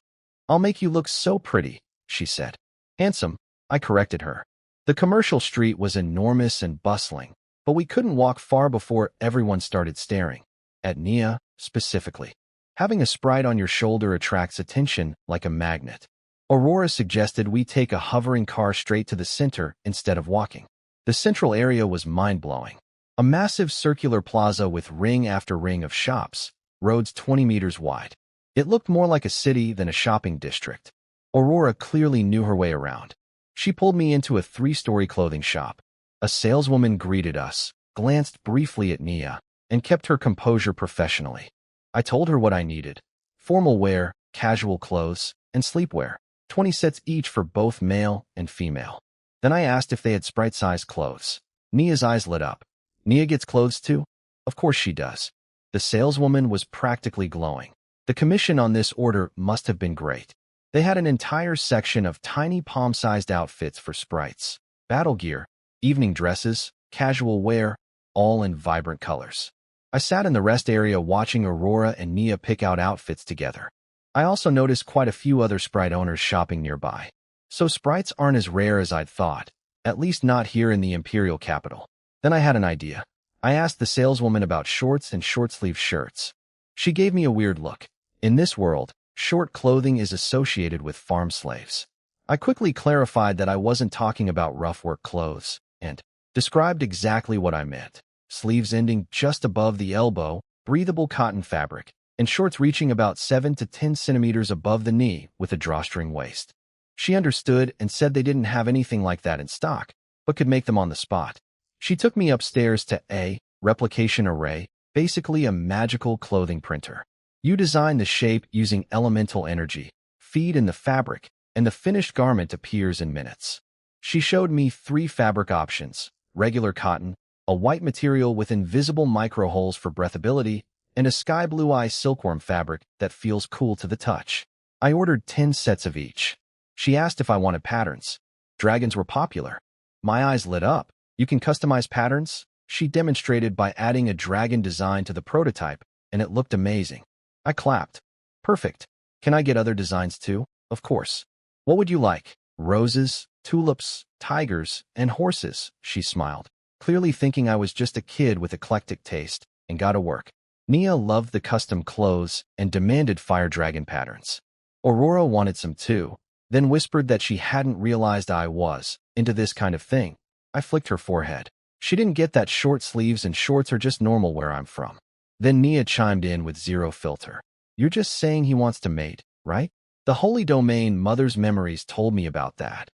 "I'll make you look so pretty," she said. "Handsome," I corrected her. The commercial street was enormous and bustling, but we couldn't walk far before everyone started staring. At Nia, specifically. Having a sprite on your shoulder attracts attention like a magnet. Aurora suggested we take a hovering car straight to the center instead of walking. The central area was mind-blowing. A massive circular plaza with ring after ring of shops, roads 20 meters wide. It looked more like a city than a shopping district. Aurora clearly knew her way around. She pulled me into a 3-story clothing shop. A saleswoman greeted us, glanced briefly at Nia, and kept her composure professionally. I told her what I needed: formal wear, casual clothes, and sleepwear, 20 sets each for both male and female. Then I asked if they had sprite-sized clothes. Nia's eyes lit up. "Nia gets clothes too?" "Of course she does." The saleswoman was practically glowing. The commission on this order must have been great. They had an entire section of tiny palm-sized outfits for sprites, battle gear, evening dresses, casual wear, all in vibrant colors. I sat in the rest area watching Aurora and Nia pick out outfits together. I also noticed quite a few other sprite owners shopping nearby. So sprites aren't as rare as I'd thought, at least not here in the Imperial capital. Then I had an idea. I asked the saleswoman about shorts and short-sleeve shirts. She gave me a weird look. In this world, short clothing is associated with farm slaves. I quickly clarified that I wasn't talking about rough work clothes, and described exactly what I meant. Sleeves ending just above the elbow, breathable cotton fabric, and shorts reaching about 7 to 10 centimeters above the knee with a drawstring waist. She understood and said they didn't have anything like that in stock, but could make them on the spot. She took me upstairs to a replication array, basically a magical clothing printer. You design the shape using elemental energy, feed in the fabric, and the finished garment appears in minutes. She showed me 3 fabric options: regular cotton, a white material with invisible micro-holes for breathability, and a sky blue eye silkworm fabric that feels cool to the touch. I ordered 10 sets of each. She asked if I wanted patterns. Dragons were popular. My eyes lit up. "You can customize patterns?" She demonstrated by adding a dragon design to the prototype, and it looked amazing. I clapped. "Perfect. Can I get other designs too?" "Of course." "What would you like?" "Roses, tulips, tigers, and horses," she smiled, clearly thinking I was just a kid with eclectic taste, and got to work. Nia loved the custom clothes and demanded fire dragon patterns. Aurora wanted some too, then whispered that she hadn't realized I was into this kind of thing. I flicked her forehead. She didn't get that short sleeves and shorts are just normal where I'm from. Then Nia chimed in with zero filter. "You're just saying he wants to mate, right? The Holy Domain Mother's memories told me about that."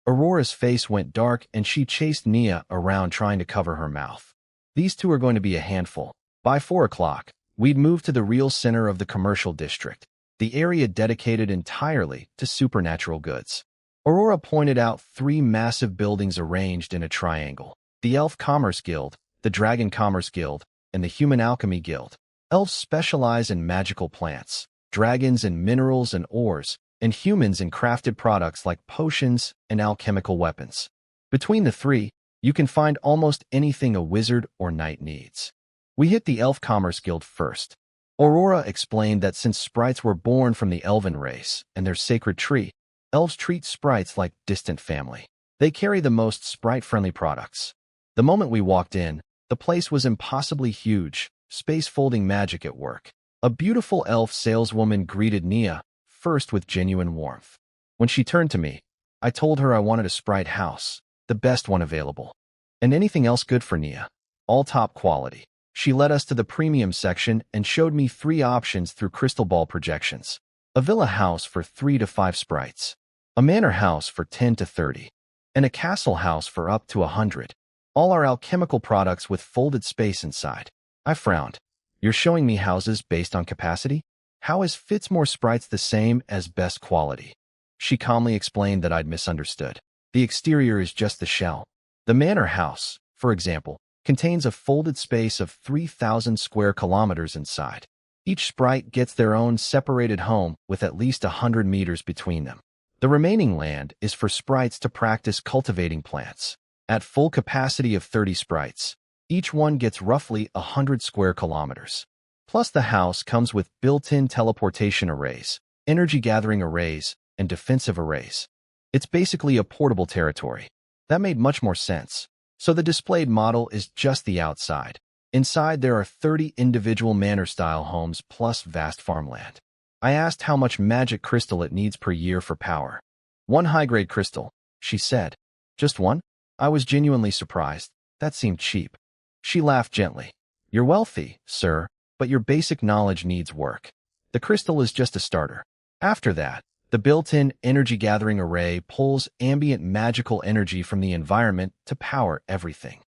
Aurora's face went dark and she chased Nia around trying to cover her mouth. These two are going to be a handful. By 4 o'clock, we'd moved to the real center of the commercial district, the area dedicated entirely to supernatural goods. Aurora pointed out 3 massive buildings arranged in a triangle: the Elf Commerce Guild, the Dragon Commerce Guild, and the Human Alchemy Guild. Elves specialize in magical plants, dragons in minerals and ores, and humans in crafted products like potions and alchemical weapons. Between the 3, you can find almost anything a wizard or knight needs. We hit the Elf Commerce Guild first. Aurora explained that since sprites were born from the elven race and their sacred tree, elves treat sprites like distant family. They carry the most sprite-friendly products. The moment we walked in, the place was impossibly huge, space-folding magic at work. A beautiful elf saleswoman greeted Nia, first with genuine warmth. When she turned to me, I told her I wanted a sprite house, the best one available. And anything else good for Nia. All top quality. She led us to the premium section and showed me 3 options through crystal ball projections. A villa house for 3 to 5 sprites. A manor house for 10 to 30. And a castle house for up to 100. All are alchemical products with folded space inside. I frowned. "You're showing me houses based on capacity?" How is Fitzmore Sprites the same as best quality? She calmly explained that I'd misunderstood. The exterior is just the shell. The manor house, for example, contains a folded space of 3,000 square kilometers inside. Each sprite gets their own separated home with at least 100 meters between them. The remaining land is for sprites to practice cultivating plants. At full capacity of 30 sprites, each one gets roughly 100 square kilometers. Plus, the house comes with built-in teleportation arrays, energy-gathering arrays, and defensive arrays. It's basically a portable territory. That made much more sense. So the displayed model is just the outside. Inside, there are 30 individual manor-style homes plus vast farmland. I asked how much magic crystal it needs per year for power. 1 high-grade crystal, she said. Just one? I was genuinely surprised. That seemed cheap. She laughed gently. You're wealthy, sir, but your basic knowledge needs work. The crystal is just a starter. After that, the built-in energy-gathering array pulls ambient magical energy from the environment to power everything.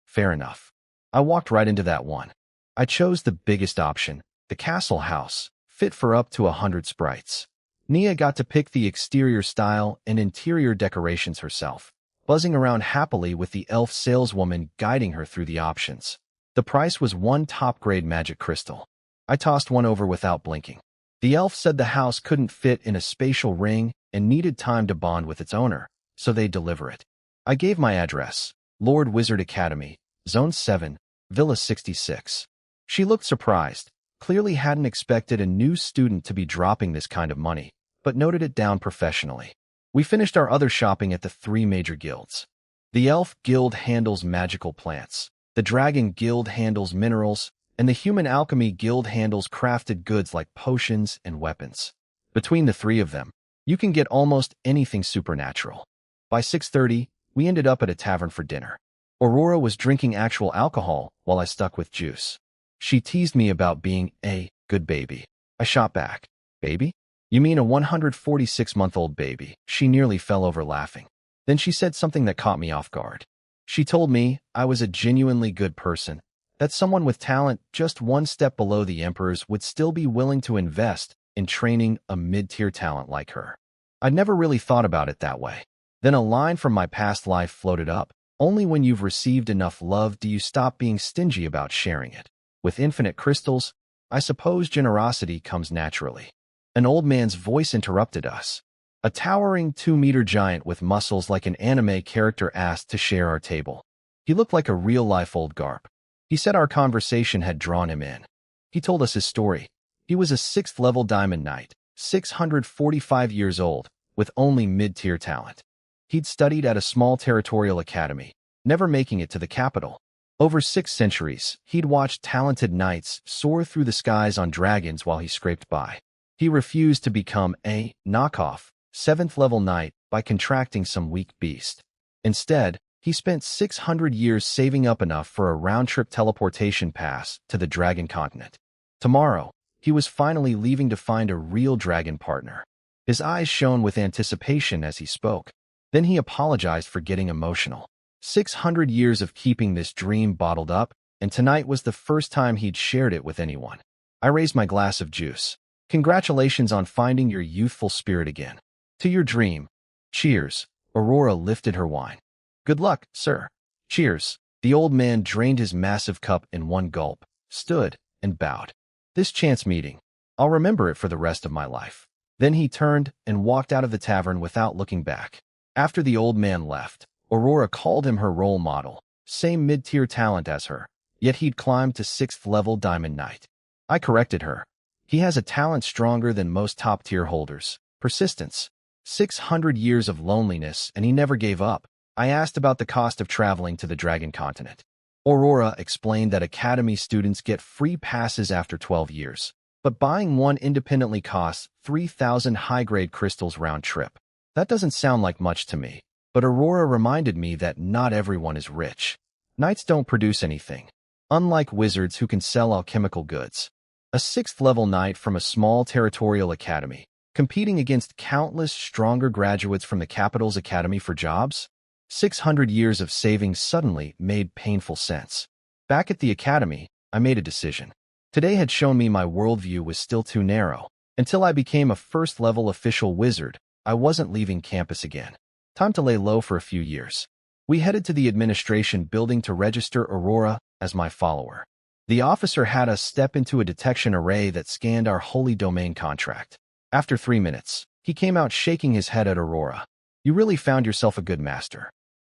Fair enough. I walked right into that one. I chose the biggest option, the castle house, fit for up to 100 sprites. Nia got to pick the exterior style and interior decorations herself, buzzing around happily with the elf saleswoman guiding her through the options. The price was 1 top-grade magic crystal. I tossed one over without blinking. The elf said the house couldn't fit in a spatial ring and needed time to bond with its owner, so they'd deliver it. I gave my address, Lord Wizard Academy, Zone 7, Villa 66. She looked surprised, clearly hadn't expected a new student to be dropping this kind of money, but noted it down professionally. We finished our other shopping at the 3 major guilds. The Elf Guild handles magical plants, the Dragon Guild handles minerals, and the Human Alchemy Guild handles crafted goods like potions and weapons. Between the 3 of them, you can get almost anything supernatural. By 6:30, we ended up at a tavern for dinner. Aurora was drinking actual alcohol while I stuck with juice. She teased me about being a good baby. I shot back. Baby? You mean a 146-month-old baby? She nearly fell over laughing. Then she said something that caught me off guard. She told me I was a genuinely good person, that someone with talent just one step below the Emperor's would still be willing to invest in training a mid-tier talent like her. I'd never really thought about it that way. Then a line from my past life floated up. Only when you've received enough love do you stop being stingy about sharing it. With infinite crystals, I suppose generosity comes naturally. An old man's voice interrupted us. A towering 2-meter giant with muscles like an anime character asked to share our table. He looked like a real-life old garp. He said our conversation had drawn him in. He told us his story. He was a 6th-level Diamond Knight, 645 years old, with only mid-tier talent. He'd studied at a small territorial academy, never making it to the capital. Over 6 centuries, he'd watched talented knights soar through the skies on dragons while he scraped by. He refused to become a knockoff 7th-level knight by contracting some weak beast. Instead, he spent 600 years saving up enough for a round-trip teleportation pass to the Dragon Continent. Tomorrow, he was finally leaving to find a real dragon partner. His eyes shone with anticipation as he spoke. Then he apologized for getting emotional. 600 years of keeping this dream bottled up, and tonight was the first time he'd shared it with anyone. I raised my glass of juice. Congratulations on finding your youthful spirit again. To your dream. Cheers. Aurora lifted her wine. Good luck, sir. Cheers. The old man drained his massive cup in one gulp, stood, and bowed. This chance meeting. I'll remember it for the rest of my life. Then he turned and walked out of the tavern without looking back. After the old man left, Aurora called him her role model, same mid-tier talent as her, yet he'd climbed to 6th-level Diamond Knight. I corrected her. He has a talent stronger than most top-tier holders, persistence. 600 years of loneliness, and he never gave up. I asked about the cost of traveling to the Dragon Continent. Aurora explained that Academy students get free passes after 12 years, but buying one independently costs 3,000 high-grade crystals round-trip. That doesn't sound like much to me, but Aurora reminded me that not everyone is rich. Knights don't produce anything, unlike wizards who can sell alchemical goods. A 6th-level knight from a small territorial academy, competing against countless stronger graduates from the capital's academy for jobs? 600 years of savings suddenly made painful sense. Back at the academy, I made a decision. Today had shown me my worldview was still too narrow. Until I became a first-level official wizard, I wasn't leaving campus again. Time to lay low for a few years. We headed to the administration building to register Aurora as my follower. The officer had us step into a detection array that scanned our holy domain contract. After 3 minutes, he came out shaking his head at Aurora. You really found yourself a good master.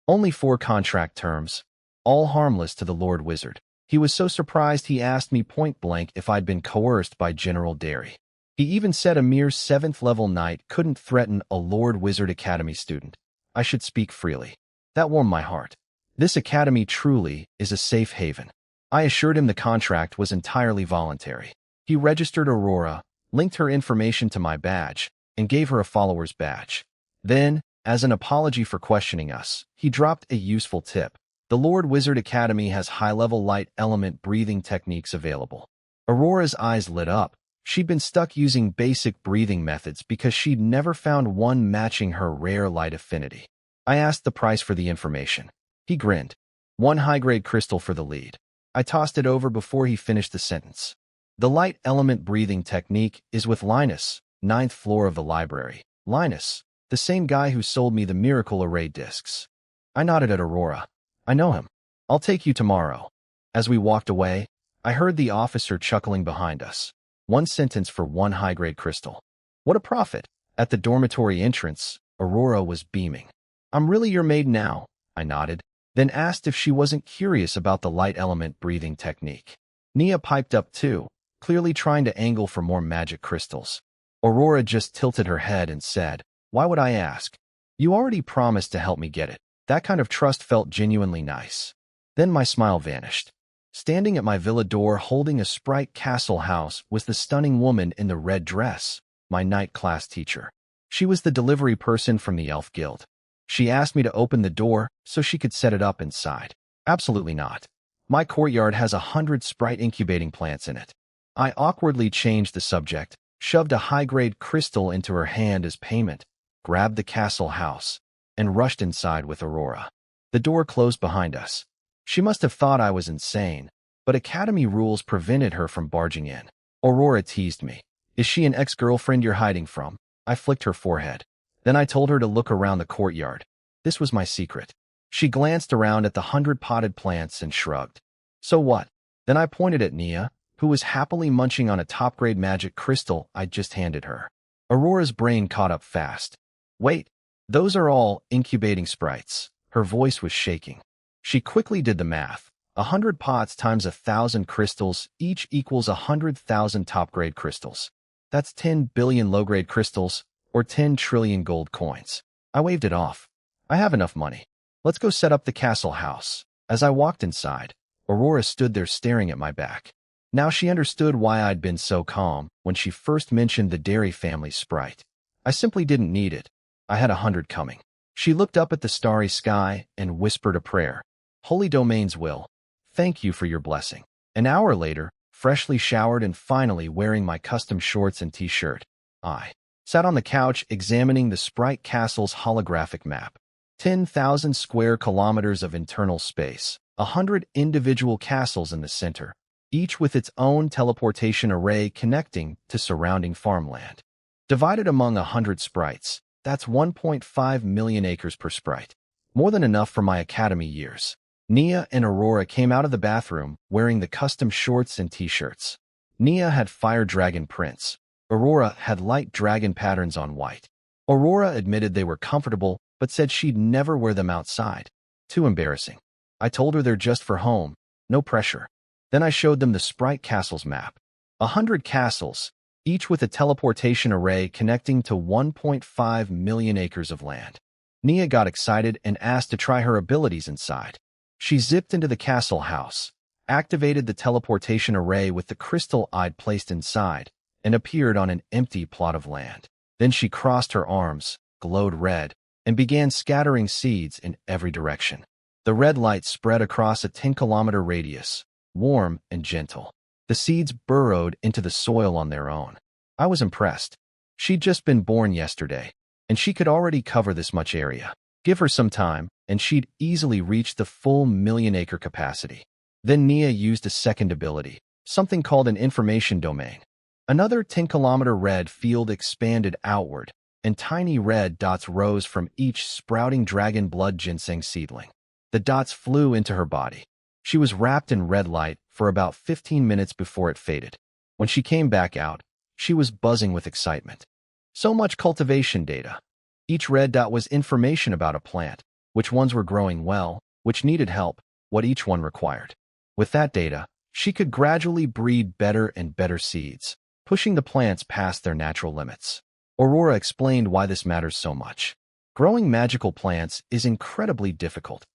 Only 4 contract terms, all harmless to the Lord Wizard. He was so surprised he asked me point blank if I'd been coerced by General Derry. He even said a mere 7th-level knight couldn't threaten a Lord Wizard Academy student. I should speak freely. That warmed my heart. This academy truly is a safe haven. I assured him the contract was entirely voluntary. He registered Aurora, linked her information to my badge, and gave her a follower's badge. Then, as an apology for questioning us, he dropped a useful tip. The Lord Wizard Academy has high-level light element breathing techniques available. Aurora's eyes lit up. She'd been stuck using basic breathing methods because she'd never found one matching her rare light affinity. I asked the price for the information. He grinned. 1 high-grade crystal for the lead. I tossed it over before he finished the sentence. The light element breathing technique is with Linus, 9th floor of the library. Linus, the same guy who sold me the miracle array discs. I nodded at Aurora. I know him. I'll take you tomorrow. As we walked away, I heard the officer chuckling behind us. 1 sentence for 1 high-grade crystal. What a profit. At the dormitory entrance, Aurora was beaming. I'm really your maid now, I nodded, then asked if she wasn't curious about the light element breathing technique. Nia piped up too, clearly trying to angle for more magic crystals. Aurora just tilted her head and said, Why would I ask? You already promised to help me get it. That kind of trust felt genuinely nice. Then my smile vanished. Standing at my villa door holding a Sprite Castle house was the stunning woman in the red dress, my night class teacher. She was the delivery person from the Elf Guild. She asked me to open the door so she could set it up inside. Absolutely not. My courtyard has 100 Sprite incubating plants in it. I awkwardly changed the subject, shoved a high-grade crystal into her hand as payment, grabbed the castle house, and rushed inside with Aurora. The door closed behind us. She must have thought I was insane, but academy rules prevented her from barging in. Aurora teased me. Is she an ex-girlfriend you're hiding from? I flicked her forehead. Then I told her to look around the courtyard. This was my secret. She glanced around at the 100 potted plants and shrugged. So what? Then I pointed at Nia, who was happily munching on a top-grade magic crystal I'd just handed her. Aurora's brain caught up fast. Wait, those are all incubating sprites. Her voice was shaking. She quickly did the math. 100 pots times 1,000 crystals each equals 100,000 top-grade crystals. That's 10 billion low-grade crystals, or 10 trillion gold coins. I waved it off. I have enough money. Let's go set up the castle house. As I walked inside, Aurora stood there staring at my back. Now she understood why I'd been so calm when she first mentioned the Derry family sprite. I simply didn't need it. I had 100 coming. She looked up at the starry sky and whispered a prayer. Holy domains will. Thank you for your blessing. An hour later, freshly showered and finally wearing my custom shorts and t-shirt, I sat on the couch examining the Sprite Castle's holographic map. 10,000 square kilometers of internal space, 100 individual castles in the center, each with its own teleportation array connecting to surrounding farmland. Divided among 100 sprites, that's 1.5 million acres per sprite. More than enough for my academy years. Nia and Aurora came out of the bathroom wearing the custom shorts and t-shirts. Nia had fire dragon prints. Aurora had light dragon patterns on white. Aurora admitted they were comfortable, but said she'd never wear them outside. Too embarrassing. I told her they're just for home, no pressure. Then I showed them the Sprite Castles map. 100 castles, each with a teleportation array connecting to 1.5 million acres of land. Nia got excited and asked to try her abilities inside. She zipped into the castle house, activated the teleportation array with the crystal I'd placed inside, and appeared on an empty plot of land. Then she crossed her arms, glowed red, and began scattering seeds in every direction. The red light spread across a 10-kilometer radius, warm and gentle. The seeds burrowed into the soil on their own. I was impressed. She'd just been born yesterday, and she could already cover this much area. Give her some time, and she'd easily reach the full million-acre capacity. Then Nia used a second ability, something called an information domain. Another 10-kilometer red field expanded outward, and tiny red dots rose from each sprouting dragon blood ginseng seedling. The dots flew into her body. She was wrapped in red light for about 15 minutes before it faded. When she came back out, she was buzzing with excitement. So much cultivation data. Each red dot was information about a plant, which ones were growing well, which needed help, what each one required. With that data, she could gradually breed better and better seeds, pushing the plants past their natural limits. Aurora explained why this matters so much. Growing magical plants is incredibly difficult.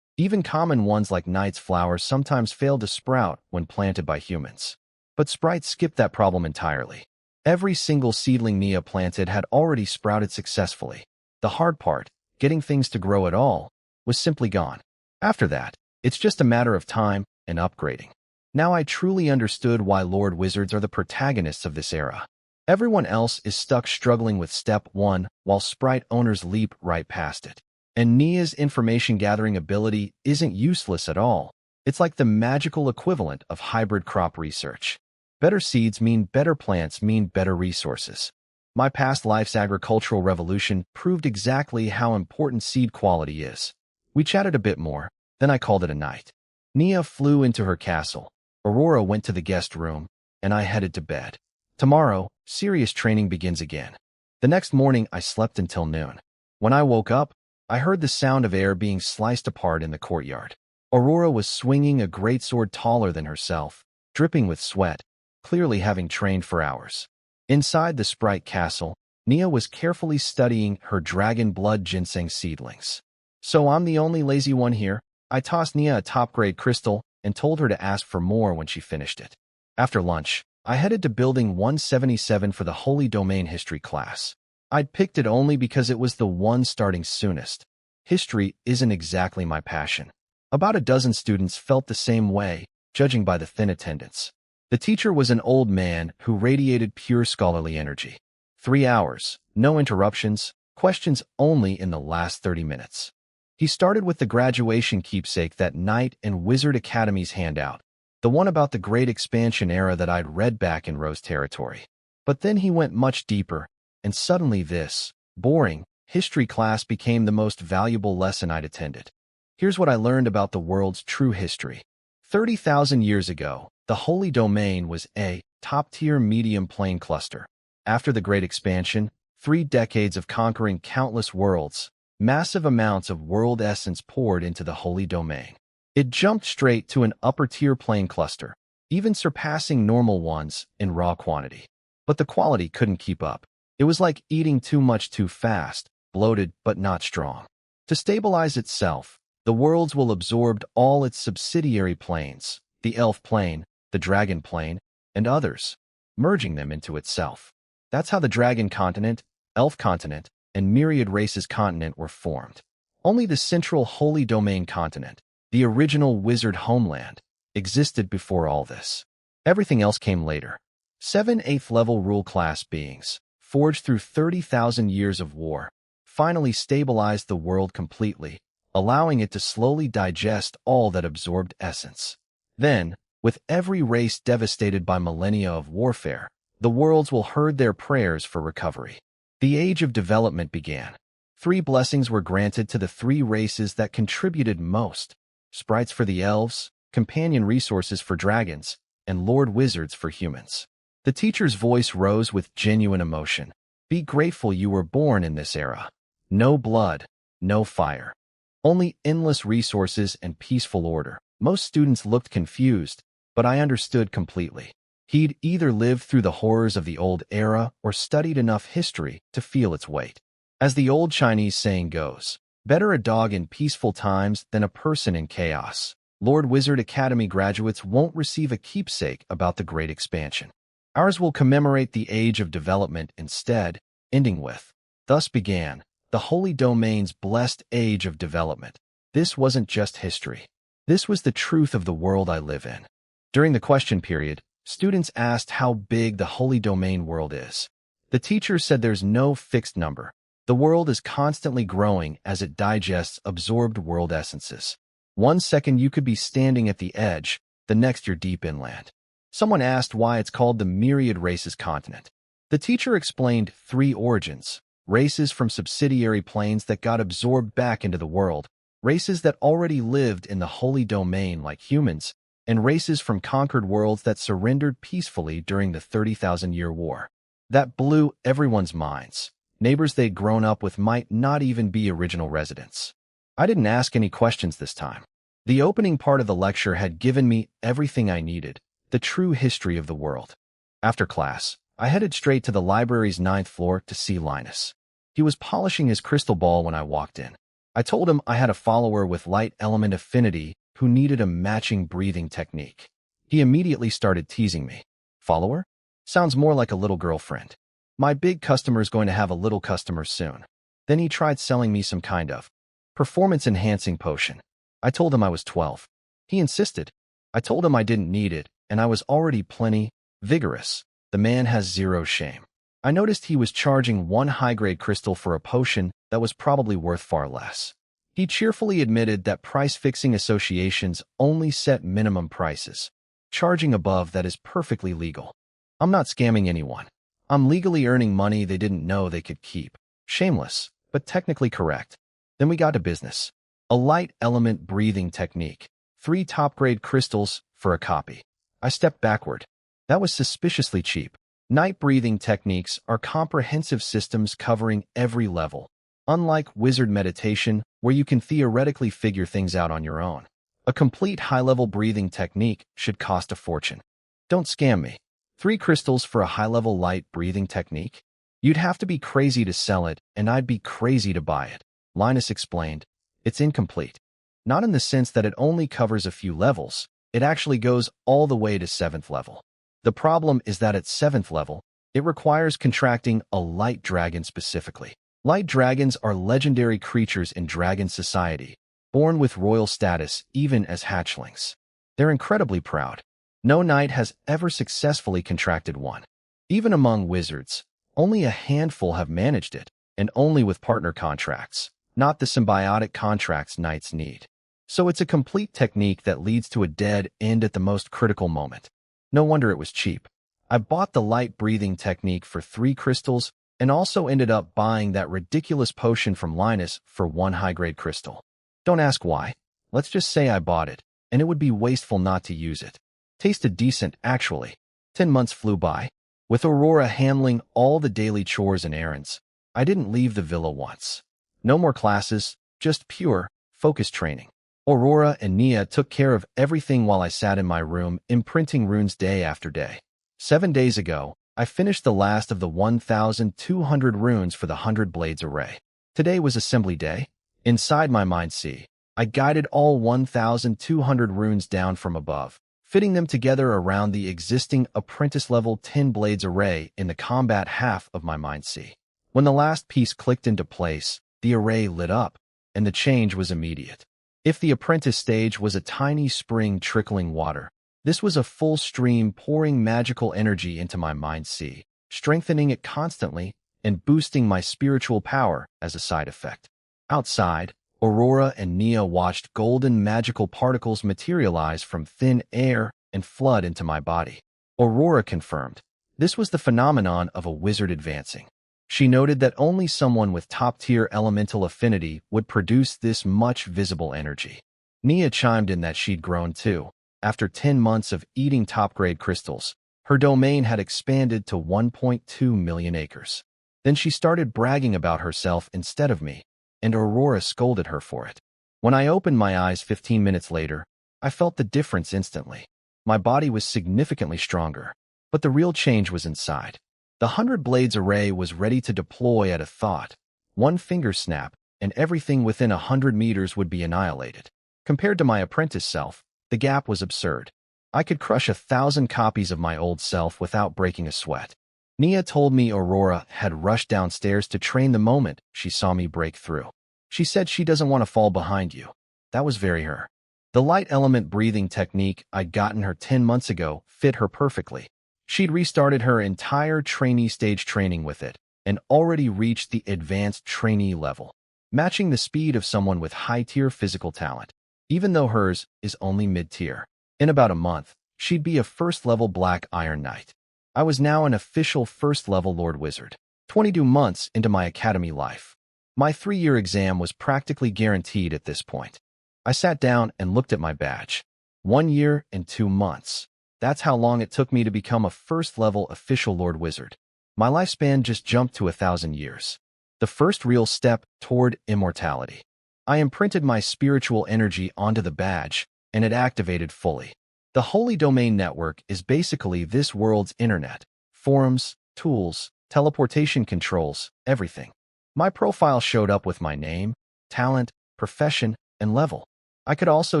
Even common ones like Knight's flowers sometimes fail to sprout when planted by humans. But Sprite skipped that problem entirely. Every single seedling Nia planted had already sprouted successfully. The hard part, getting things to grow at all, was simply gone. After that, it's just a matter of time and upgrading. Now I truly understood why Lord Wizards are the protagonists of this era. Everyone else is stuck struggling with step 1, while Sprite owners leap right past it. And Nia's information-gathering ability isn't useless at all. It's like the magical equivalent of hybrid crop research. Better seeds mean better plants mean better resources. My past life's agricultural revolution proved exactly how important seed quality is. We chatted a bit more, then I called it a night. Nia flew into her castle. Aurora went to the guest room, and I headed to bed. Tomorrow, serious training begins again. The next morning, I slept until noon. When I woke up, I heard the sound of air being sliced apart in the courtyard. Aurora was swinging a greatsword taller than herself, dripping with sweat, clearly having trained for hours. Inside the Sprite castle, Nia was carefully studying her dragon blood ginseng seedlings. So I'm the only lazy one here? I tossed Nia a top-grade crystal and told her to ask for more when she finished it. After lunch, I headed to Building 177 for the Holy Domain History class. I'd picked it only because it was the one starting soonest. History isn't exactly my passion. About a dozen students felt the same way, judging by the thin attendance. The teacher was an old man who radiated pure scholarly energy. 3 hours, no interruptions, questions only in the last 30 minutes. He started with the graduation keepsake that Knight and Wizard Academies hand out, the one about the Great Expansion era that I'd read back in Rose Territory. But then he went much deeper, and suddenly this, boring, history class became the most valuable lesson I'd attended. Here's what I learned about the world's true history. 30,000 years ago, the Holy Domain was a top-tier medium plane cluster. After the Great Expansion, 3 decades of conquering countless worlds, massive amounts of world essence poured into the Holy Domain. It jumped straight to an upper-tier plane cluster, even surpassing normal ones in raw quantity. But the quality couldn't keep up. It was like eating too much too fast, bloated but not strong. To stabilize itself, the worlds will absorb all its subsidiary planes, the Elf Plane, the Dragon Plane, and others, merging them into itself. That's how the Dragon Continent, Elf Continent, and Myriad Races Continent were formed. Only the central Holy Domain Continent, the original wizard homeland, existed before all this. Everything else came later. 7 8th-level rule class beings, forged through 30,000 years of war, finally stabilized the world completely, allowing it to slowly digest all that absorbed essence. Then, with every race devastated by millennia of warfare, the worlds will heard their prayers for recovery. The Age of Development began. 3 blessings were granted to the 3 races that contributed most: sprites for the elves, companion resources for dragons, and Lord Wizards for humans. The teacher's voice rose with genuine emotion. Be grateful you were born in this era. No blood, no fire. Only endless resources and peaceful order. Most students looked confused, but I understood completely. He'd either lived through the horrors of the old era or studied enough history to feel its weight. As the old Chinese saying goes, better a dog in peaceful times than a person in chaos. Lord Wizard Academy graduates won't receive a keepsake about the Great Expansion. Ours will commemorate the Age of Development instead, ending with, thus began the Holy Domain's blessed Age of Development. This wasn't just history. This was the truth of the world I live in. During the question period, students asked how big the Holy Domain world is. The teacher said there's no fixed number. The world is constantly growing as it digests absorbed world essences. 1 second you could be standing at the edge, the next you're deep inland. Someone asked why it's called the Myriad Races continent. The teacher explained 3 origins: races from subsidiary planes that got absorbed back into the world, races that already lived in the holy domain like humans, and races from conquered worlds that surrendered peacefully during the 30,000-year war. That blew everyone's minds. Neighbors they'd grown up with might not even be original residents. I didn't ask any questions this time. The opening part of the lecture had given me everything I needed, the true history of the world. After class, I headed straight to the library's 9th floor to see Linus. He was polishing his crystal ball when I walked in. I told him I had a follower with light element affinity who needed a matching breathing technique. He immediately started teasing me. Follower? Sounds more like a little girlfriend. My big customer's going to have a little customer soon. Then he tried selling me some kind of performance-enhancing potion. I told him I was 12. He insisted. I told him I didn't need it, and I was already plenty vigorous. The man has zero shame. I noticed he was charging 1 high-grade crystal for a potion that was probably worth far less. He cheerfully admitted that price-fixing associations only set minimum prices. Charging above that is perfectly legal. I'm not scamming anyone. I'm legally earning money they didn't know they could keep. Shameless, but technically correct. Then we got to business. A light element breathing technique. 3 top-grade crystals for a copy. I stepped backward. That was suspiciously cheap. Night breathing techniques are comprehensive systems covering every level. Unlike wizard meditation, where you can theoretically figure things out on your own, a complete high-level breathing technique should cost a fortune. Don't scam me. 3 crystals for a high-level light breathing technique? You'd have to be crazy to sell it, and I'd be crazy to buy it. Linus explained. It's incomplete. Not in the sense that it only covers a few levels. It actually goes all the way to 7th level. The problem is that at 7th level, it requires contracting a light dragon specifically. Light dragons are legendary creatures in dragon society, born with royal status even as hatchlings. They're incredibly proud. No knight has ever successfully contracted one. Even among wizards, only a handful have managed it, and only with partner contracts, not the symbiotic contracts knights need. So it's a complete technique that leads to a dead end at the most critical moment. No wonder it was cheap. I bought the light breathing technique for 3 crystals and also ended up buying that ridiculous potion from Linus for 1 high-grade crystal. Don't ask why. Let's just say I bought it, and it would be wasteful not to use it. Tasted decent, actually. 10 months flew by. With Aurora handling all the daily chores and errands, I didn't leave the villa once. No more classes, just pure, focused training. Aurora and Nia took care of everything while I sat in my room imprinting runes day after day. 7 days ago, I finished the last of the 1,200 runes for the 100 Blades array. Today was assembly day. Inside my mind sea, I guided all 1,200 runes down from above, fitting them together around the existing apprentice-level 10 Blades array in the combat half of my mind sea. When the last piece clicked into place, the array lit up, and the change was immediate. If the apprentice stage was a tiny spring trickling water, this was a full stream pouring magical energy into my mind sea, strengthening it constantly and boosting my spiritual power as a side effect. Outside, Aurora and Nia watched golden magical particles materialize from thin air and flood into my body. Aurora confirmed this was the phenomenon of a wizard advancing. She noted that only someone with top-tier elemental affinity would produce this much visible energy. Nia chimed in that she'd grown too. After 10 months of eating top-grade crystals, her domain had expanded to 1.2 million acres. Then she started bragging about herself instead of me, and Aurora scolded her for it. When I opened my eyes 15 minutes later, I felt the difference instantly. My body was significantly stronger, but the real change was inside. The 100 Blades array was ready to deploy at a thought. 1 finger snap, and everything within 100 meters would be annihilated. Compared to my apprentice self, the gap was absurd. I could crush 1,000 copies of my old self without breaking a sweat. Nia told me Aurora had rushed downstairs to train the moment she saw me break through. She said she doesn't want to fall behind you. That was very her. The light element breathing technique I'd gotten her 10 months ago fit her perfectly. She'd restarted her entire trainee stage training with it and already reached the advanced trainee level, matching the speed of someone with high-tier physical talent, even though hers is only mid-tier. In about a month, she'd be a first-level Black Iron Knight. I was now an official first-level Lord Wizard. 22 months into my academy life. My 3-year exam was practically guaranteed at this point. I sat down and looked at my badge. 1 year and 2 months. That's how long it took me to become a first-level official Lord Wizard. My lifespan just jumped to 1,000 years. The first real step toward immortality. I imprinted my spiritual energy onto the badge, and it activated fully. The Holy Domain Network is basically this world's internet. Forums, tools, teleportation controls, everything. My profile showed up with my name, talent, profession, and level. I could also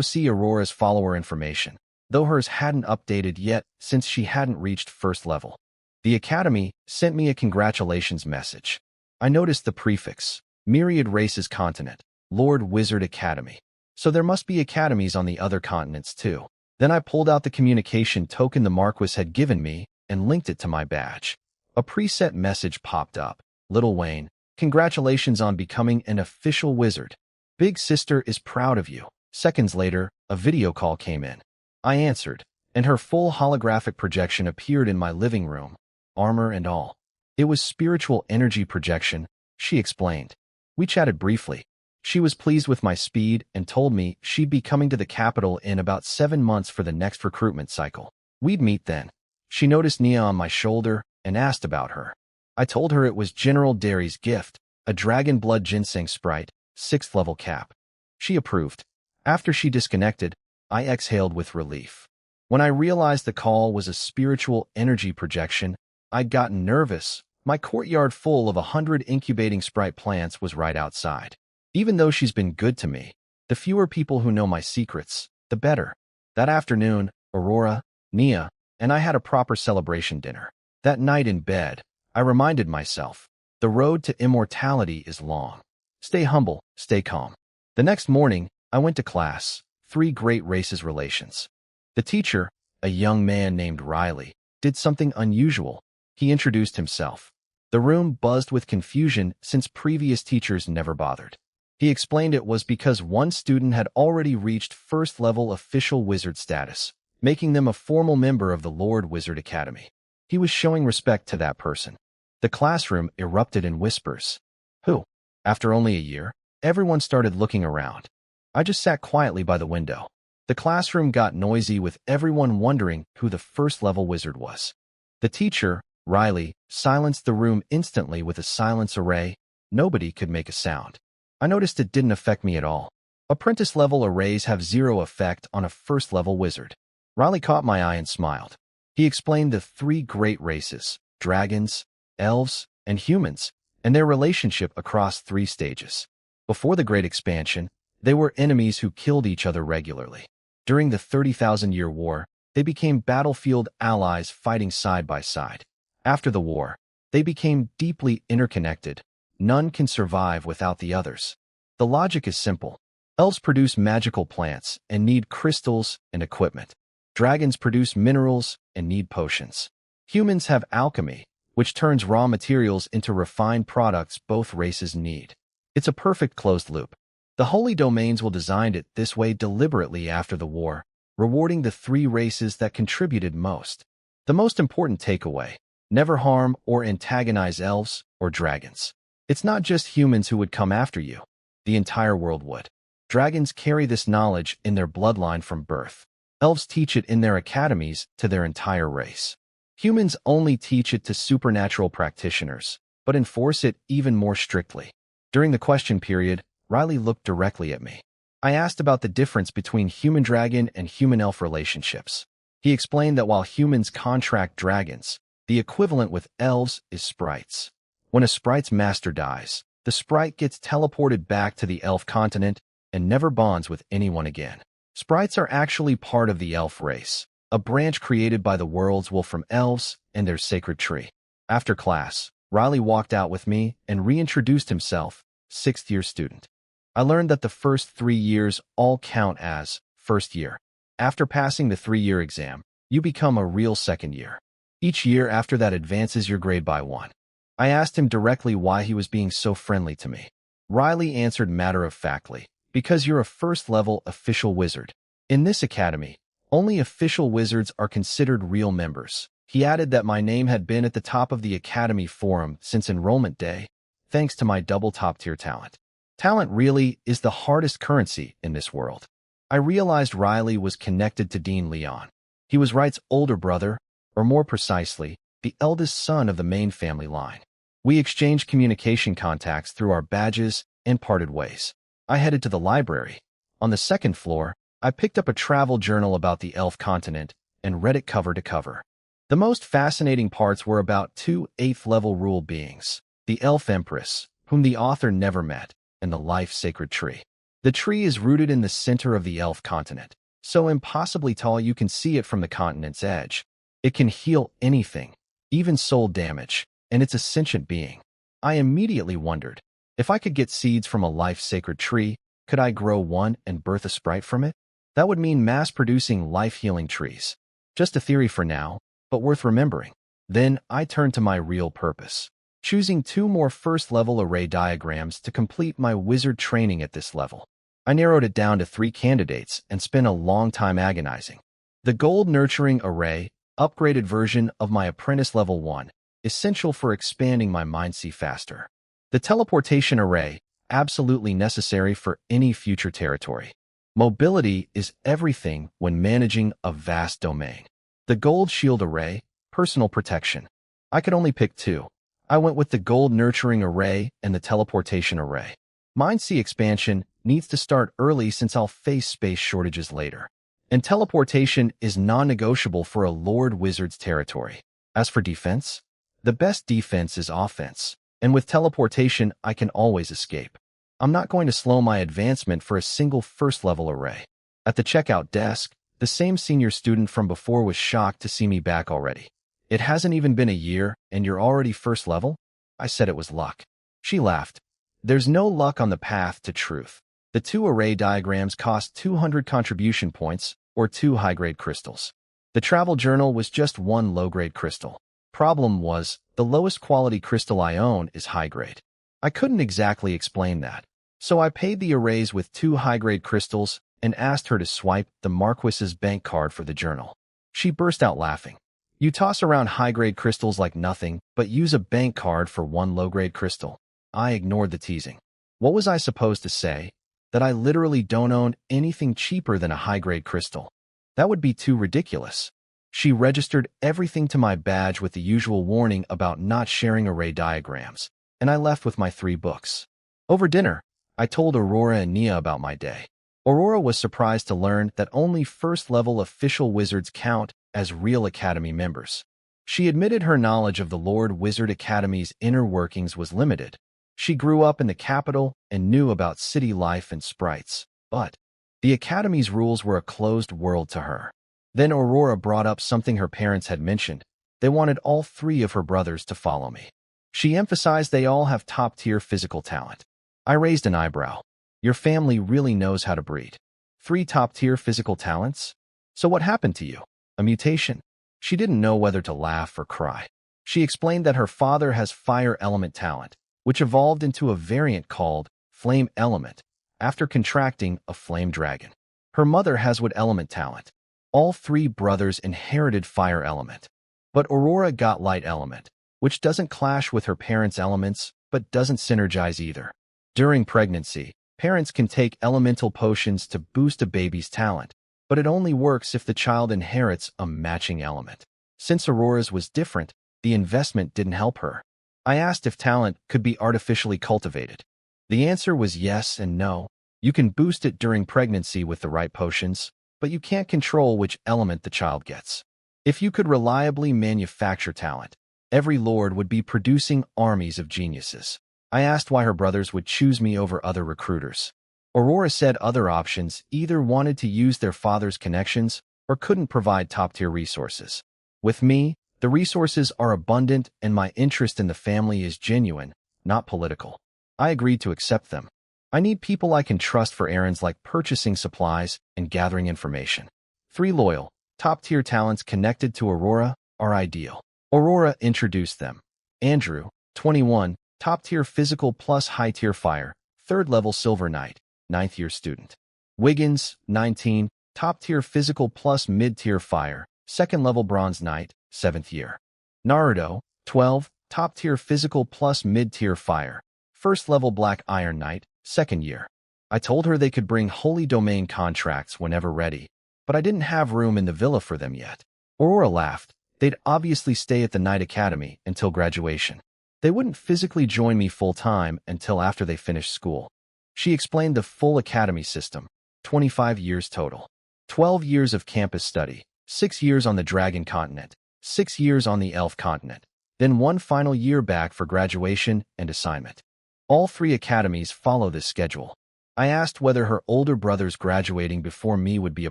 see Aurora's follower information, though hers hadn't updated yet since she hadn't reached first level. The Academy sent me a congratulations message. I noticed the prefix, Myriad Races Continent, Lord Wizard Academy. So there must be academies on the other continents too. Then I pulled out the communication token the Marquis had given me and linked it to my badge. A preset message popped up. Little Wayne, congratulations on becoming an official wizard. Big sister is proud of you. Seconds later, a video call came in. I answered, and her full holographic projection appeared in my living room, armor and all. It was spiritual energy projection, she explained. We chatted briefly. She was pleased with my speed and told me she'd be coming to the capital in about 7 months for the next recruitment cycle. We'd meet then. She noticed Nia on my shoulder and asked about her. I told her it was General Derry's gift, a dragon blood ginseng sprite, 6th level cap. She approved. After she disconnected, I exhaled with relief. When I realized the call was a spiritual energy projection, I'd gotten nervous. My courtyard full of 100 incubating sprite plants was right outside. Even though she's been good to me, the fewer people who know my secrets, the better. That afternoon, Aurora, Nia, and I had a proper celebration dinner. That night in bed, I reminded myself, the road to immortality is long. Stay humble, stay calm. The next morning, I went to class, 3 Great Races Relations. The teacher, a young man named Riley, did something unusual. He introduced himself. The room buzzed with confusion since previous teachers never bothered. He explained it was because one student had already reached first-level official wizard status, making them a formal member of the Lord Wizard Academy. He was showing respect to that person. The classroom erupted in whispers. Who? After only a year, everyone started looking around. I just sat quietly by the window. The classroom got noisy with everyone wondering who the first-level wizard was. The teacher, Riley, silenced the room instantly with a silence array. Nobody could make a sound. I noticed it didn't affect me at all. Apprentice-level arrays have 0 effect on a first-level wizard. Riley caught my eye and smiled. He explained the 3 great races, dragons, elves, and humans, and their relationship across 3 stages. Before the Great Expansion, they were enemies who killed each other regularly. During the 30,000-year war, they became battlefield allies fighting side by side. After the war, they became deeply interconnected. None can survive without the others. The logic is simple. Elves produce magical plants and need crystals and equipment. Dragons produce minerals and need potions. Humans have alchemy, which turns raw materials into refined products both races need. It's a perfect closed loop. The Holy Domains will design it this way deliberately after the war, rewarding the 3 races that contributed most. The most important takeaway: never harm or antagonize elves or dragons. It's not just humans who would come after you. The entire world would. Dragons carry this knowledge in their bloodline from birth. Elves teach it in their academies to their entire race. Humans only teach it to supernatural practitioners, but enforce it even more strictly. During the question period, Riley looked directly at me. I asked about the difference between human-dragon and human-elf relationships. He explained that while humans contract dragons, the equivalent with elves is sprites. When a sprite's master dies, the sprite gets teleported back to the elf continent and never bonds with anyone again. Sprites are actually part of the elf race, a branch created by the world's Wolfram elves and their sacred tree. After class, Riley walked out with me and reintroduced himself, 6th-year student. I learned that the first 3 years all count as first year. After passing the 3-year exam, you become a real second year. Each year after that advances your grade by 1. I asked him directly why he was being so friendly to me. Riley answered matter-of-factly, because you're a first-level official wizard. In this academy, Only official wizards are considered real members. He added that my name had been at the top of the Academy forum since enrollment day, thanks to my double top-tier talent. Talent really is the hardest currency in this world. I realized Riley was connected to Dean Leon. He was Wright's older brother, or more precisely, the eldest son of the main family line. We exchanged communication contacts through our badges and parted ways. I headed to the library. On the second floor, I picked up a travel journal about the elf continent and read it cover to cover. The most fascinating parts were about two 8th-level rule beings, the Elf Empress, whom the author never met, and the life-sacred tree. The tree is rooted in the center of the elf continent, so impossibly tall you can see it from the continent's edge. It can heal anything, even soul damage, and it's a sentient being. I immediately wondered, if I could get seeds from a life-sacred tree, could I grow one and birth a sprite from it? That would mean mass-producing life-healing trees. Just a theory for now, but worth remembering. Then I turned to my real purpose, choosing 2 more first-level array diagrams to complete my wizard training at this level. I narrowed it down to 3 candidates and spent a long time agonizing. The Gold Nurturing Array, upgraded version of my Apprentice Level 1, essential for expanding my Mind-Sea faster. The Teleportation Array, absolutely necessary for any future territory. Mobility is everything when managing a vast domain. The Gold Shield Array, personal protection. I could only pick 2. I went with the Gold Nurturing Array and the Teleportation Array. Mind-Sea expansion needs to start early since I'll face space shortages later. And teleportation is non-negotiable for a Lord Wizard's territory. As for defense, the best defense is offense. And with teleportation, I can always escape. I'm not going to slow my advancement for a single first-level array. At the checkout desk, the same senior student from before was shocked to see me back already. It hasn't even been a year, and you're already first level? I said it was luck. She laughed. There's no luck on the path to truth. The 2 array diagrams cost 200 contribution points, or 2 high-grade crystals. The travel journal was just 1 low-grade crystal. Problem was, the lowest quality crystal I own is high-grade. I couldn't exactly explain that, so I paid the arrays with 2 high-grade crystals and asked her to swipe the Marquis's bank card for the journal. She burst out laughing. You toss around high-grade crystals like nothing, but use a bank card for 1 low-grade crystal. I ignored the teasing. What was I supposed to say? That I literally don't own anything cheaper than a high-grade crystal. That would be too ridiculous. She registered everything to my badge with the usual warning about not sharing array diagrams, and I left with my 3 books. Over dinner, I told Aurora and Nia about my day. Aurora was surprised to learn that only first-level official wizards count as real Academy members. She admitted her knowledge of the Lord Wizard Academy's inner workings was limited. She grew up in the capital and knew about city life and sprites, but the Academy's rules were a closed world to her. Then Aurora brought up something her parents had mentioned. They wanted all 3 of her brothers to follow me. She emphasized they all have top-tier physical talent. I raised an eyebrow. Your family really knows how to breed. 3 top-tier physical talents? So what happened to you? A mutation? She didn't know whether to laugh or cry. She explained that her father has fire element talent, which evolved into a variant called flame element after contracting a flame dragon. Her mother has wood element talent. All 3 brothers inherited fire element. But Aurora got light element, which doesn't clash with her parents' elements, but doesn't synergize either. During pregnancy, parents can take elemental potions to boost a baby's talent, but it only works if the child inherits a matching element. Since Aurora's was different, the investment didn't help her. I asked if talent could be artificially cultivated. The answer was yes and no. You can boost it during pregnancy with the right potions, but you can't control which element the child gets. If you could reliably manufacture talent, every lord would be producing armies of geniuses. I asked why her brothers would choose me over other recruiters. Aurora said other options either wanted to use their father's connections or couldn't provide top-tier resources. With me, the resources are abundant and my interest in the family is genuine, not political. I agreed to accept them. I need people I can trust for errands like purchasing supplies and gathering information. 3 loyal, top-tier talents connected to Aurora are ideal. Aurora introduced them. Andrew, 21, top-tier physical plus high-tier fire, 3rd level Silver Knight, 9th year student. Wiggins, 19, Top tier physical plus mid-tier fire, 2nd level bronze knight, 7th year. Naruto, 12, top tier physical plus mid-tier fire, 1st level black iron knight, 2nd year. I told her they could bring holy domain contracts whenever ready, but I didn't have room in the villa for them yet. Aurora laughed. They'd obviously stay at the Knight Academy until graduation. They wouldn't physically join me full-time until after they finished school. She explained the full academy system, 25 years total. 12 years of campus study, 6 years on the Dragon Continent, 6 years on the Elf Continent, then 1 final year back for graduation and assignment. All 3 academies follow this schedule. I asked whether her older brothers graduating before me would be a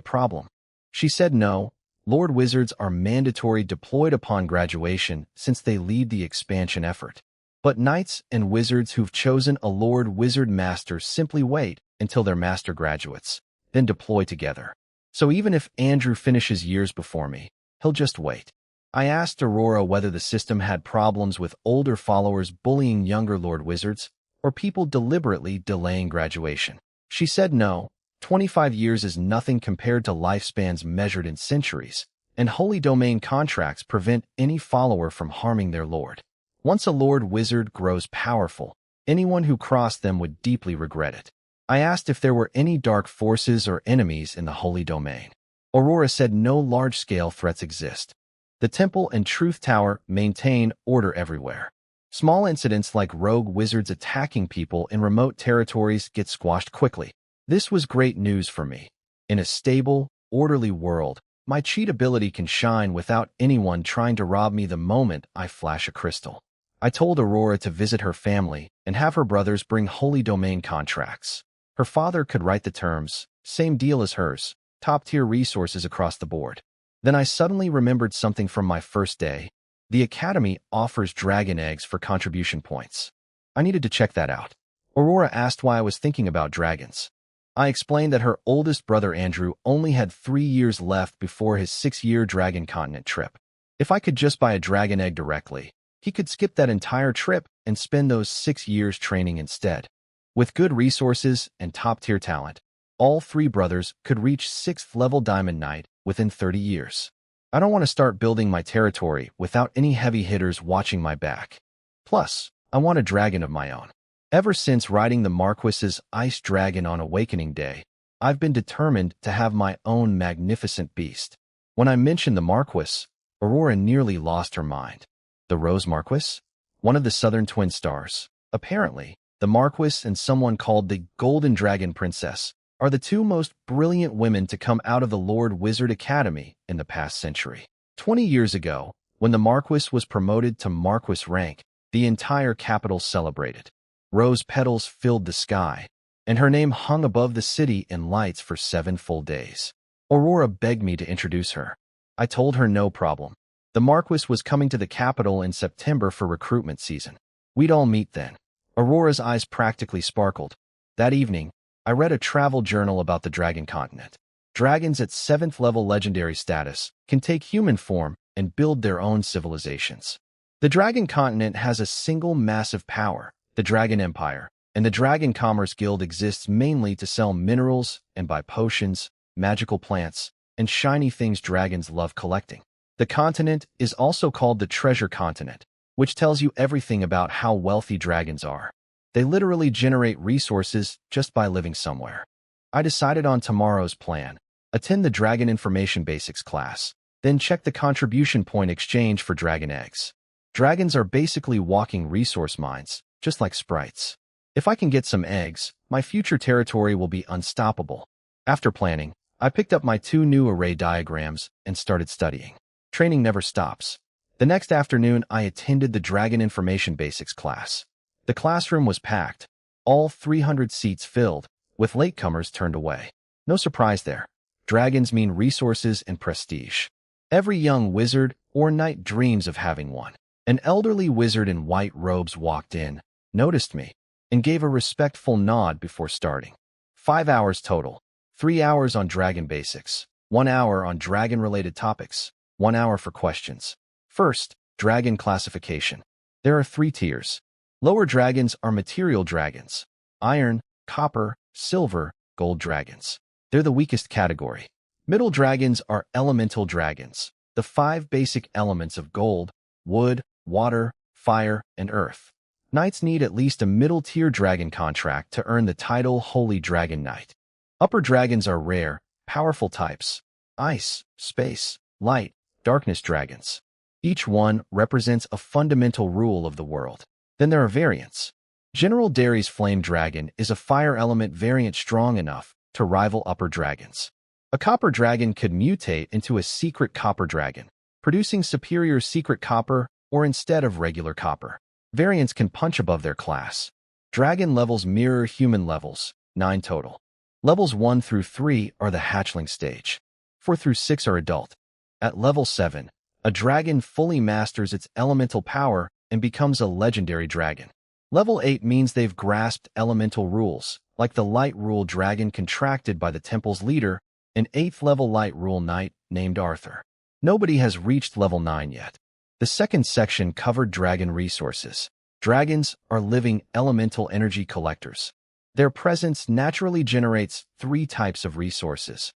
problem. She said no. Lord Wizards are mandatory deployed upon graduation since they lead the expansion effort. But Knights and Wizards who've chosen a Lord Wizard Master simply wait until their Master graduates, then deploy together. So even if Andrew finishes years before me, he'll just wait. I asked Aurora whether the system had problems with older followers bullying younger Lord Wizards, or people deliberately delaying graduation. She said no. 25 years is nothing compared to lifespans measured in centuries, and holy domain contracts prevent any follower from harming their lord. Once a Lord Wizard grows powerful, anyone who crossed them would deeply regret it. I asked if there were any dark forces or enemies in the holy domain. Aurora said no large-scale threats exist. The Temple and Truth Tower maintain order everywhere. Small incidents like rogue wizards attacking people in remote territories get squashed quickly. This was great news for me. In a stable, orderly world, my cheat ability can shine without anyone trying to rob me the moment I flash a crystal. I told Aurora to visit her family and have her brothers bring holy domain contracts. Her father could write the terms, same deal as hers, top-tier resources across the board. Then I suddenly remembered something from my first day. The Academy offers dragon eggs for contribution points. I needed to check that out. Aurora asked why I was thinking about dragons. I explained that her oldest brother Andrew only had 3 years left before his 6-year Dragon Continent trip. If I could just buy a dragon egg directly, he could skip that entire trip and spend those 6 years training instead. With good resources and top-tier talent, all 3 brothers could reach 6th level Diamond Knight within 30 years. I don't want to start building my territory without any heavy hitters watching my back. Plus, I want a dragon of my own. Ever since riding the Marquis's Ice Dragon on Awakening Day, I've been determined to have my own magnificent beast. When I mentioned the Marquis, Aurora nearly lost her mind. The Rose Marquis? One of the Southern Twin Stars. Apparently, the Marquis and someone called the Golden Dragon Princess are the 2 most brilliant women to come out of the Lord Wizard Academy in the past century. 20 years ago, when the Marquis was promoted to Marquis rank, the entire capital celebrated. Rose petals filled the sky, and her name hung above the city in lights for 7 full days. Aurora begged me to introduce her. I told her no problem. The Marquis was coming to the capital in September for recruitment season. We'd all meet then. Aurora's eyes practically sparkled. That evening, I read a travel journal about the Dragon Continent. Dragons at 7th level legendary status can take human form and build their own civilizations. The Dragon Continent has a single massive power, the Dragon Empire, and the Dragon Commerce Guild exists mainly to sell minerals and buy potions, magical plants, and shiny things dragons love collecting. The continent is also called the Treasure Continent, which tells you everything about how wealthy dragons are. They literally generate resources just by living somewhere. I decided on tomorrow's plan. Attend the Dragon Information Basics class, then check the contribution point exchange for dragon eggs. Dragons are basically walking resource mines, just like sprites. If I can get some eggs, my future territory will be unstoppable. After planning, I picked up my 2 new array diagrams and started studying. Training never stops. The next afternoon, I attended the Dragon Information Basics class. The classroom was packed, all 300 seats filled, with latecomers turned away. No surprise there. Dragons mean resources and prestige. Every young wizard or knight dreams of having one. An elderly wizard in white robes walked in, noticed me, and gave a respectful nod before starting. 5 hours total. 3 hours on dragon basics, 1 hour on dragon-related topics, 1 hour for questions. First, dragon classification. There are 3 tiers. Lower dragons are material dragons. Iron, copper, silver, gold dragons. They're the weakest category. Middle dragons are elemental dragons, the 5 basic elements of gold, wood, water, fire, and earth. Knights need at least a middle-tier dragon contract to earn the title Holy Dragon Knight. Upper dragons are rare, powerful types: ice, space, light, darkness dragons. Each one represents a fundamental rule of the world. Then there are variants. General Derry's Flame Dragon is a fire element variant strong enough to rival upper dragons. A copper dragon could mutate into a secret copper dragon, producing superior secret copper or instead of regular copper. Variants can punch above their class. Dragon levels mirror human levels, 9 total. Levels 1 through 3 are the hatchling stage. 4 through 6 are adult. At level 7, a dragon fully masters its elemental power and becomes a legendary dragon. Level 8 means they've grasped elemental rules, like the Light Rule dragon contracted by the temple's leader, an 8th level Light Rule knight named Arthur. Nobody has reached level 9 yet. The second section covered dragon resources. Dragons are living elemental energy collectors. Their presence naturally generates 3 types of resources: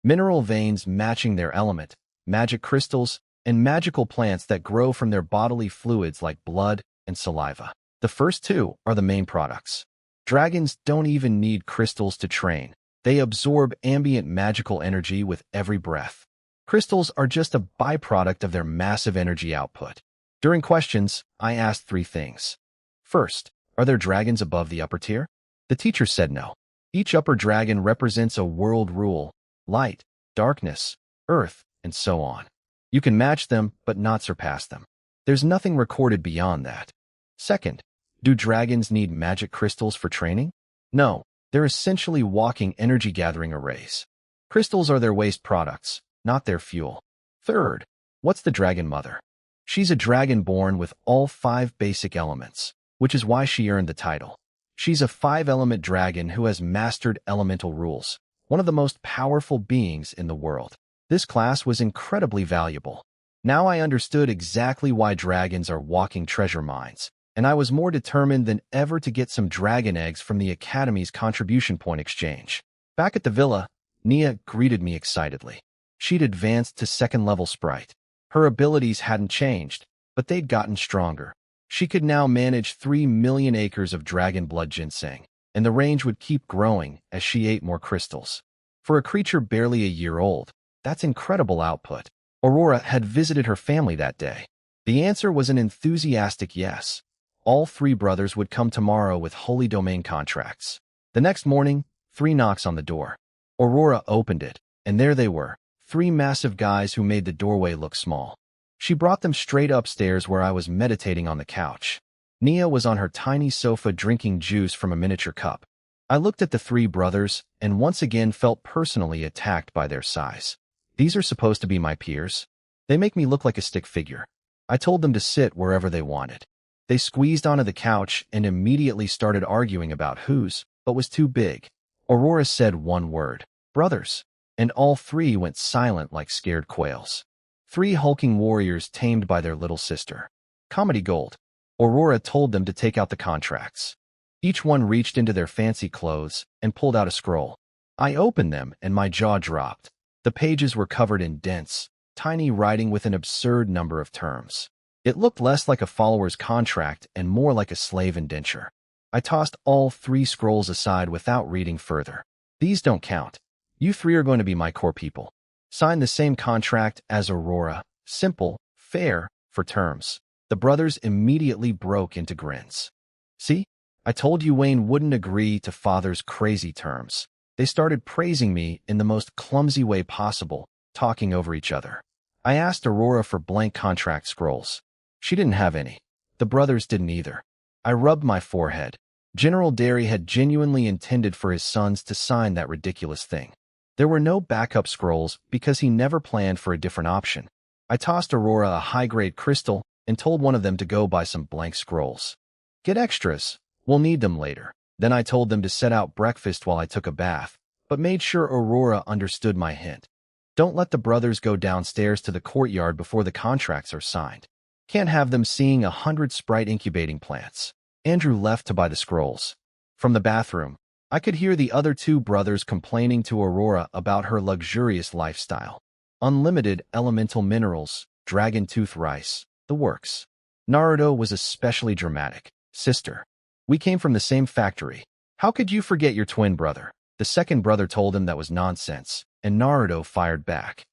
mineral veins matching their element, magic crystals, and magical plants that grow from their bodily fluids like blood and saliva. The first 2 are the main products. Dragons don't even need crystals to train. They absorb ambient magical energy with every breath. Crystals are just a byproduct of their massive energy output. During questions, I asked 3 things. First, are there dragons above the upper tier? The teacher said no. Each upper dragon represents a world rule: light, darkness, earth, and so on. You can match them, but not surpass them. There's nothing recorded beyond that. Second, do dragons need magic crystals for training? No, they're essentially walking energy-gathering arrays. Crystals are their waste products, not their fuel. Third, what's the dragon mother? She's a dragon born with all 5 basic elements, which is why she earned the title. She's a 5-element dragon who has mastered elemental rules, one of the most powerful beings in the world. This class was incredibly valuable. Now I understood exactly why dragons are walking treasure mines, and I was more determined than ever to get some dragon eggs from the Academy's contribution point exchange. Back at the villa, Nia greeted me excitedly. She'd advanced to 2nd-level sprite. Her abilities hadn't changed, but they'd gotten stronger. She could now manage 3 million acres of dragon blood ginseng, and the range would keep growing as she ate more crystals. For a creature barely a year old, that's incredible output. Aurora had visited her family that day. The answer was an enthusiastic yes. All 3 brothers would come tomorrow with Holy Domain contracts. The next morning, 3 knocks on the door. Aurora opened it, and there they were, 3 massive guys who made the doorway look small. She brought them straight upstairs where I was meditating on the couch. Nia was on her tiny sofa drinking juice from a miniature cup. I looked at the 3 brothers and once again felt personally attacked by their size. These are supposed to be my peers. They make me look like a stick figure. I told them to sit wherever they wanted. They squeezed onto the couch and immediately started arguing about whose, but was too big. Aurora said one word: brothers, and all 3 went silent like scared quails. 3 hulking warriors tamed by their little sister. Comedy gold. Aurora told them to take out the contracts. Each one reached into their fancy clothes and pulled out a scroll. I opened them and my jaw dropped. The pages were covered in dense, tiny writing with an absurd number of terms. It looked less like a follower's contract and more like a slave indenture. I tossed all 3 scrolls aside without reading further. These don't count. You 3 are going to be my core people. Sign the same contract as Aurora. Simple, fair, for terms. The brothers immediately broke into grins. See? I told you Wayne wouldn't agree to father's crazy terms. They started praising me in the most clumsy way possible, talking over each other. I asked Aurora for blank contract scrolls. She didn't have any. The brothers didn't either. I rubbed my forehead. General Derry had genuinely intended for his sons to sign that ridiculous thing. There were no backup scrolls because he never planned for a different option. I tossed Aurora a high-grade crystal and told one of them to go buy some blank scrolls. Get extras. We'll need them later. Then I told them to set out breakfast while I took a bath, but made sure Aurora understood my hint. Don't let the brothers go downstairs to the courtyard before the contracts are signed. Can't have them seeing 100 sprite incubating plants. Andrew left to buy the scrolls. From the bathroom, I could hear the other two brothers complaining to Aurora about her luxurious lifestyle. Unlimited elemental minerals, dragon tooth rice, the works. Naruto was especially dramatic. Sister, we came from the same factory. How could you forget your twin brother? The second brother told him that was nonsense, and Naruto fired back.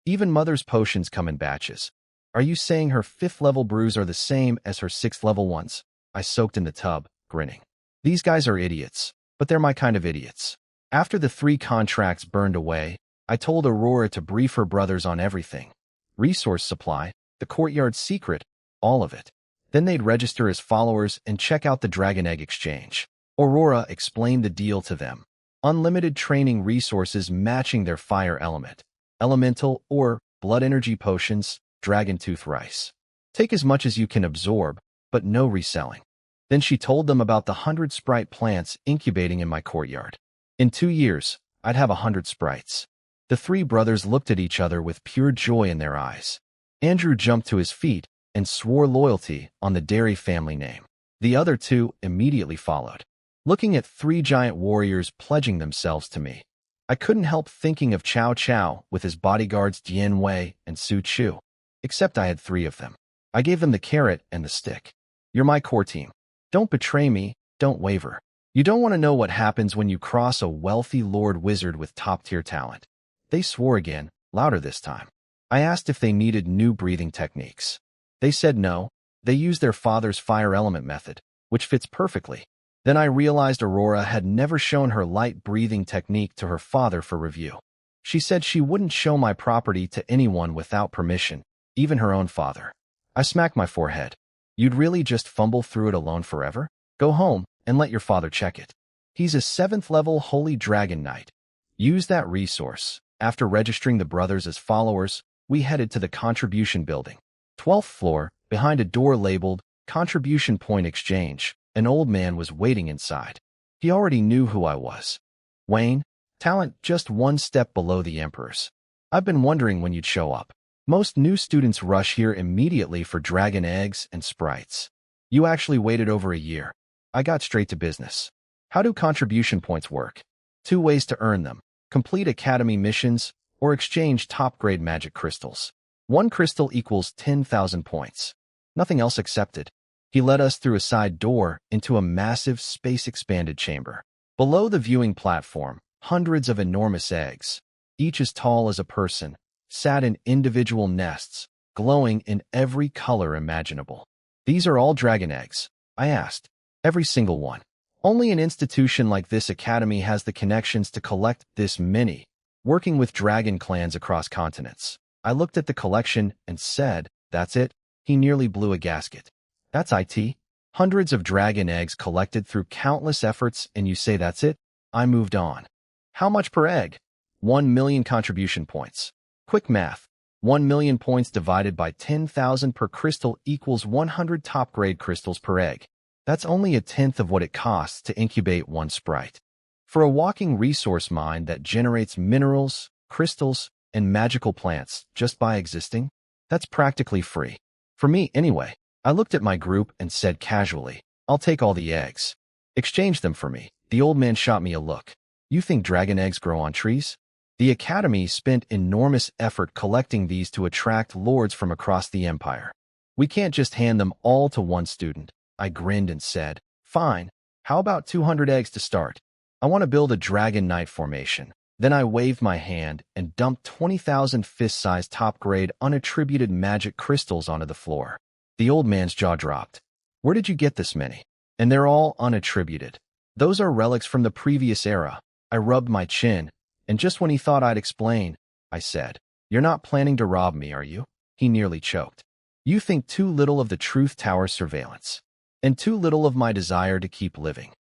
Even mother's potions come in batches. Are you saying her 5th level brews are the same as her 6th level ones? I soaked in the tub, grinning. These guys are idiots, but they're my kind of idiots. After the 3 contracts burned away, I told Aurora to brief her brothers on everything. Resource supply, the courtyard secret, all of it. Then they'd register as followers and check out the Dragon Egg Exchange. Aurora explained the deal to them. Unlimited training resources matching their fire element. Elemental or blood energy potions, dragon tooth rice. Take as much as you can absorb, but no reselling. Then she told them about the 100 sprite plants incubating in my courtyard. In 2 years, I'd have 100 sprites. The 3 brothers looked at each other with pure joy in their eyes. Andrew jumped to his feet and swore loyalty on the Dairy family name. The other 2 immediately followed, looking at 3 giant warriors pledging themselves to me. I couldn't help thinking of Cao Cao with his bodyguards Dian Wei and Su Chu. Except I had 3 of them. I gave them the carrot and the stick. You're my core team. Don't betray me, don't waver. You don't want to know what happens when you cross a wealthy Lord Wizard with top-tier talent. They swore again, louder this time. I asked if they needed new breathing techniques. They said no, they used their father's fire element method, which fits perfectly. Then I realized Aurora had never shown her light breathing technique to her father for review. She said she wouldn't show my property to anyone without permission, even her own father. I smacked my forehead. You'd really just fumble through it alone forever? Go home and let your father check it. He's a 7th level Holy Dragon Knight. Use that resource. After registering the brothers as followers, we headed to the Contribution Building. 12th floor, behind a door labeled Contribution Point Exchange. An old man was waiting inside. He already knew who I was. Wayne, talent just 1 step below the Emperor's. I've been wondering when you'd show up. Most new students rush here immediately for dragon eggs and sprites. You actually waited over a year. I got straight to business. How do contribution points work? 2 ways to earn them. Complete academy missions or exchange top-grade magic crystals. 1 crystal equals 10,000 points. Nothing else accepted. He led us through a side door into a massive space-expanded chamber. Below the viewing platform, hundreds of enormous eggs, each as tall as a person, sat in individual nests, glowing in every color imaginable. These are all dragon eggs? I asked. Every single one. Only an institution like this academy has the connections to collect this many, working with dragon clans across continents. I looked at the collection and said, that's it? He nearly blew a gasket. That's IT. Hundreds of dragon eggs collected through countless efforts, and you say that's it? I moved on. How much per egg? 1 million contribution points. Quick math. 1 million points divided by 10,000 per crystal equals 100 top-grade crystals per egg. That's only a tenth of what it costs to incubate 1 sprite. For a walking resource mine that generates minerals, crystals, and magical plants just by existing, that's practically free. For me, anyway. I looked at my group and said casually, I'll take all the eggs. Exchange them for me. The old man shot me a look. You think dragon eggs grow on trees? The academy spent enormous effort collecting these to attract lords from across the empire. We can't just hand them all to 1 student. I grinned and said, fine. How about 200 eggs to start? I want to build a Dragon Knight formation. Then I waved my hand and dumped 20,000 fist-sized top-grade unattributed magic crystals onto the floor. The old man's jaw dropped. Where did you get this many? And they're all unattributed. Those are relics from the previous era. I rubbed my chin, and just when he thought I'd explain, I said, you're not planning to rob me, are you? He nearly choked. You think too little of the Truth Tower's surveillance, and too little of my desire to keep living.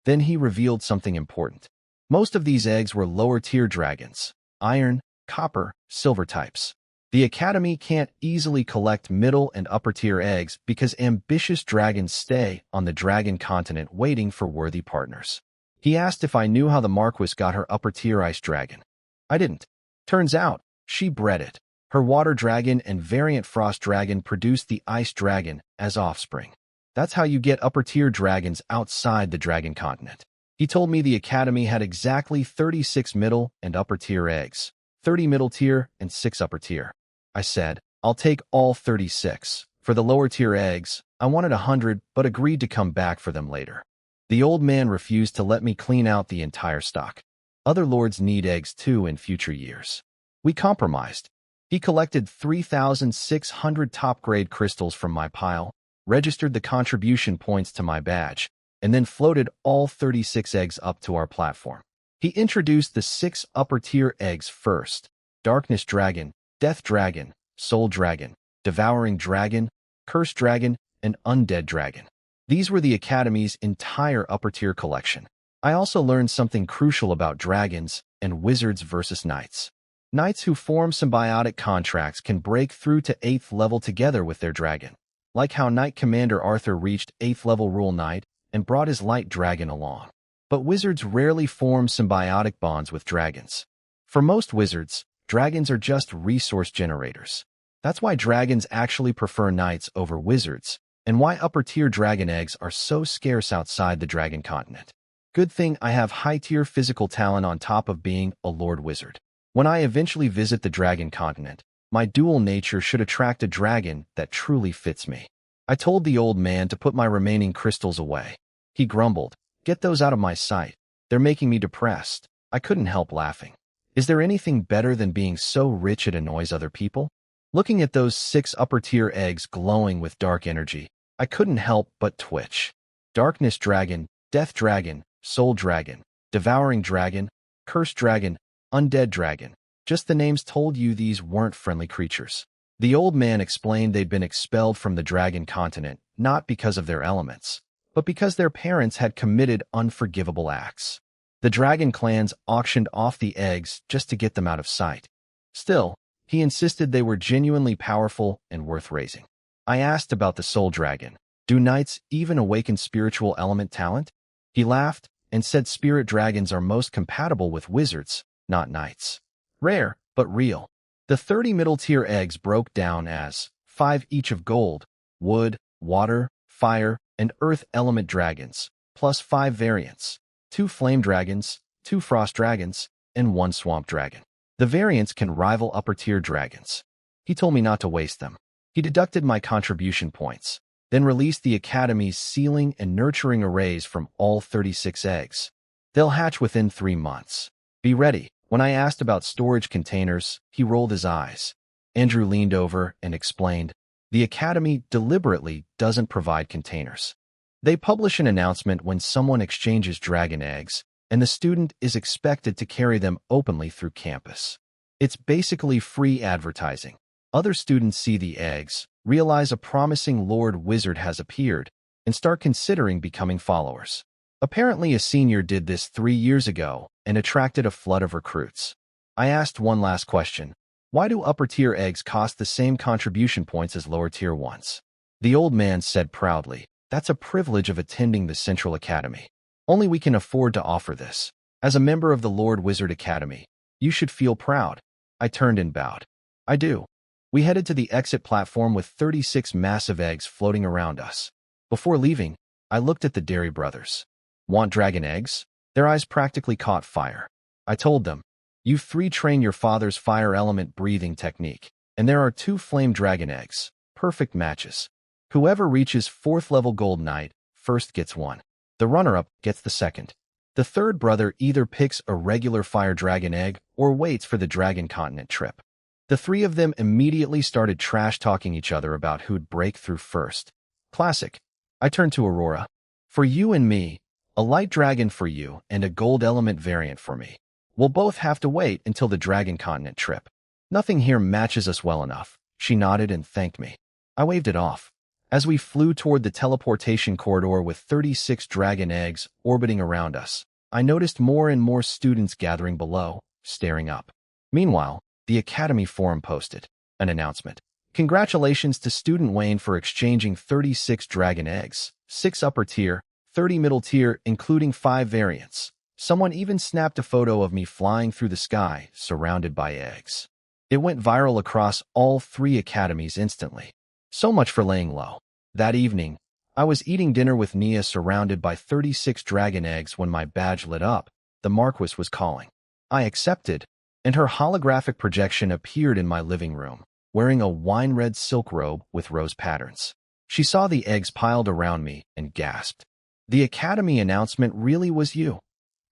Then he revealed something important. Most of these eggs were lower-tier dragons, iron, copper, silver types. The academy can't easily collect middle and upper-tier eggs because ambitious dragons stay on the dragon continent waiting for worthy partners. He asked if I knew how the Marquis got her upper-tier ice dragon. I didn't. Turns out, she bred it. Her water dragon and variant frost dragon produced the ice dragon as offspring. That's how you get upper-tier dragons outside the dragon continent. He told me the academy had exactly 36 middle and upper tier eggs, 30 middle tier and 6 upper tier. I said, I'll take all 36. For the lower tier eggs, I wanted 100 but agreed to come back for them later. The old man refused to let me clean out the entire stock. Other lords need eggs too in future years. We compromised. He collected 3,600 top-grade crystals from my pile, registered the contribution points to my badge, and then floated all 36 eggs up to our platform. He introduced the 6 upper-tier eggs first: Darkness Dragon, Death Dragon, Soul Dragon, Devouring Dragon, Cursed Dragon, and Undead Dragon. These were the Academy's entire upper-tier collection. I also learned something crucial about dragons and wizards versus knights. Knights who form symbiotic contracts can break through to 8th level together with their dragon, like how Knight Commander Arthur reached 8th level Rule Knight and brought his light dragon along. But wizards rarely form symbiotic bonds with dragons. For most wizards, dragons are just resource generators. That's why dragons actually prefer knights over wizards, and why upper-tier dragon eggs are so scarce outside the dragon continent. Good thing I have high-tier physical talent on top of being a lord wizard. When I eventually visit the dragon continent, my dual nature should attract a dragon that truly fits me. I told the old man to put my remaining crystals away. He grumbled, "Get those out of my sight. They're making me depressed." I couldn't help laughing. Is there anything better than being so rich it annoys other people? Looking at those 6 upper-tier eggs glowing with dark energy, I couldn't help but twitch. Darkness Dragon, Death Dragon, Soul Dragon, Devouring Dragon, Cursed Dragon, Undead Dragon. Just the names told you these weren't friendly creatures. The old man explained they'd been expelled from the dragon continent, not because of their elements, but because their parents had committed unforgivable acts. The dragon clans auctioned off the eggs just to get them out of sight. Still, he insisted they were genuinely powerful and worth raising. I asked about the soul dragon. Do knights even awaken spiritual element talent? He laughed and said spirit dragons are most compatible with wizards, not knights. Rare, but real. The 30 middle-tier eggs broke down as 5 each of gold, wood, water, fire, and earth element dragons, plus 5 variants: 2 flame dragons, 2 frost dragons, and 1 swamp dragon. The variants can rival upper-tier dragons. He told me not to waste them. He deducted my contribution points, then released the Academy's sealing and nurturing arrays from all 36 eggs. They'll hatch within 3 months. Be ready. When I asked about storage containers, he rolled his eyes. Andrew leaned over and explained, the Academy deliberately doesn't provide containers. They publish an announcement when someone exchanges dragon eggs, and the student is expected to carry them openly through campus. It's basically free advertising. Other students see the eggs, realize a promising Lord Wizard has appeared, and start considering becoming followers. Apparently a senior did this 3 years ago and attracted a flood of recruits. I asked one last question. Why do upper-tier eggs cost the same contribution points as lower-tier ones? The old man said proudly, that's a privilege of attending the Central Academy. Only we can afford to offer this. As a member of the Lord Wizard Academy, you should feel proud. I turned and bowed. I do. We headed to the exit platform with 36 massive eggs floating around us. Before leaving, I looked at the Dairy brothers. Want dragon eggs? Their eyes practically caught fire. I told them, you 3 train your father's fire element breathing technique, and there are 2 flame dragon eggs. Perfect matches. Whoever reaches 4th level Gold Knight first gets 1. The runner-up gets the 2nd. The 3rd brother either picks a regular fire dragon egg or waits for the dragon continent trip. The 3 of them immediately started trash-talking each other about who'd break through first. Classic. I turned to Aurora. For you and me, a light dragon for you and a gold element variant for me. We'll both have to wait until the dragon continent trip. Nothing here matches us well enough. She nodded and thanked me. I waved it off. As we flew toward the teleportation corridor with 36 dragon eggs orbiting around us, I noticed more and more students gathering below, staring up. Meanwhile, the Academy forum posted an announcement. Congratulations to student Wayne for exchanging 36 dragon eggs, 6 upper tier, 30 middle tier, including 5 variants. Someone even snapped a photo of me flying through the sky, surrounded by eggs. It went viral across all 3 academies instantly. So much for laying low. That evening, I was eating dinner with Nia surrounded by 36 dragon eggs when my badge lit up. The Marquis was calling. I accepted, and her holographic projection appeared in my living room, wearing a wine-red silk robe with rose patterns. She saw the eggs piled around me and gasped. The Academy announcement really was you.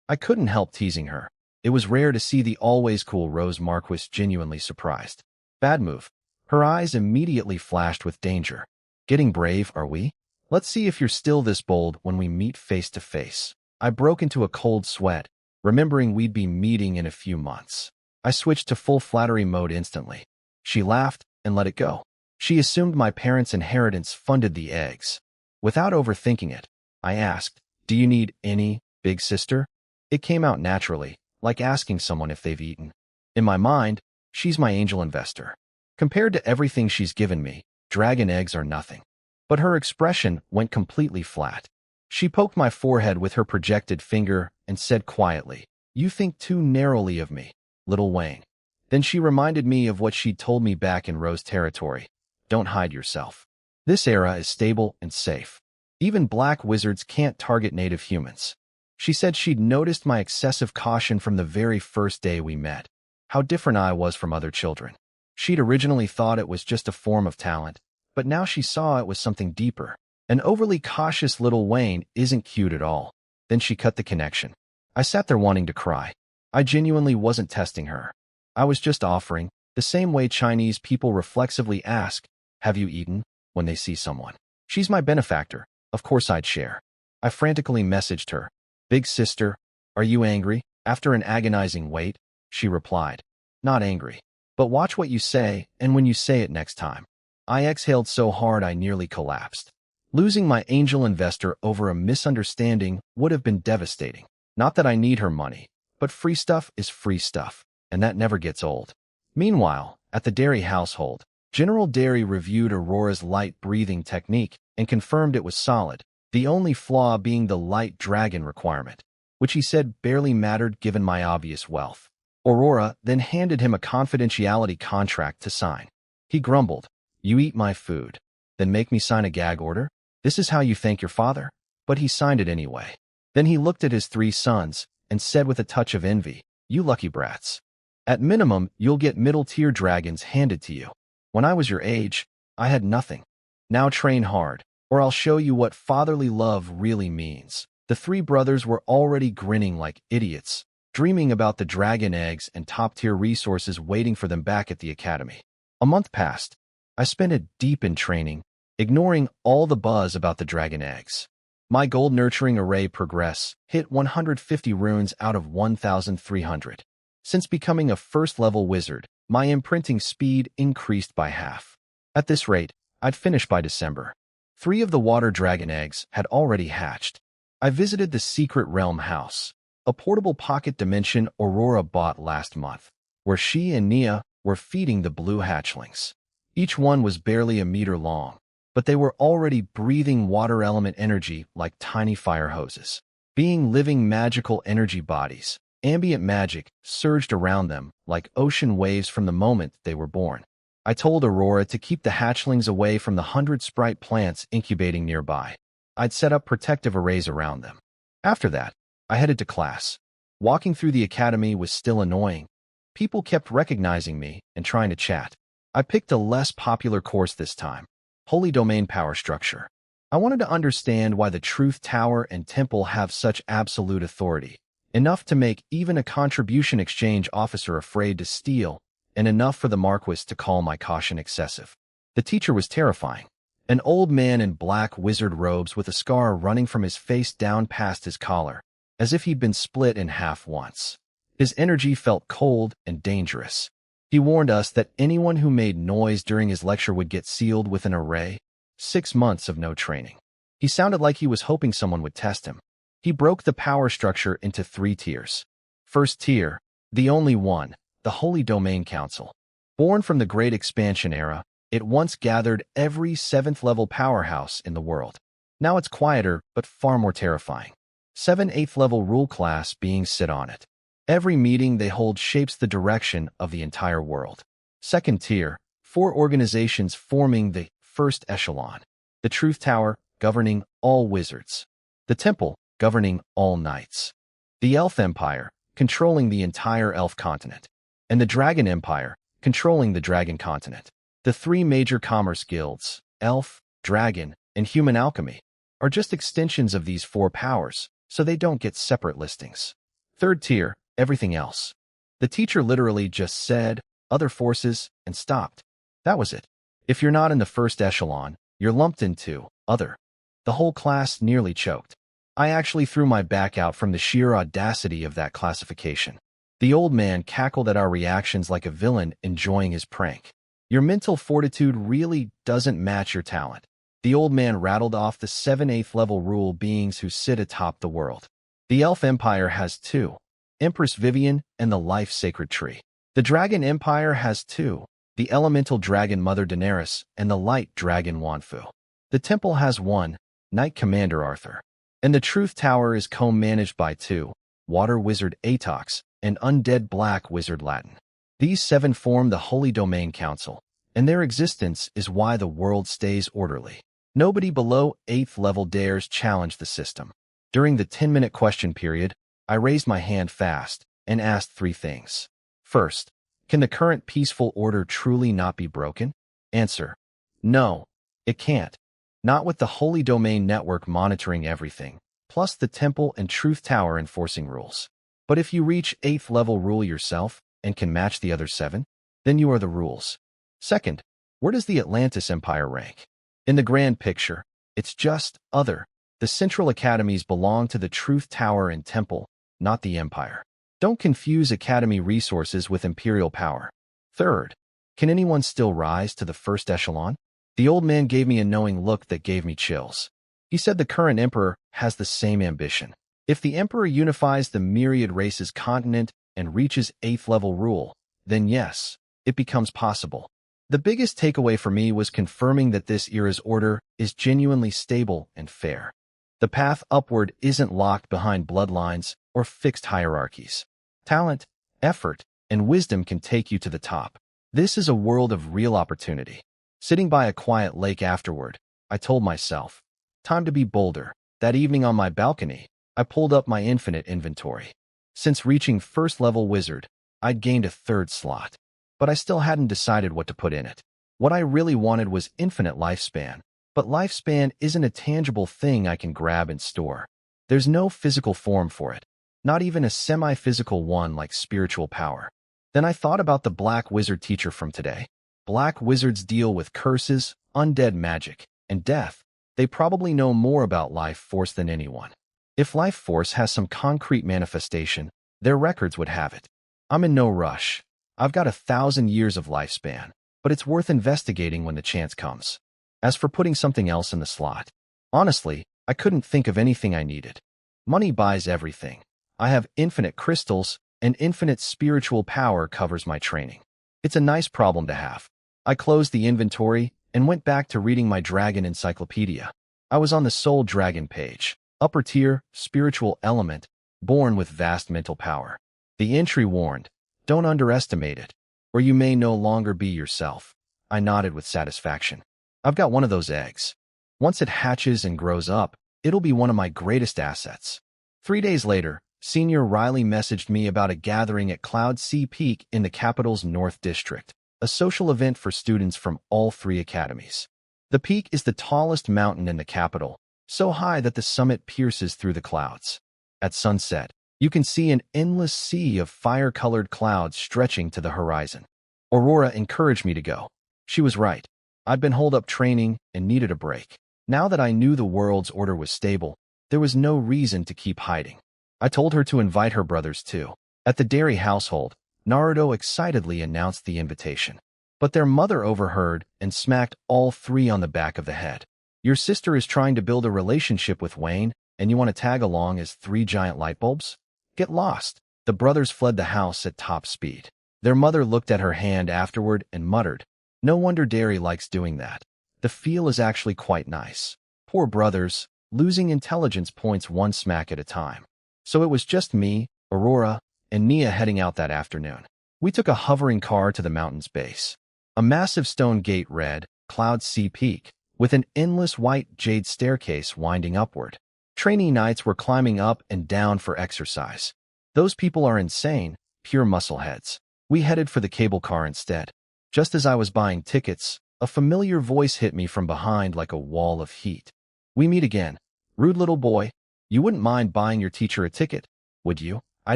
I couldn't help teasing her. It was rare to see the always cool Rose Marquis genuinely surprised. Bad move. Her eyes immediately flashed with danger. Getting brave, are we? Let's see if you're still this bold when we meet face to face. I broke into a cold sweat, remembering we'd be meeting in a few months. I switched to full flattery mode instantly. She laughed and let it go. She assumed my parents' inheritance funded the eggs. Without overthinking it, I asked, "Do you need any, big sister?" It came out naturally, like asking someone if they've eaten. In my mind, she's my angel investor. Compared to everything she's given me, dragon eggs are nothing. But her expression went completely flat. She poked my forehead with her projected finger and said quietly, "You think too narrowly of me, little Wayne." Then she reminded me of what she'd told me back in Rose territory. Don't hide yourself. This era is stable and safe. Even black wizards can't target native humans. She said she'd noticed my excessive caution from the very first day we met. How different I was from other children. She'd originally thought it was just a form of talent, but now she saw it was something deeper. An overly cautious little Wayne isn't cute at all. Then she cut the connection. I sat there wanting to cry. I genuinely wasn't testing her. I was just offering, the same way Chinese people reflexively ask, "Have you eaten?" when they see someone. She's my benefactor. Of course I'd share. I frantically messaged her. "Big sister, are you angry?" After an agonizing wait, she replied, "Not angry. But watch what you say, and when you say it next time." I exhaled so hard I nearly collapsed. Losing my angel investor over a misunderstanding would have been devastating. Not that I need her money, but free stuff is free stuff, and that never gets old. Meanwhile, at the Derry household, General Derry reviewed Aurora's light breathing technique and confirmed it was solid, the only flaw being the light dragon requirement, which he said barely mattered given my obvious wealth. Aurora then handed him a confidentiality contract to sign. He grumbled, "You eat my food, then make me sign a gag order? This is how you thank your father?" But he signed it anyway. Then he looked at his 3 sons and said with a touch of envy, "You lucky brats. At minimum, you'll get middle-tier dragons handed to you. When I was your age, I had nothing. Now train hard, or I'll show you what fatherly love really means." The 3 brothers were already grinning like idiots, dreaming about the dragon eggs and top-tier resources waiting for them back at the academy. A month passed. I spent it deep in training, ignoring all the buzz about the dragon eggs. My gold nurturing array progress hit 150 runes out of 1,300. Since becoming a first-level wizard, my imprinting speed increased by half. At this rate, I'd finish by December. 3 of the water dragon eggs had already hatched. I visited the Secret Realm house, a portable pocket dimension Aurora bought last month, where she and Nia were feeding the blue hatchlings. Each one was barely a meter long, but they were already breathing water element energy like tiny fire hoses. Being living magical energy bodies, ambient magic surged around them like ocean waves from the moment they were born. I told Aurora to keep the hatchlings away from the 100 sprite plants incubating nearby. I'd set up protective arrays around them. After that, I headed to class. Walking through the academy was still annoying. People kept recognizing me and trying to chat. I picked a less popular course this time, Holy Domain Power Structure. I wanted to understand why the Truth Tower and Temple have such absolute authority, enough to make even a contribution exchange officer afraid to steal, and enough for the Marquis to call my caution excessive. The teacher was terrifying. An old man in black wizard robes with a scar running from his face down past his collar, as if he'd been split in half once. His energy felt cold and dangerous. He warned us that anyone who made noise during his lecture would get sealed with an array. 6 months of no training. He sounded like he was hoping someone would test him. He broke the power structure into 3 tiers. First tier, the only one, the Holy Domain Council. Born from the Great Expansion era, it once gathered every 7th-level powerhouse in the world. Now it's quieter, but far more terrifying. 7 8th-level rule class beings sit on it. Every meeting they hold shapes the direction of the entire world. Second tier, 4 organizations forming the first echelon. The Truth Tower, governing all wizards. The Temple, governing all knights. The Elf Empire, controlling the entire Elf continent. And the Dragon Empire, controlling the Dragon continent. The three major commerce guilds, Elf, Dragon, and Human Alchemy, are just extensions of these four powers, so they don't get separate listings. Third tier, everything else. The teacher literally just said, other forces, and stopped. That was it. If you're not in the first echelon, you're lumped into other. The whole class nearly choked. I actually threw my back out from the sheer audacity of that classification. The old man cackled at our reactions like a villain enjoying his prank. Your mental fortitude really doesn't match your talent. The old man rattled off the 7 8th level rule beings who sit atop the world. The Elf Empire has 2, Empress Vivian and the Life Sacred Tree. The Dragon Empire has 2, the Elemental Dragon Mother Daenerys and the Light Dragon Wanfu. The Temple has 1, Knight Commander Arthur. And the Truth Tower is co-managed by 2, Water Wizard Atox and Undead Black Wizard Latin. These 7 form the Holy Domain Council, and their existence is why the world stays orderly. Nobody below 8th level dares challenge the system. During the 10-minute question period, I raised my hand fast and asked 3 things. First, can the current peaceful order truly not be broken? Answer: no, it can't. Not with the Holy Domain Network monitoring everything, plus the Temple and Truth Tower enforcing rules. But if you reach 8th level rule yourself and can match the other 7, then you are the rules. Second, where does the Atlantis Empire rank? In the grand picture, it's just other. The Central Academies belong to the Truth Tower and Temple, not the Empire. Don't confuse Academy resources with Imperial power. Third, can anyone still rise to the first echelon? The old man gave me a knowing look that gave me chills. He said the current Emperor has the same ambition. If the Emperor unifies the myriad races continent and reaches 8th level rule, then yes, it becomes possible. The biggest takeaway for me was confirming that this era's order is genuinely stable and fair. The path upward isn't locked behind bloodlines or fixed hierarchies. Talent, effort, and wisdom can take you to the top. This is a world of real opportunity. Sitting by a quiet lake afterward, I told myself, time to be bolder. That evening on my balcony, I pulled up my infinite inventory. Since reaching first level wizard, I'd gained a 3rd slot, but I still hadn't decided what to put in it. What I really wanted was infinite lifespan, but lifespan isn't a tangible thing I can grab and store. There's no physical form for it, not even a semi-physical one like spiritual power. Then I thought about the Black Wizard teacher from today. Black wizards deal with curses, undead magic, and death. They probably know more about life force than anyone. If life force has some concrete manifestation, their records would have it. I'm in no rush. I've got 1,000 years of lifespan, but it's worth investigating when the chance comes. As for putting something else in the slot, honestly, I couldn't think of anything I needed. Money buys everything. I have infinite crystals, and infinite spiritual power covers my training. It's a nice problem to have. I closed the inventory and went back to reading my dragon encyclopedia. I was on the Soul Dragon page. Upper tier, spiritual element, born with vast mental power. The entry warned, don't underestimate it, or you may no longer be yourself. I nodded with satisfaction. I've got one of those eggs. Once it hatches and grows up, it'll be one of my greatest assets. 3 days later, Senior Riley messaged me about a gathering at Cloud Sea Peak in the capital's North District, a social event for students from all 3 academies. The peak is the tallest mountain in the capital, so high that the summit pierces through the clouds. At sunset, you can see an endless sea of fire-colored clouds stretching to the horizon. Aurora encouraged me to go. She was right. I'd been holed up training and needed a break. Now that I knew the world's order was stable, there was no reason to keep hiding. I told her to invite her brothers too. At the Derry household, Naruto excitedly announced the invitation. But their mother overheard and smacked all 3 on the back of the head. Your sister is trying to build a relationship with Wayne, and you want to tag along as 3 giant light bulbs? Get lost. The brothers fled the house at top speed. Their mother looked at her hand afterward and muttered, no wonder Derry likes doing that. The feel is actually quite nice. Poor brothers, losing intelligence points one smack at a time. So it was just me, Aurora, and Nia heading out that afternoon. We took a hovering car to the mountain's base. A massive stone gate read, Cloud Sea Peak, with an endless white jade staircase winding upward. Trainee knights were climbing up and down for exercise. Those people are insane, pure muscleheads. We headed for the cable car instead. Just as I was buying tickets, a familiar voice hit me from behind like a wall of heat. We meet again. Rude little boy. You wouldn't mind buying your teacher a ticket, would you? I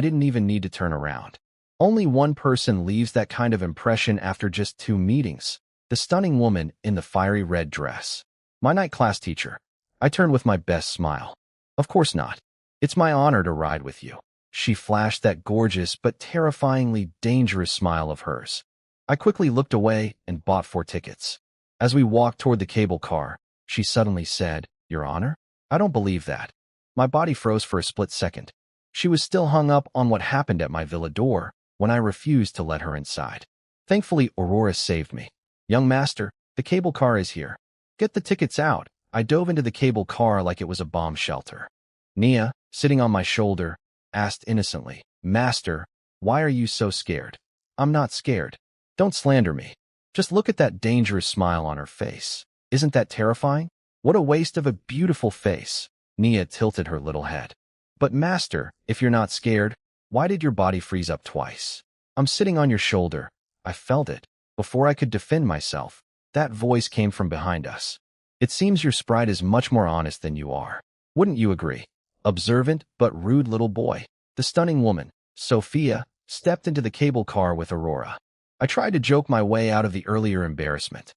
didn't even need to turn around. Only one person leaves that kind of impression after just 2 meetings. The stunning woman in the fiery red dress. My night class teacher. I turned with my best smile. Of course not. It's my honor to ride with you. She flashed that gorgeous but terrifyingly dangerous smile of hers. I quickly looked away and bought 4 tickets. As we walked toward the cable car, she suddenly said, "Your Honor? I don't believe that." My body froze for a split second. She was still hung up on what happened at my villa door when I refused to let her inside. Thankfully, Aurora saved me. "Young master, the cable car is here. Get the tickets out." I dove into the cable car like it was a bomb shelter. Nia, sitting on my shoulder, asked innocently, "Master, why are you so scared?" "I'm not scared. Don't slander me. Just look at that dangerous smile on her face. Isn't that terrifying? What a waste of a beautiful face." Nia tilted her little head. "But master, if you're not scared, why did your body freeze up twice?" "I'm sitting on your shoulder." I felt it. Before I could defend myself, that voice came from behind us. "It seems your sprite is much more honest than you are. Wouldn't you agree?" Observant but rude little boy. The stunning woman, Sophia, stepped into the cable car with Aurora. I tried to joke my way out of the earlier embarrassment.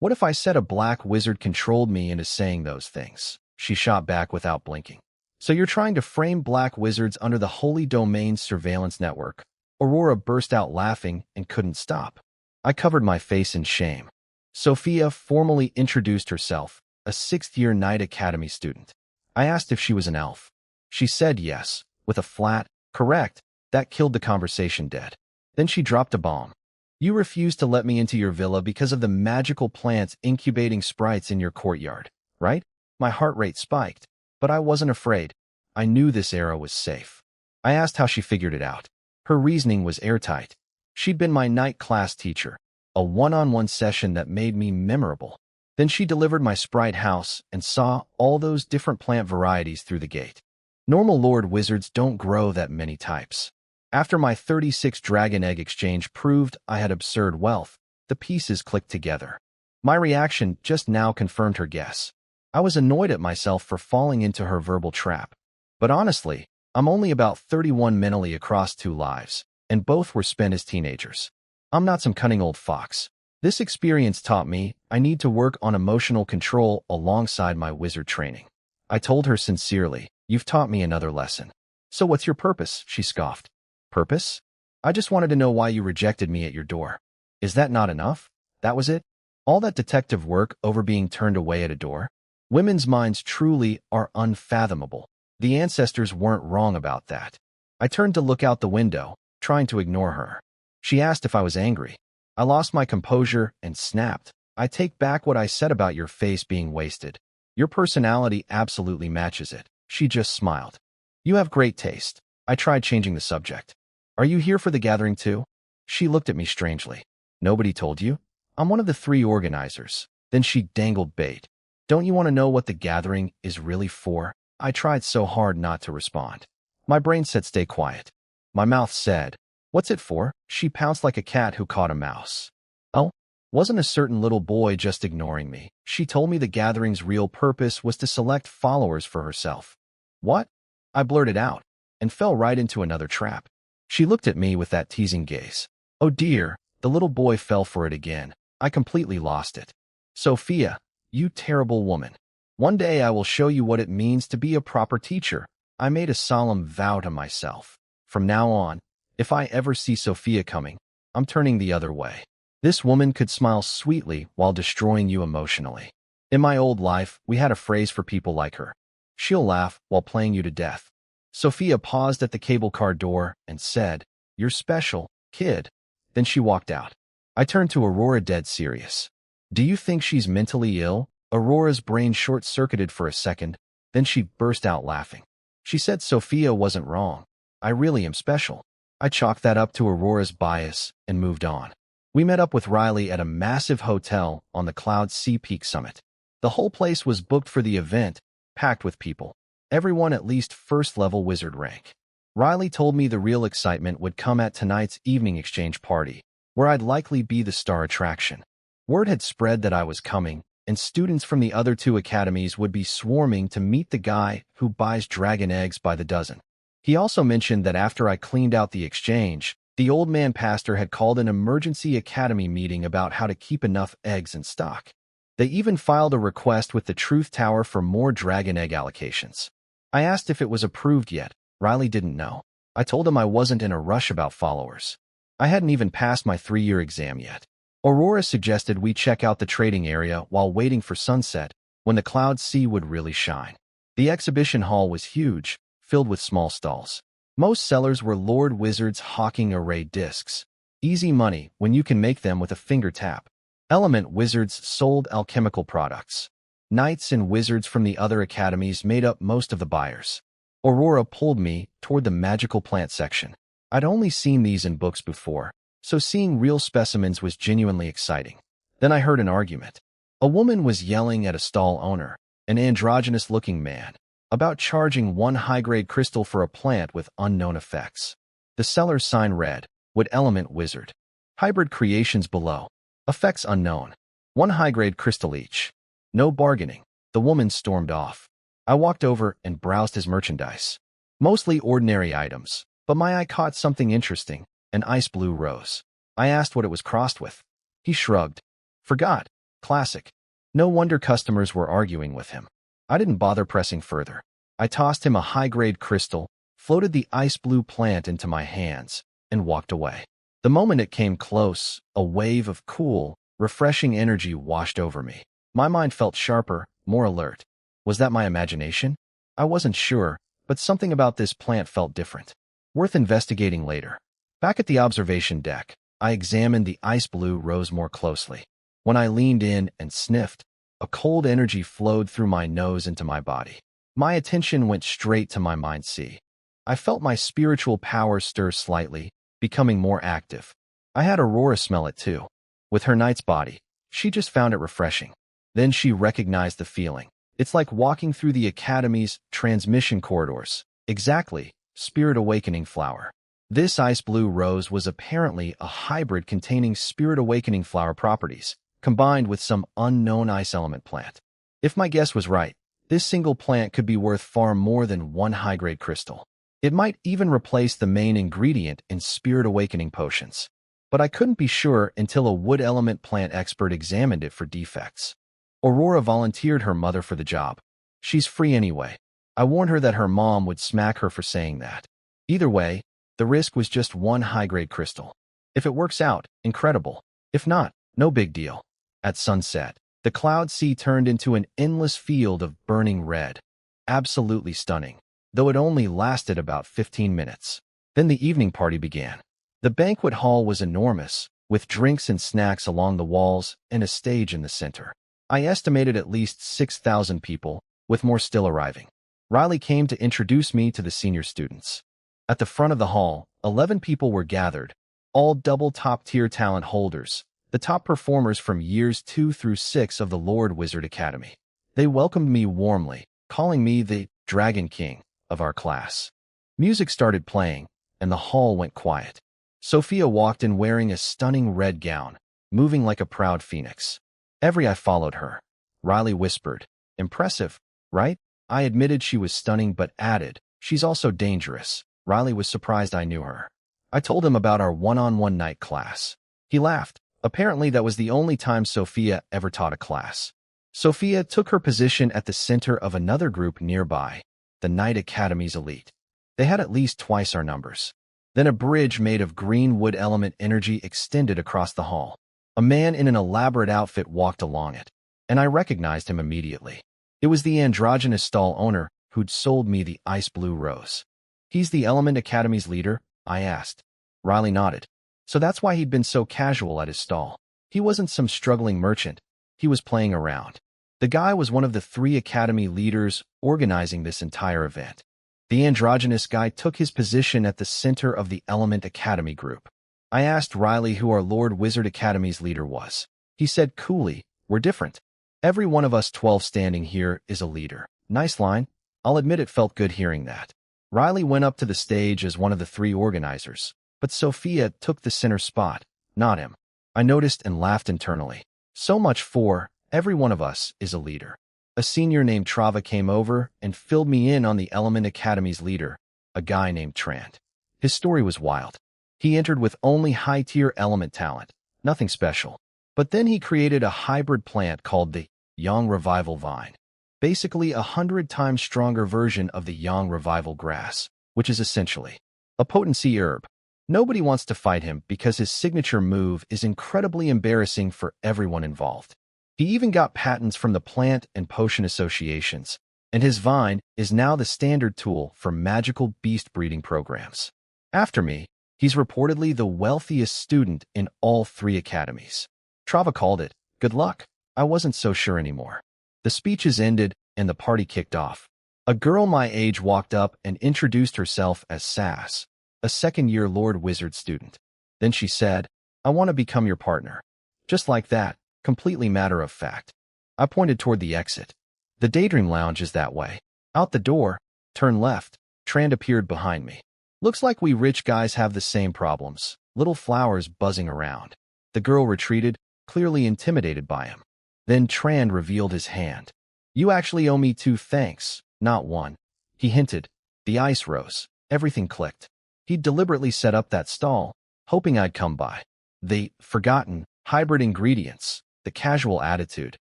What if I said a black wizard controlled me into saying those things? She shot back without blinking. "So you're trying to frame black wizards under the Holy Domains surveillance network?" Aurora burst out laughing and couldn't stop. I covered my face in shame. Sophia formally introduced herself, a 6th-year Knight Academy student. I asked if she was an elf. She said yes, with a flat, "Correct." That killed the conversation dead. Then she dropped a bomb. "You refused to let me into your villa because of the magical plants incubating sprites in your courtyard, right?" My heart rate spiked, but I wasn't afraid. I knew this era was safe. I asked how she figured it out. Her reasoning was airtight. She'd been my night class teacher, a one-on-one session that made me memorable. Then she delivered my sprite house and saw all those different plant varieties through the gate. Normal Lord Wizards don't grow that many types. After my 36 dragon egg exchange proved I had absurd wealth, the pieces clicked together. My reaction just now confirmed her guess. I was annoyed at myself for falling into her verbal trap. But honestly, I'm only about 31 mentally across 2 lives, and both were spent as teenagers. I'm not some cunning old fox. This experience taught me I need to work on emotional control alongside my wizard training. I told her sincerely, "You've taught me another lesson." "So what's your purpose?" she scoffed. "Purpose? I just wanted to know why you rejected me at your door." "Is that not enough? That was it? All that detective work over being turned away at a door?" Women's minds truly are unfathomable. The ancestors weren't wrong about that. I turned to look out the window, trying to ignore her. She asked if I was angry. I lost my composure and snapped. "I take back what I said about your face being wasted. Your personality absolutely matches it." She just smiled. "You have great taste." I tried changing the subject. "Are you here for the gathering too?" She looked at me strangely. "Nobody told you?" "I'm one of the 3 organizers." Then she dangled bait. "Don't you want to know what the gathering is really for?" I tried so hard not to respond. My brain said stay quiet. My mouth said, "What's it for?" She pounced like a cat who caught a mouse. "Oh, wasn't a certain little boy just ignoring me?" She told me the gathering's real purpose was to select followers for herself. "What?" I blurted out, and fell right into another trap. She looked at me with that teasing gaze. Oh dear, the little boy fell for it again. I completely lost it. "Sophia, you terrible woman. One day I will show you what it means to be a proper teacher." I made a solemn vow to myself. From now on, if I ever see Sophia coming, I'm turning the other way. This woman could smile sweetly while destroying you emotionally. In my old life, we had a phrase for people like her. She'll laugh while playing you to death. Sophia paused at the cable car door and said, "You're special, kid." Then she walked out. I turned to Aurora dead serious. "Do you think she's mentally ill?" Aurora's brain short-circuited for a second, then she burst out laughing. She said Sophia wasn't wrong. I really am special. I chalked that up to Aurora's bias and moved on. We met up with Riley at a massive hotel on the Cloud Sea Peak summit. The whole place was booked for the event, packed with people. Everyone at least first-level wizard rank. Riley told me the real excitement would come at tonight's evening exchange party, where I'd likely be the star attraction. Word had spread that I was coming, and students from the other two academies would be swarming to meet the guy who buys dragon eggs by the dozen. He also mentioned that after I cleaned out the exchange, the old man pastor had called an emergency academy meeting about how to keep enough eggs in stock. They even filed a request with the Truth Tower for more dragon egg allocations. I asked if it was approved yet. Riley didn't know. I told him I wasn't in a rush about followers. I hadn't even passed my 3-year exam yet. Aurora suggested we check out the trading area while waiting for sunset, when the cloud sea would really shine. The exhibition hall was huge, filled with small stalls. Most sellers were Lord Wizards hawking arrayed discs. Easy money when you can make them with a finger tap. Element Wizards sold alchemical products. Knights and wizards from the other academies made up most of the buyers. Aurora pulled me toward the magical plant section. I'd only seen these in books before, so seeing real specimens was genuinely exciting. Then I heard an argument. A woman was yelling at a stall owner, an androgynous-looking man, about charging one high-grade crystal for a plant with unknown effects. The seller's sign read, "Wood Element Wizard. Hybrid creations below. Effects unknown. 1 high-grade crystal each." No bargaining. The woman stormed off. I walked over and browsed his merchandise. Mostly ordinary items, but my eye caught something interesting, an ice blue rose. I asked what it was crossed with. He shrugged. Forgot. Classic. No wonder customers were arguing with him. I didn't bother pressing further. I tossed him a high-grade crystal, floated the ice blue plant into my hands, and walked away. The moment it came close, a wave of cool, refreshing energy washed over me. My mind felt sharper, more alert. Was that my imagination? I wasn't sure, but something about this plant felt different. Worth investigating later. Back at the observation deck, I examined the ice blue rose more closely. When I leaned in and sniffed, a cold energy flowed through my nose into my body. My attention went straight to my mind sea. I felt my spiritual power stir slightly, becoming more active. I had Aurora smell it too. With her knight's body, she just found it refreshing. Then she recognized the feeling. It's like walking through the Academy's transmission corridors. Exactly, Spirit Awakening flower. This ice blue rose was apparently a hybrid containing Spirit Awakening flower properties, combined with some unknown ice element plant. If my guess was right, this single plant could be worth far more than 1 high-grade crystal. It might even replace the main ingredient in Spirit Awakening potions. But I couldn't be sure until a wood element plant expert examined it for defects. Aurora volunteered her mother for the job. She's free anyway. I warned her that her mom would smack her for saying that. Either way, the risk was just 1 high-grade crystal. If it works out, incredible. If not, no big deal. At sunset, the cloud sea turned into an endless field of burning red. Absolutely stunning, though it only lasted about 15 minutes. Then the evening party began. The banquet hall was enormous, with drinks and snacks along the walls and a stage in the center. I estimated at least 6,000 people, with more still arriving. Riley came to introduce me to the senior students. At the front of the hall, 11 people were gathered, all double top-tier talent holders, the top performers from years 2 through 6 of the Lord Wizard Academy. They welcomed me warmly, calling me the Dragon King of our class. Music started playing, and the hall went quiet. Sophia walked in wearing a stunning red gown, moving like a proud phoenix. Every eye followed her. Riley whispered, "Impressive, right?" I admitted she was stunning but added, "She's also dangerous." Riley was surprised I knew her. I told him about our one-on-one night class. He laughed. Apparently that was the only time Sophia ever taught a class. Sophia took her position at the center of another group nearby, the Knight Academy's elite. They had at least twice our numbers. Then a bridge made of green wood element energy extended across the hall. A man in an elaborate outfit walked along it, and I recognized him immediately. It was the androgynous stall owner who'd sold me the ice blue rose. "He's the Element Academy's leader?" I asked. Riley nodded. So that's why he'd been so casual at his stall. He wasn't some struggling merchant. He was playing around. The guy was one of the 3 Academy leaders organizing this entire event. The androgynous guy took his position at the center of the Element Academy group. I asked Riley who our Lord Wizard Academy's leader was. He said coolly, "We're different." Every one of us 12 standing here is a leader. Nice line. I'll admit it felt good hearing that. Riley went up to the stage as one of the three organizers, but Sophia took the center spot, not him. I noticed and laughed internally. So much for every one of us is a leader. A senior named Trava came over and filled me in on the Element Academy's leader, a guy named Trant. His story was wild. He entered with only high-tier element talent, nothing special. But then he created a hybrid plant called the Yang Revival Vine. Basically 100 times stronger version of the Yang Revival grass, which is essentially a potency herb. Nobody wants to fight him because his signature move is incredibly embarrassing for everyone involved. He even got patents from the plant and potion associations, and his vine is now the standard tool for magical beast breeding programs. After me, he's reportedly the wealthiest student in all three academies. Trava called it. Good luck. I wasn't so sure anymore. The speeches ended and the party kicked off. A girl my age walked up and introduced herself as Sass, a second-year Lord Wizard student. Then she said, I want to become your partner. Just like that, completely matter of fact. I pointed toward the exit. The Daydream Lounge is that way. Out the door, turn left. Trant appeared behind me. Looks like we rich guys have the same problems. Little flowers buzzing around. The girl retreated, clearly intimidated by him. Then Trant revealed his hand. You actually owe me 2 thanks, not 1. He hinted. The ice rose. Everything clicked. He'd deliberately set up that stall, hoping I'd come by. The forgotten hybrid ingredients, the casual attitude,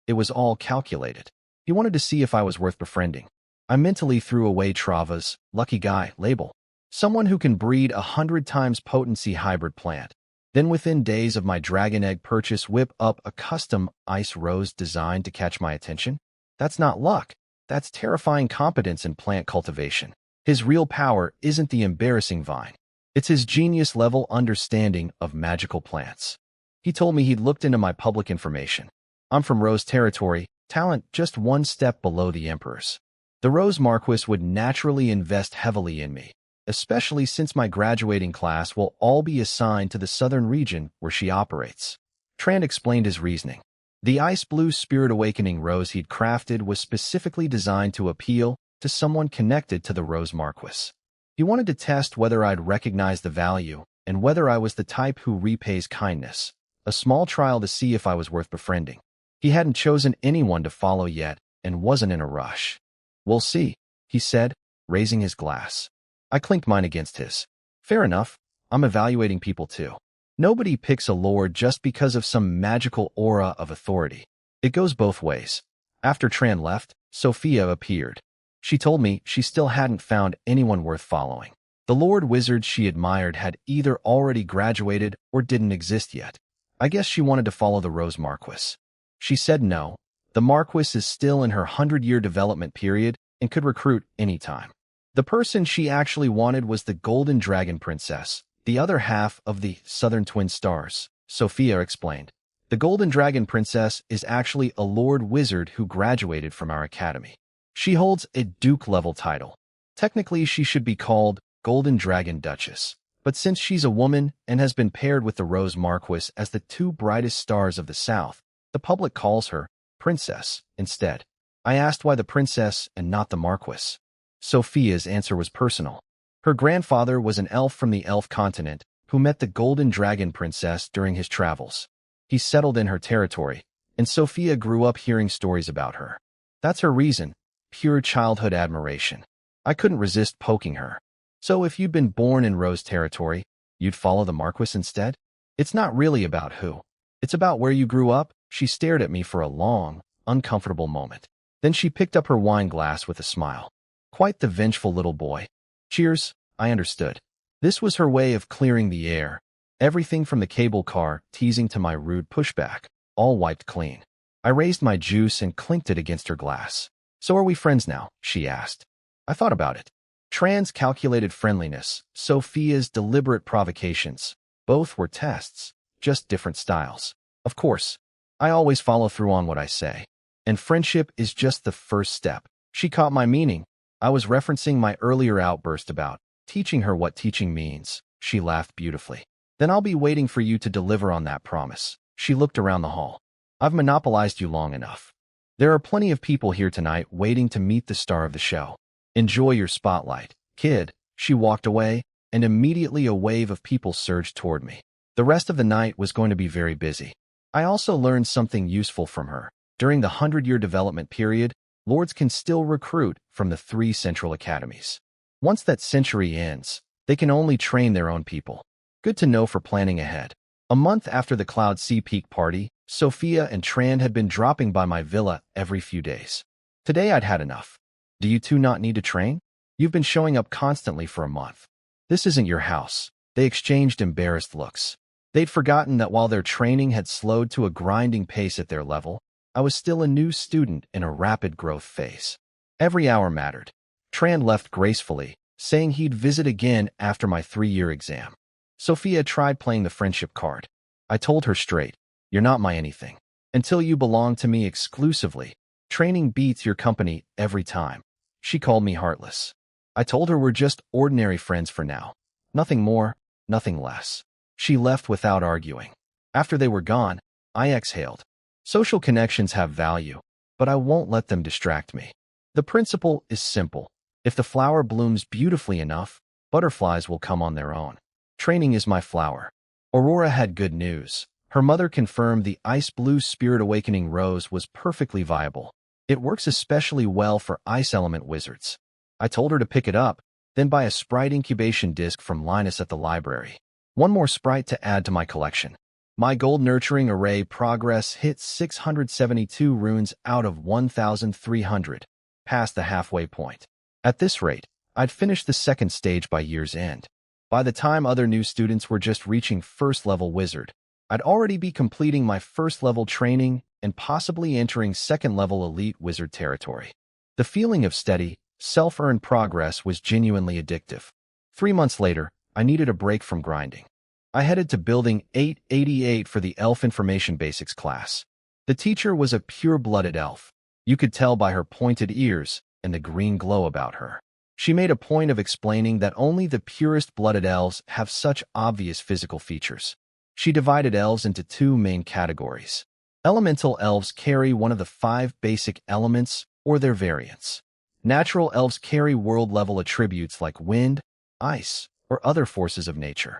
it was all calculated. He wanted to see if I was worth befriending. I mentally threw away Trava's lucky guy label. Someone who can breed 100 times potency hybrid plant. Then within days of my dragon egg purchase whip up a custom ice rose designed to catch my attention? That's not luck. That's terrifying competence in plant cultivation. His real power isn't the embarrassing vine. It's his genius-level understanding of magical plants. He told me he'd looked into my public information. I'm from Rose territory, talent just 1 step below the Emperor's. The Rose Marquis would naturally invest heavily in me, especially since my graduating class will all be assigned to the southern region where she operates. Trant explained his reasoning. The ice blue spirit awakening rose he'd crafted was specifically designed to appeal to someone connected to the Rose Marquis. He wanted to test whether I'd recognize the value and whether I was the type who repays kindness, a small trial to see if I was worth befriending. He hadn't chosen anyone to follow yet and wasn't in a rush. We'll see, he said, raising his glass. I clinked mine against his. Fair enough, I'm evaluating people too. Nobody picks a lord just because of some magical aura of authority. It goes both ways. After Trant left, Sophia appeared. She told me she still hadn't found anyone worth following. The Lord Wizard she admired had either already graduated or didn't exist yet. I guess she wanted to follow the Rose Marquis. She said no. The Marquis is still in her 100-year development period and could recruit anytime. The person she actually wanted was the Golden Dragon Princess, the other half of the Southern Twin Stars, Sophia explained. The Golden Dragon Princess is actually a Lord Wizard who graduated from our academy. She holds a Duke-level title. Technically, she should be called Golden Dragon Duchess, but since she's a woman and has been paired with the Rose Marquis as the 2 brightest stars of the South, the public calls her Princess instead. I asked why the Princess and not the Marquis. Sophia's answer was personal. Her grandfather was an elf from the Elf continent who met the Golden Dragon Princess during his travels. He settled in her territory, and Sophia grew up hearing stories about her. That's her reason, pure childhood admiration. I couldn't resist poking her. So if you'd been born in Rose territory, you'd follow the Marquis instead? It's not really about who. It's about where you grew up. She stared at me for a long, uncomfortable moment. Then she picked up her wine glass with a smile. Quite the vengeful little boy. Cheers, I understood. This was her way of clearing the air. Everything from the cable car teasing to my rude pushback, all wiped clean. I raised my juice and clinked it against her glass. So are we friends now? She asked. I thought about it. Trant's calculated friendliness, Sophia's deliberate provocations. Both were tests, just different styles. Of course, I always follow through on what I say. And friendship is just the first step. She caught my meaning. I was referencing my earlier outburst about teaching her what teaching means. She laughed beautifully. Then I'll be waiting for you to deliver on that promise. She looked around the hall. I've monopolized you long enough. There are plenty of people here tonight waiting to meet the star of the show. Enjoy your spotlight, kid." She walked away, and immediately a wave of people surged toward me. The rest of the night was going to be very busy. I also learned something useful from her. During the 100-year development period, lords can still recruit from the 3 central academies. Once that century ends, they can only train their own people. Good to know for planning ahead. A month after the Cloud Sea Peak party, Sophia and Tran had been dropping by my villa every few days. Today I'd had enough. "Do you two not need to train? You've been showing up constantly for a month. This isn't your house." They exchanged embarrassed looks. They'd forgotten that while their training had slowed to a grinding pace at their level, I was still a new student in a rapid growth phase. Every hour mattered. Tran left gracefully, saying he'd visit again after my 3-year exam. Sophia tried playing the friendship card. I told her straight, "You're not my anything. Until you belong to me exclusively, training beats your company every time." She called me heartless. I told her we're just ordinary friends for now. Nothing more, nothing less. She left without arguing. After they were gone, I exhaled. Social connections have value, but I won't let them distract me. The principle is simple. If the flower blooms beautifully enough, butterflies will come on their own. Training is my flower. Aurora had good news. Her mother confirmed the Ice Blue Spirit Awakening Rose was perfectly viable. It works especially well for Ice Element wizards. I told her to pick it up, then buy a Sprite incubation disc from Linus at the library. One more Sprite to add to my collection. My gold nurturing array progress hit 672 runes out of 1,300, past the halfway point. At this rate, I'd finish the second stage by year's end. By the time other new students were just reaching first-level wizard, I'd already be completing my first-level training and possibly entering second-level elite wizard territory. The feeling of steady, self-earned progress was genuinely addictive. 3 months later, I needed a break from grinding. I headed to Building 888 for the Elf Information Basics class. The teacher was a pure-blooded elf. You could tell by her pointed ears and the green glow about her. She made a point of explaining that only the purest-blooded elves have such obvious physical features. She divided elves into 2 main categories. Elemental elves carry one of the 5 basic elements or their variants. Natural elves carry world-level attributes like wind, ice, or other forces of nature.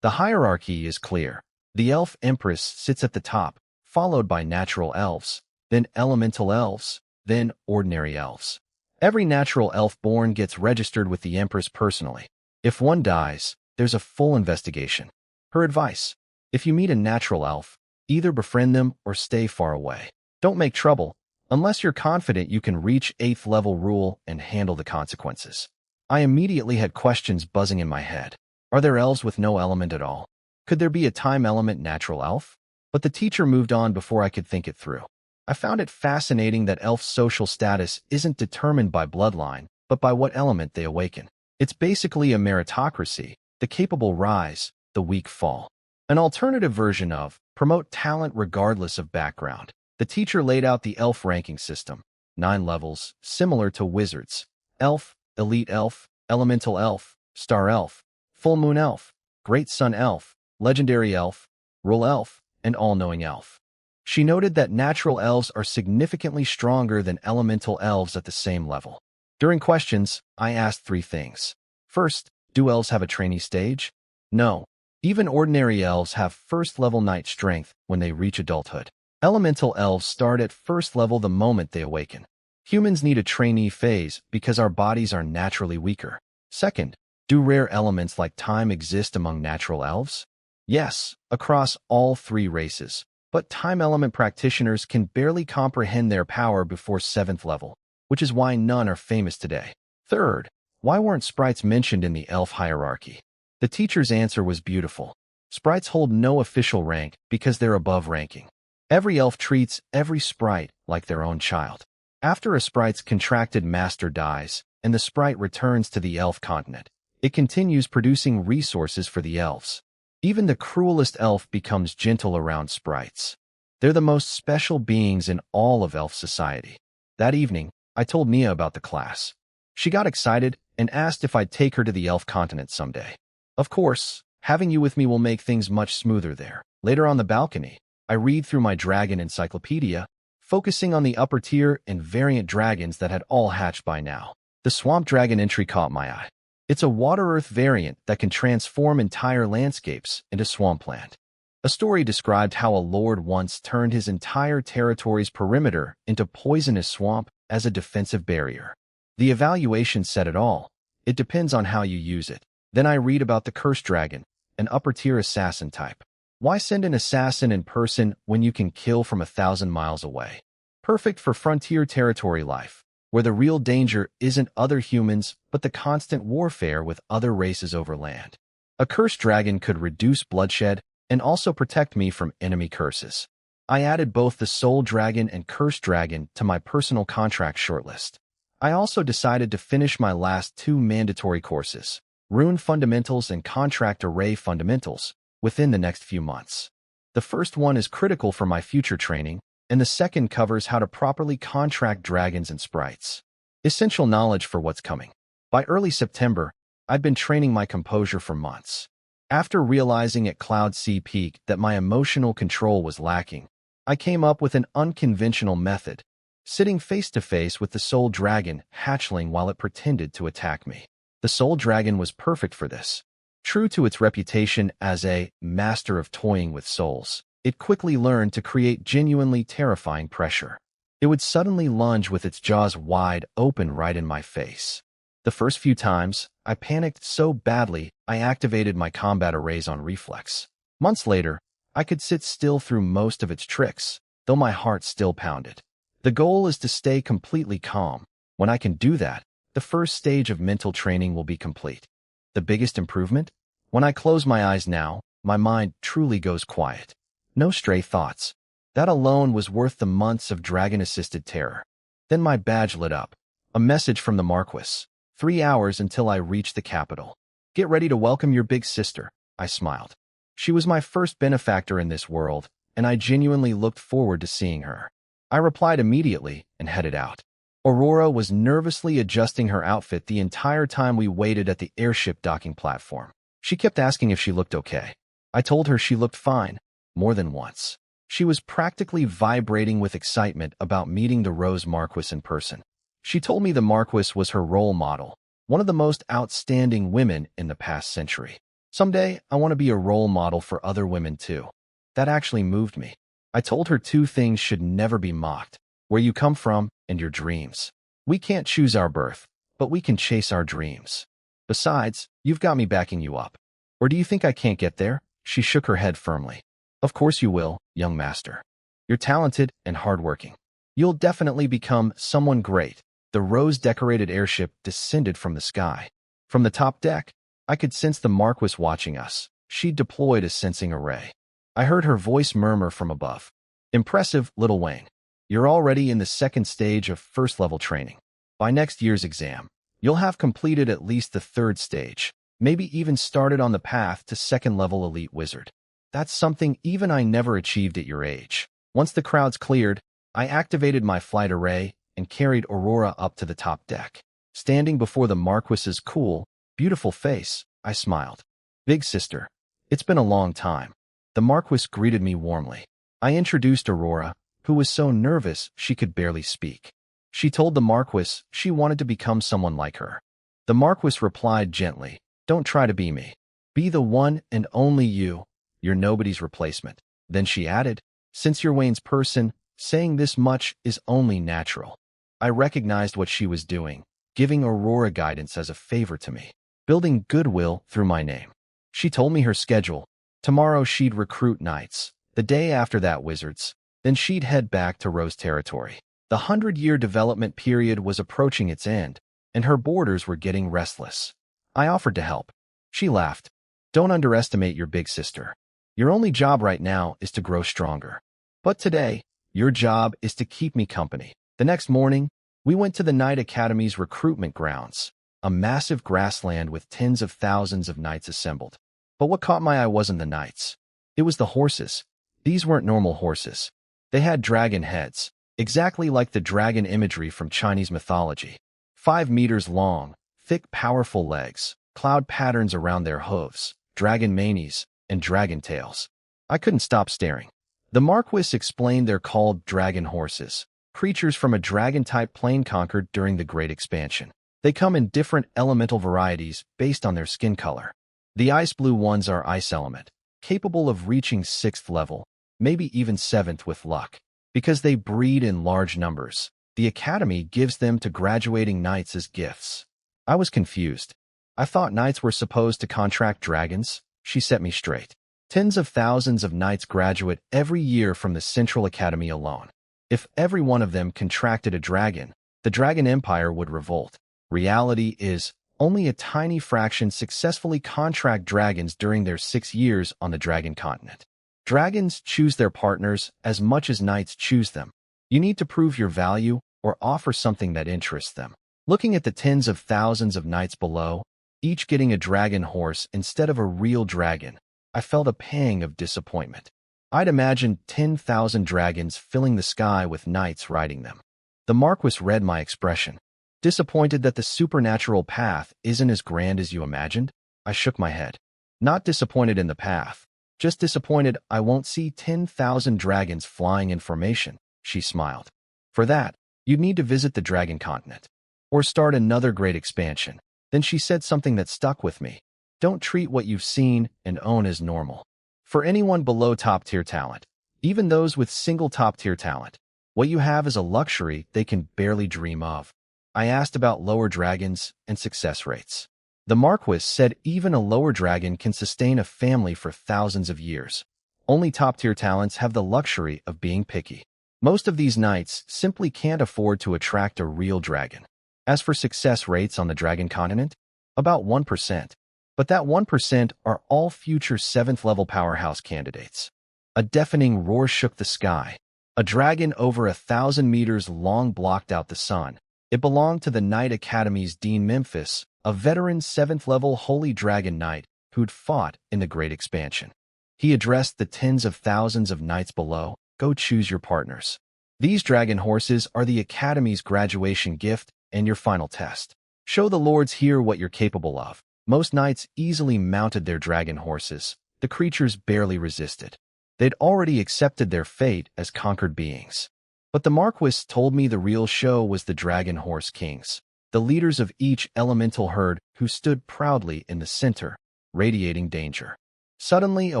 The hierarchy is clear. The Elf Empress sits at the top, followed by natural elves, then elemental elves, then ordinary elves. Every natural elf born gets registered with the Empress personally. If one dies, there's a full investigation. Her advice: if you meet a natural elf, either befriend them or stay far away. Don't make trouble, unless you're confident you can reach 8th level rule and handle the consequences. I immediately had questions buzzing in my head. Are there elves with no element at all? Could there be a time element natural elf? But the teacher moved on before I could think it through. I found it fascinating that elf social status isn't determined by bloodline, but by what element they awaken. It's basically a meritocracy. The capable rise, the weak fall. An alternative version of promote talent regardless of background. The teacher laid out the elf ranking system. 9 levels, similar to wizards. Elf, elite elf, elemental elf, star elf, full moon elf, great sun elf, legendary elf, rule elf, and all-knowing elf. She noted that natural elves are significantly stronger than elemental elves at the same level. During questions, I asked 3 things. First, do elves have a trainee stage? No. Even ordinary elves have first-level knight strength when they reach adulthood. Elemental elves start at first level the moment they awaken. Humans need a trainee phase because our bodies are naturally weaker. Second, do rare elements like time exist among natural elves? Yes, across all 3 races. But time element practitioners can barely comprehend their power before 7th level, which is why none are famous today. Third, why weren't sprites mentioned in the elf hierarchy? The teacher's answer was beautiful. Sprites hold no official rank because they're above ranking. Every elf treats every sprite like their own child. After a sprite's contracted master dies, and the sprite returns to the elf continent, it continues producing resources for the elves. Even the cruelest elf becomes gentle around sprites. They're the most special beings in all of elf society. That evening, I told Nia about the class. She got excited and asked if I'd take her to the elf continent someday. Of course, having you with me will make things much smoother there. Later on the balcony, I read through my dragon encyclopedia, focusing on the upper tier and variant dragons that had all hatched by now. The swamp dragon entry caught my eye. It's a water-earth variant that can transform entire landscapes into swampland. A story described how a lord once turned his entire territory's perimeter into poisonous swamp as a defensive barrier. The evaluation said it all. It depends on how you use it. Then I read about the cursed dragon, an upper-tier assassin type. Why send an assassin in person when you can kill from 1,000 miles away? Perfect for frontier territory life, where the real danger isn't other humans but the constant warfare with other races over land. A cursed dragon could reduce bloodshed and also protect me from enemy curses. I added both the Soul Dragon and Cursed Dragon to my personal contract shortlist. I also decided to finish my last 2 mandatory courses, Rune Fundamentals and Contract Array Fundamentals, within the next few months. The first one is critical for my future training, and the second covers how to properly contract dragons and sprites. Essential knowledge for what's coming. By early September, I'd been training my composure for months. After realizing at Cloud Sea Peak that my emotional control was lacking, I came up with an unconventional method, sitting face-to-face with the Soul Dragon hatchling while it pretended to attack me. The Soul Dragon was perfect for this. True to its reputation as a master of toying with souls, it quickly learned to create genuinely terrifying pressure. It would suddenly lunge with its jaws wide open right in my face. The first few times, I panicked so badly I activated my combat arrays on reflex. Months later, I could sit still through most of its tricks, though my heart still pounded. The goal is to stay completely calm. When I can do that, the first stage of mental training will be complete. The biggest improvement? When I close my eyes now, my mind truly goes quiet. No stray thoughts. That alone was worth the months of dragon-assisted terror. Then my badge lit up. A message from the Marquis. 3 hours until I reach the capital. Get ready to welcome your big sister, I smiled. She was my first benefactor in this world, and I genuinely looked forward to seeing her. I replied immediately and headed out. Aurora was nervously adjusting her outfit the entire time we waited at the airship docking platform. She kept asking if she looked okay. I told her she looked fine, more than once. She was practically vibrating with excitement about meeting the Rose Marquis in person. She told me the Marquis was her role model, one of the most outstanding women in the past century. Someday, I want to be a role model for other women too. That actually moved me. I told her 2 things should never be mocked: where you come from and your dreams. We can't choose our birth, but we can chase our dreams. Besides, you've got me backing you up. Or do you think I can't get there? She shook her head firmly. Of course you will, young master. You're talented and hardworking. You'll definitely become someone great. The rose-decorated airship descended from the sky. From the top deck, I could sense the Marquis watching us. She deployed a sensing array. I heard her voice murmur from above. Impressive, Little Wayne. You're already in the 2nd stage of first-level training. By next year's exam, you'll have completed at least the 3rd stage, maybe even started on the path to 2nd-level elite wizard. That's something even I never achieved at your age. Once the crowds cleared, I activated my flight array and carried Aurora up to the top deck. Standing before the Marquis's cool, beautiful face, I smiled. Big sister, it's been a long time. The Marquis greeted me warmly. I introduced Aurora, who was so nervous she could barely speak. She told the Marquis she wanted to become someone like her. The Marquis replied gently, "Don't try to be me. Be the one and only you. You're nobody's replacement." Then she added, "Since you're Wayne's person, saying this much is only natural." I recognized what she was doing, giving Aurora guidance as a favor to me, building goodwill through my name. She told me her schedule. Tomorrow she'd recruit knights, the day after that wizards, then she'd head back to Rose territory. The 100-year development period was approaching its end, and her boarders were getting restless. I offered to help. She laughed. "Don't underestimate your big sister. Your only job right now is to grow stronger. But today, your job is to keep me company." The next morning, we went to the Knight Academy's recruitment grounds, a massive grassland with tens of thousands of knights assembled. But what caught my eye wasn't the knights. It was the horses. These weren't normal horses. They had dragon heads, exactly like the dragon imagery from Chinese mythology. 5 meters long, thick, powerful legs, cloud patterns around their hooves, dragon manes, and dragon tails. I couldn't stop staring. The Marquis explained they're called dragon horses, creatures from a dragon-type plane conquered during the Great Expansion. They come in different elemental varieties based on their skin color. The ice blue ones are ice element, capable of reaching 6th level, maybe even 7th with luck. Because they breed in large numbers, the Academy gives them to graduating knights as gifts. I was confused. I thought knights were supposed to contract dragons. She set me straight. Tens of thousands of knights graduate every year from the Central Academy alone. If every one of them contracted a dragon, the Dragon Empire would revolt. Reality is, only a tiny fraction successfully contract dragons during their 6 years on the Dragon Continent. Dragons choose their partners as much as knights choose them. You need to prove your value or offer something that interests them. Looking at the tens of thousands of knights below, each getting a dragon horse instead of a real dragon, I felt a pang of disappointment. I'd imagined 10,000 dragons filling the sky with knights riding them. The Marquis read my expression. Disappointed that the supernatural path isn't as grand as you imagined? I shook my head. Not disappointed in the path. Just disappointed I won't see 10,000 dragons flying in formation, she smiled. For that, you'd need to visit the Dragon Continent. Or start another great expansion. Then she said something that stuck with me. Don't treat what you've seen and own as normal. For anyone below top-tier talent, even those with single top-tier talent, what you have is a luxury they can barely dream of. I asked about lower dragons and success rates. The Marquis said even a lower dragon can sustain a family for thousands of years. Only top-tier talents have the luxury of being picky. Most of these knights simply can't afford to attract a real dragon. As for success rates on the Dragon Continent, about 1%. But that 1% are all future 7th-level powerhouse candidates. A deafening roar shook the sky. A dragon over 1,000 meters long blocked out the sun. It belonged to the Knight Academy's Dean Memphis, a veteran 7th-level Holy Dragon Knight who'd fought in the Great Expansion. He addressed the tens of thousands of knights below. Go choose your partners. These dragon horses are the Academy's graduation gift and your final test. Show the lords here what you're capable of. Most knights easily mounted their dragon horses. The creatures barely resisted. They'd already accepted their fate as conquered beings. But the Marquis told me the real show was the Dragon Horse Kings, the leaders of each elemental herd who stood proudly in the center, radiating danger. Suddenly, a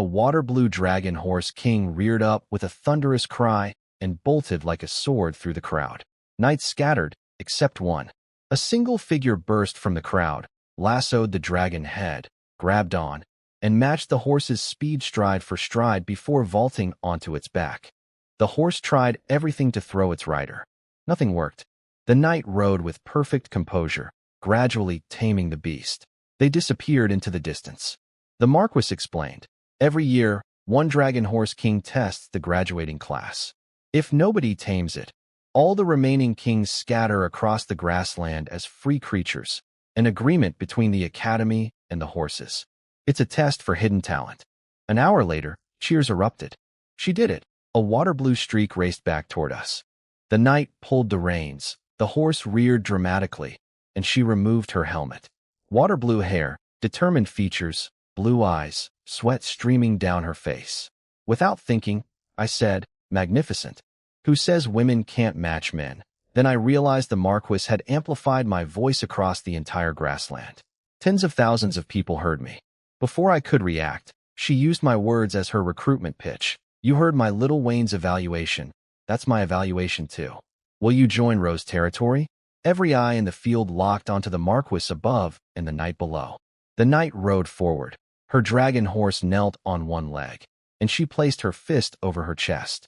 water-blue dragon horse king reared up with a thunderous cry and bolted like a sword through the crowd. Knights scattered, except one. A single figure burst from the crowd, lassoed the dragon head, grabbed on, and matched the horse's speed stride for stride before vaulting onto its back. The horse tried everything to throw its rider. Nothing worked. The knight rode with perfect composure, gradually taming the beast. They disappeared into the distance. The Marquis explained, every year, one dragon horse king tests the graduating class. If nobody tames it, all the remaining kings scatter across the grassland as free creatures, an agreement between the Academy and the horses. It's a test for hidden talent. An hour later, cheers erupted. She did it. A water-blue streak raced back toward us. The knight pulled the reins, the horse reared dramatically, and she removed her helmet. Water-blue hair, determined features, blue eyes, sweat streaming down her face. Without thinking, I said, magnificent. Who says women can't match men? Then I realized the Marquis had amplified my voice across the entire grassland. Tens of thousands of people heard me. Before I could react, she used my words as her recruitment pitch. You heard my little Wayne's evaluation. That's my evaluation too. Will you join Rose territory? Every eye in the field locked onto the Marquis above and the knight below. The knight rode forward. Her dragon horse knelt on one leg, and she placed her fist over her chest.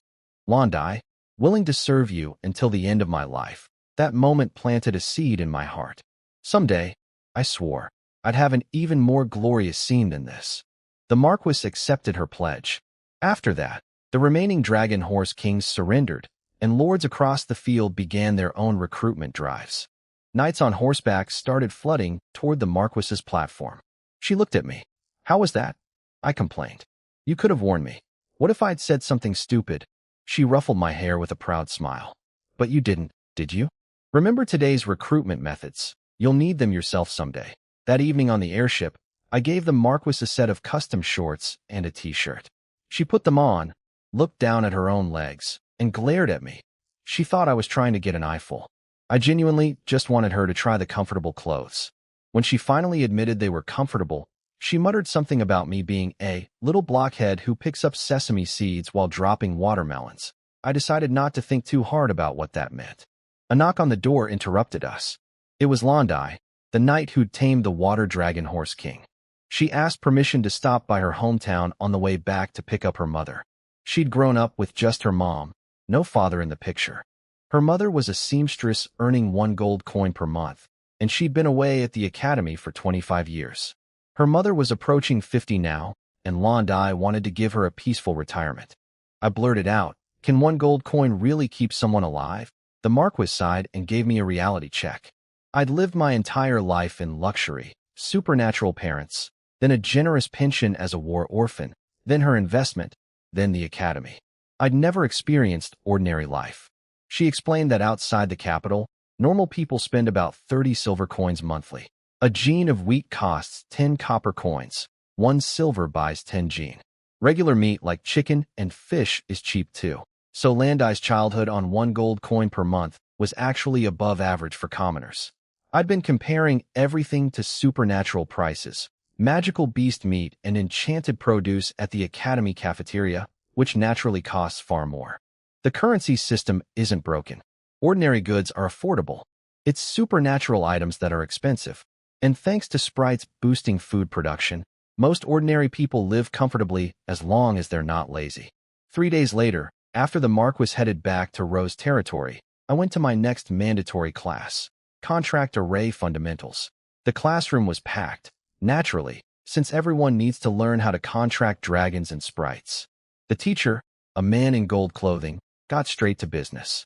Londi, willing to serve you until the end of my life. That moment planted a seed in my heart. Someday, I swore, I'd have an even more glorious scene than this. The Marquis accepted her pledge. After that, the remaining dragon horse kings surrendered, and lords across the field began their own recruitment drives. Knights on horseback started flooding toward the Marquis's platform. She looked at me. How was that? I complained. You could have warned me. What if I'd said something stupid? She ruffled my hair with a proud smile. But you didn't, did you? Remember today's recruitment methods. You'll need them yourself someday. That evening on the airship, I gave the Marquis a set of custom shorts and a t-shirt. She put them on, looked down at her own legs, and glared at me. She thought I was trying to get an eyeful. I genuinely just wanted her to try the comfortable clothes. When she finally admitted they were comfortable, she muttered something about me being a little blockhead who picks up sesame seeds while dropping watermelons. I decided not to think too hard about what that meant. A knock on the door interrupted us. It was Londi, the knight who'd tamed the water dragon Horse King. She asked permission to stop by her hometown on the way back to pick up her mother. She'd grown up with just her mom, no father in the picture. Her mother was a seamstress earning 1 gold coin per month, and she'd been away at the academy for 25 years. Her mother was approaching 50 now, and Londi wanted to give her a peaceful retirement. I blurted out, "Can 1 gold coin really keep someone alive?" The Marquis sighed and gave me a reality check. I'd lived my entire life in luxury, supernatural parents, then a generous pension as a war orphan, then her investment, then the academy. I'd never experienced ordinary life. She explained that outside the capital, normal people spend about 30 silver coins monthly. A jean of wheat costs 10 copper coins. 1 silver buys 10 jean. Regular meat like chicken and fish is cheap too. So Londi's childhood on 1 gold coin per month was actually above average for commoners. I'd been comparing everything to supernatural prices, magical beast meat and enchanted produce at the academy cafeteria, which naturally costs far more. The currency system isn't broken. Ordinary goods are affordable. It's supernatural items that are expensive. And thanks to sprites boosting food production, most ordinary people live comfortably as long as they're not lazy. 3 days later, after the Marquis headed back to Rose territory, I went to my next mandatory class, Contract Array Fundamentals. The classroom was packed, naturally, since everyone needs to learn how to contract dragons and sprites. The teacher, a man in gold clothing, got straight to business.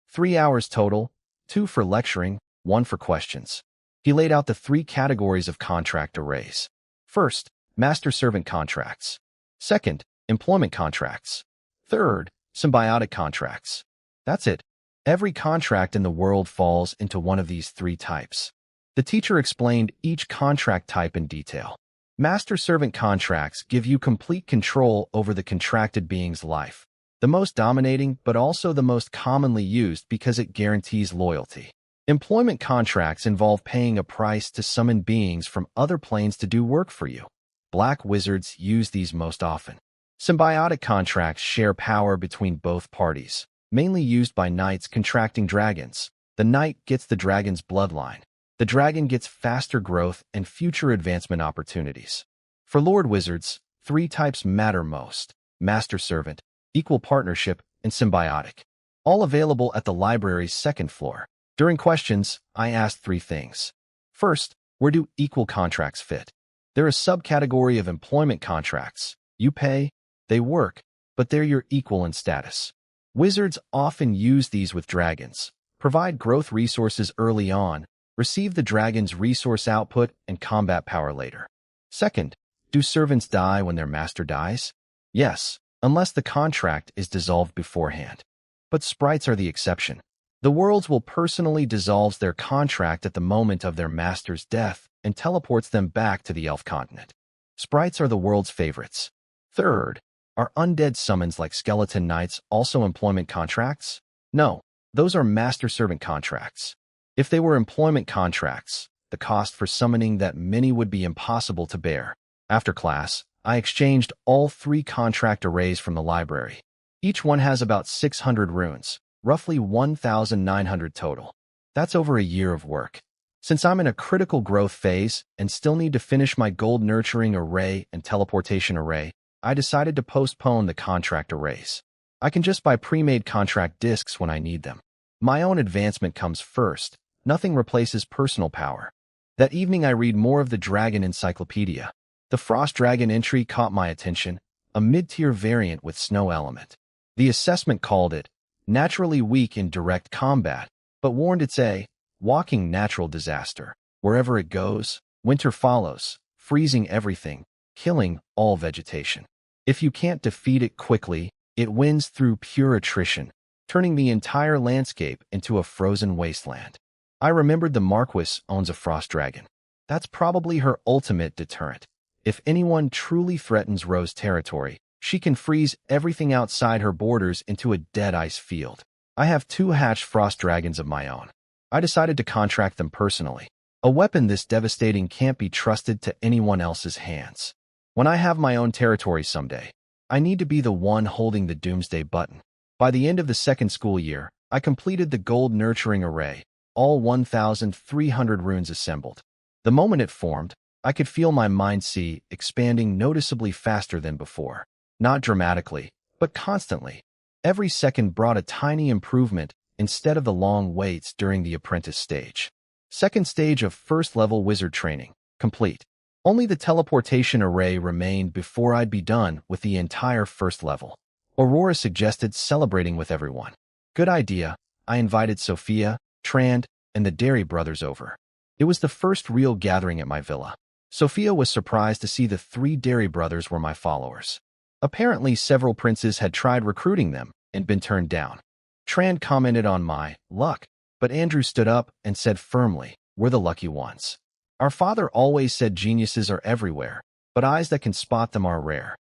3 hours total, 2 for lecturing, 1 for questions. He laid out the 3 categories of contract arrays. First, master-servant contracts. Second, employment contracts. Third, symbiotic contracts. That's it. Every contract in the world falls into one of these 3 types. The teacher explained each contract type in detail. Master-servant contracts give you complete control over the contracted being's life. The most dominating, but also the most commonly used because it guarantees loyalty. Employment contracts involve paying a price to summon beings from other planes to do work for you. Black wizards use these most often. Symbiotic contracts share power between both parties, mainly used by knights contracting dragons. The knight gets the dragon's bloodline. The dragon gets faster growth and future advancement opportunities. For Lord Wizards, 3 types matter most: master-servant, equal partnership, and symbiotic. All available at the library's 2nd floor. During questions, I asked 3 things. First, where do equal contracts fit? They're a subcategory of employment contracts. You pay, they work, but they're your equal in status. Wizards often use these with dragons, provide growth resources early on, receive the dragon's resource output and combat power later. Second, do servants die when their master dies? Yes, unless the contract is dissolved beforehand. But sprites are the exception. The worlds will personally dissolve their contract at the moment of their master's death and teleports them back to the elf continent. Sprites are the world's favorites. Third, are undead summons like skeleton knights also employment contracts? No, those are master-servant contracts. If they were employment contracts, the cost for summoning that many would be impossible to bear. After class, I exchanged all 3 contract arrays from the library. Each one has about 600 runes, roughly 1,900 total. That's over a year of work. Since I'm in a critical growth phase and still need to finish my gold nurturing array and teleportation array, I decided to postpone the contract arrays. I can just buy pre-made contract discs when I need them. My own advancement comes first. Nothing replaces personal power. That evening I read more of the Dragon Encyclopedia. The Frost Dragon entry caught my attention, a mid-tier variant with snow element. The assessment called it naturally weak in direct combat, but warned it's a walking natural disaster. Wherever it goes, winter follows, freezing everything, killing all vegetation. If you can't defeat it quickly, it wins through pure attrition, turning the entire landscape into a frozen wasteland. I remembered the Marquis owns a frost dragon. That's probably her ultimate deterrent. If anyone truly threatens Rose territory, She can freeze everything outside her borders into a dead ice field. I have 2 hatched frost dragons of my own. I decided to contract them personally. A weapon this devastating can't be trusted to anyone else's hands. When I have my own territory someday, I need to be the one holding the doomsday button. By the end of the second school year, I completed the gold nurturing array, all 1,300 runes assembled. The moment it formed, I could feel my mind sea expanding noticeably faster than before. Not dramatically, but constantly. Every second brought a tiny improvement instead of the long waits during the apprentice stage. Second stage of first-level wizard training, complete. Only the teleportation array remained before I'd be done with the entire first level. Aurora suggested celebrating with everyone. Good idea. I invited Sophia, Trand, and the Dairy brothers over. It was the first real gathering at my villa. Sophia was surprised to see the 3 Dairy brothers were my followers. Apparently, several princes had tried recruiting them and been turned down. Trand commented on my luck, but Andrew stood up and said firmly, "We're the lucky ones." Our father always said geniuses are everywhere, but eyes that can spot them are rare.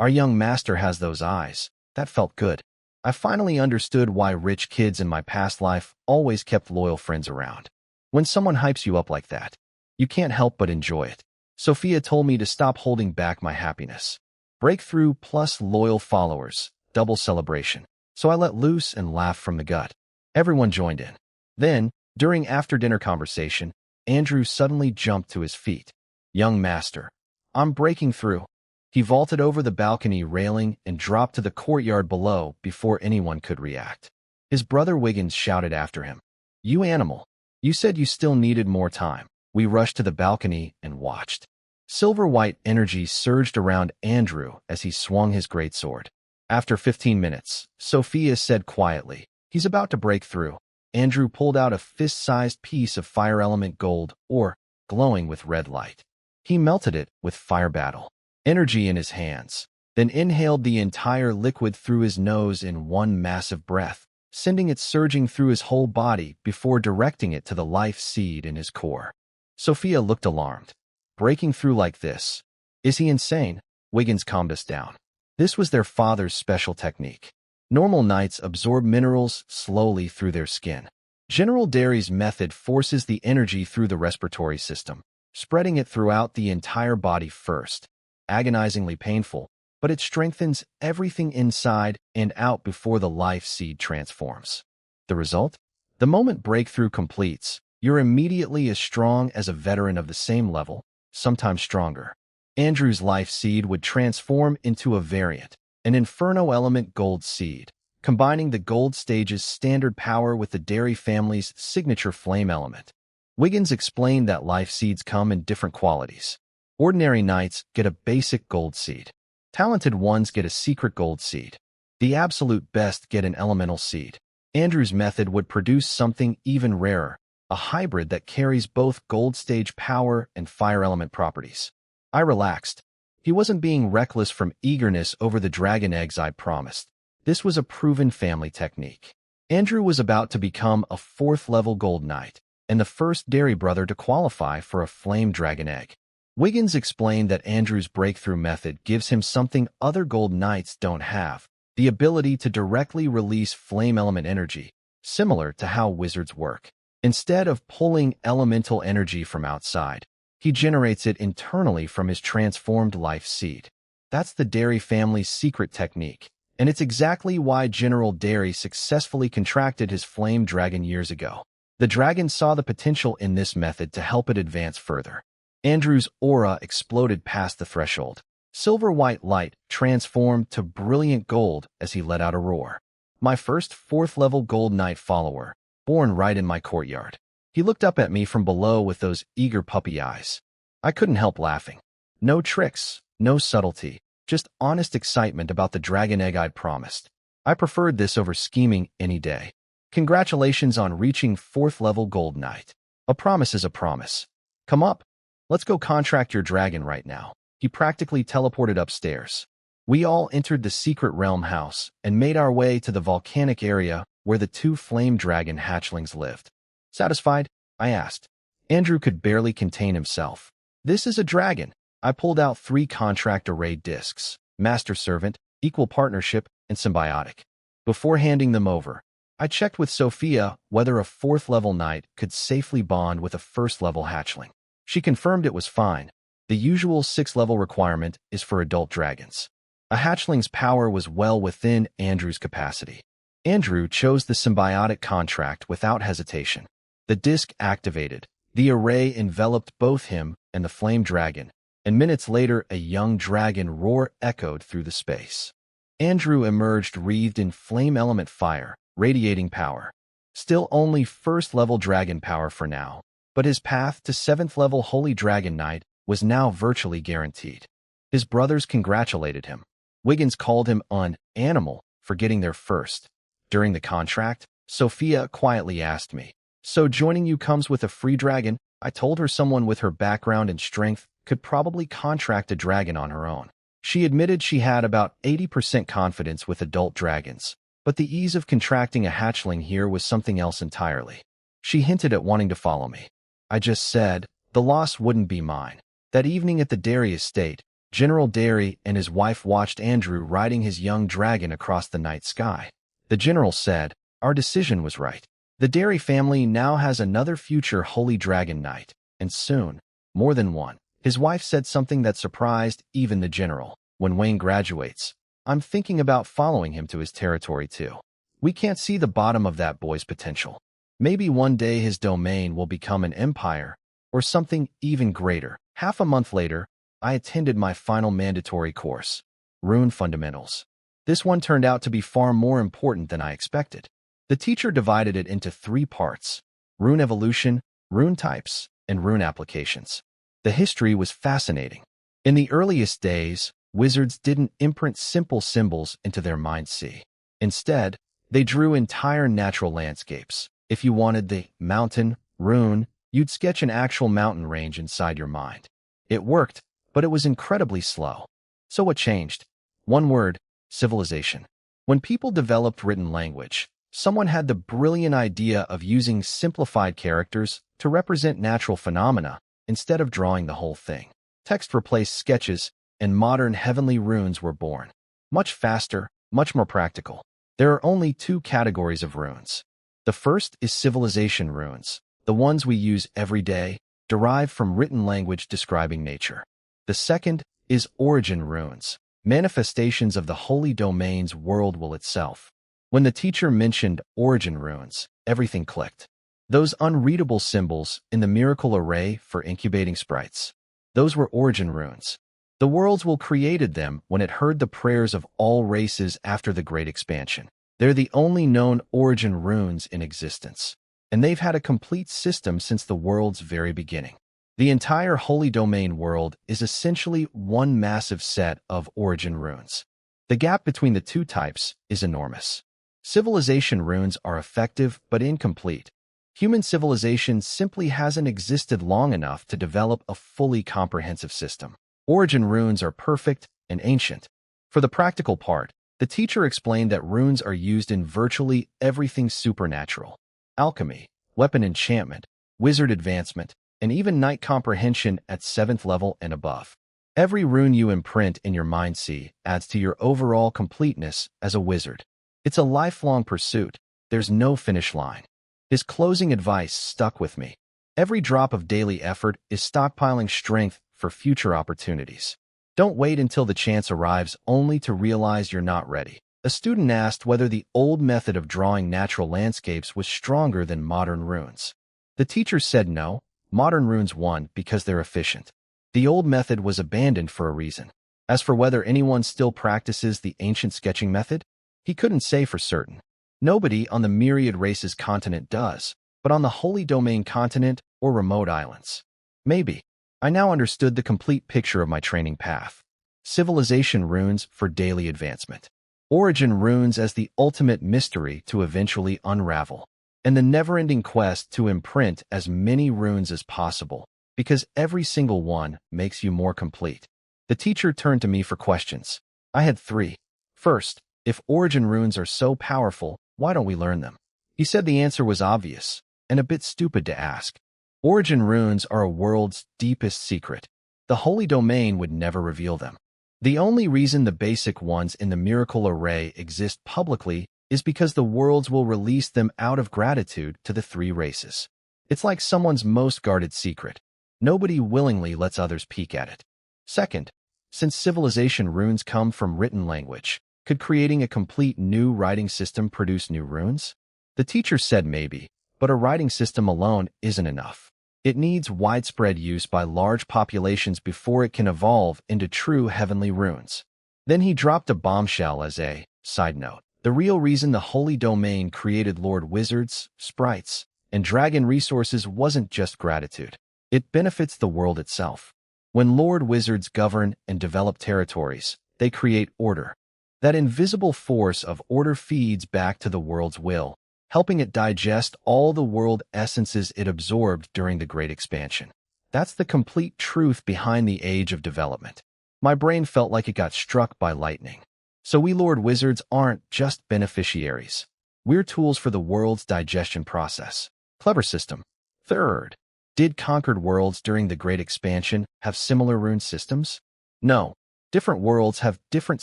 Our young master has those eyes. That felt good. I finally understood why rich kids in my past life always kept loyal friends around. When someone hypes you up like that, you can't help but enjoy it. Sophia told me to stop holding back my happiness. Breakthrough plus loyal followers, double celebration. So I let loose and laughed from the gut. Everyone joined in. Then, during after-dinner conversation, Andrew suddenly jumped to his feet. "Young master, I'm breaking through." He vaulted over the balcony railing and dropped to the courtyard below before anyone could react. His brother Wiggins shouted after him, "You animal, you said you still needed more time." We rushed to the balcony and watched. Silver-white energy surged around Andrew as he swung his greatsword. After 15 minutes, Sophia said quietly, "He's about to break through." Andrew pulled out a fist-sized piece of fire element gold ore, glowing with red light. He melted it with fire battle energy in his hands, then inhaled the entire liquid through his nose in one massive breath, sending it surging through his whole body before directing it to the life seed in his core. Sophia looked alarmed. "Breaking through like this? Is he insane?" Wiggins calmed us down. This was their father's special technique. Normal knights absorb minerals slowly through their skin. General Dairy's method forces the energy through the respiratory system, spreading it throughout the entire body first. Agonizingly painful, but it strengthens everything inside and out before the life seed transforms. The result? The moment breakthrough completes, you're immediately as strong as a veteran of the same level, sometimes stronger. Andrew's life seed would transform into a variant, an Inferno element gold seed, combining the gold stage's standard power with the Dairy family's signature flame element. Wiggins explained that life seeds come in different qualities. Ordinary knights get a basic gold seed. Talented ones get a secret gold seed. The absolute best get an elemental seed. Andrew's method would produce something even rarer, a hybrid that carries both gold stage power and fire element properties. I relaxed. He wasn't being reckless from eagerness over the dragon eggs I promised. This was a proven family technique. Andrew was about to become a 4th-level gold knight, and the first Dairy brother to qualify for a flame dragon egg. Wiggins explained that Andrew's breakthrough method gives him something other gold knights don't have, the ability to directly release flame element energy, similar to how wizards work. Instead of pulling elemental energy from outside, he generates it internally from his transformed life seed. That's the Dairy family's secret technique, and it's exactly why General Dairy successfully contracted his flame dragon years ago. The dragon saw the potential in this method to help it advance further. Andrew's aura exploded past the threshold. Silver-white light transformed to brilliant gold as he let out a roar. My first 4th-level gold knight follower, born right in my courtyard. He looked up at me from below with those eager puppy eyes. I couldn't help laughing. No tricks, no subtlety, just honest excitement about the dragon egg I'd promised. I preferred this over scheming any day. Congratulations on reaching 4th-level gold knight. A promise is a promise. Come up. Let's go contract your dragon right now. He practically teleported upstairs. We all entered the secret realm house and made our way to the volcanic area where the 2 flame dragon hatchlings lived. Satisfied? I asked. Andrew could barely contain himself. This is a dragon. I pulled out 3 contract array discs. Master Servant, equal partnership, and symbiotic. Before handing them over, I checked with Sophia whether a 4th-level knight could safely bond with a 1st-level hatchling. She confirmed it was fine. The usual 6th-level requirement is for adult dragons. A hatchling's power was well within Andrew's capacity. Andrew chose the symbiotic contract without hesitation. The disc activated. The array enveloped both him and the flame dragon, and minutes later a young dragon roar echoed through the space. Andrew emerged wreathed in flame element fire, radiating power. Still only 1st-level dragon power for now, but his path to 7th-level Holy Dragon Knight was now virtually guaranteed. His brothers congratulated him. Wiggins called him an animal for getting there first. During the contract, Sophia quietly asked me, "So joining you comes with a free dragon?" I told her someone with her background and strength could probably contract a dragon on her own. She admitted she had about 80% confidence with adult dragons, but the ease of contracting a hatchling here was something else entirely. She hinted at wanting to follow me. I just said, the loss wouldn't be mine. That evening at the Derry estate, General Derry and his wife watched Andrew riding his young dragon across the night sky. The general said, "Our decision was right. The Derry family now has another future Holy Dragon Knight, and soon, more than one." His wife said something that surprised even the general. "When Wayne graduates, I'm thinking about following him to his territory too. We can't see the bottom of that boy's potential. Maybe one day his domain will become an empire, or something even greater." Half a month later, I attended my final mandatory course, Rune Fundamentals. This one turned out to be far more important than I expected. The teacher divided it into 3 parts: rune evolution, rune types, and rune applications. The history was fascinating. In the earliest days, wizards didn't imprint simple symbols into their mind's-eye. Instead, they drew entire natural landscapes. If you wanted the mountain rune, you'd sketch an actual mountain range inside your mind. It worked, but it was incredibly slow. So what changed? One word: civilization. When people developed written language, someone had the brilliant idea of using simplified characters to represent natural phenomena instead of drawing the whole thing. Text replaced sketches, and modern heavenly runes were born. Much faster, much more practical. There are only 2 categories of runes. The first is civilization runes, the ones we use every day, derived from written language describing nature. The second is origin runes, manifestations of the holy domain's world will itself. When the teacher mentioned origin runes, everything clicked. Those unreadable symbols in the miracle array for incubating sprites. Those were origin runes. The worlds will created them when it heard the prayers of all races after the Great Expansion. They're the only known origin runes in existence, and they've had a complete system since the world's very beginning. The entire Holy Domain world is essentially one massive set of origin runes. The gap between the 2 types is enormous. Civilization runes are effective but incomplete. Human civilization simply hasn't existed long enough to develop a fully comprehensive system. Origin runes are perfect and ancient. For the practical part, the teacher explained that runes are used in virtually everything supernatural: alchemy, weapon enchantment, wizard advancement, and even knight comprehension at 7th level and above. Every rune you imprint in your mind-see adds to your overall completeness as a wizard. It's a lifelong pursuit. There's no finish line. His closing advice stuck with me. Every drop of daily effort is stockpiling strength for future opportunities. Don't wait until the chance arrives only to realize you're not ready. A student asked whether the old method of drawing natural landscapes was stronger than modern runes. The teacher said no, modern runes won because they're efficient. The old method was abandoned for a reason. As for whether anyone still practices the ancient sketching method, he couldn't say for certain. Nobody on the Myriad Races continent does, but on the Holy Domain continent or remote islands, maybe. I now understood the complete picture of my training path. Civilization runes for daily advancement. Origin runes as the ultimate mystery to eventually unravel. And the never-ending quest to imprint as many runes as possible, because every single one makes you more complete. The teacher turned to me for questions. I had 3. First, if origin runes are so powerful, why don't we learn them? He said the answer was obvious, and a bit stupid to ask. Origin runes are a world's deepest secret. The Holy Domain would never reveal them. The only reason the basic ones in the miracle array exist publicly is because the worlds will release them out of gratitude to the three races. It's like someone's most guarded secret. Nobody willingly lets others peek at it. Second, since civilization runes come from written language, could creating a complete new writing system produce new runes? The teacher said maybe, but a writing system alone isn't enough. It needs widespread use by large populations before it can evolve into true heavenly runes. Then he dropped a bombshell as a side note. The real reason the Holy Domain created Lord Wizards, sprites, and dragon resources wasn't just gratitude. It benefits the world itself. When Lord Wizards govern and develop territories, they create order. That invisible force of order feeds back to the world's will, helping it digest all the world essences it absorbed during the Great Expansion. That's the complete truth behind the Age of Development. My brain felt like it got struck by lightning. So we Lord Wizards aren't just beneficiaries. We're tools for the world's digestion process. Clever system. Third, did conquered worlds during the Great Expansion have similar rune systems? No. Different worlds have different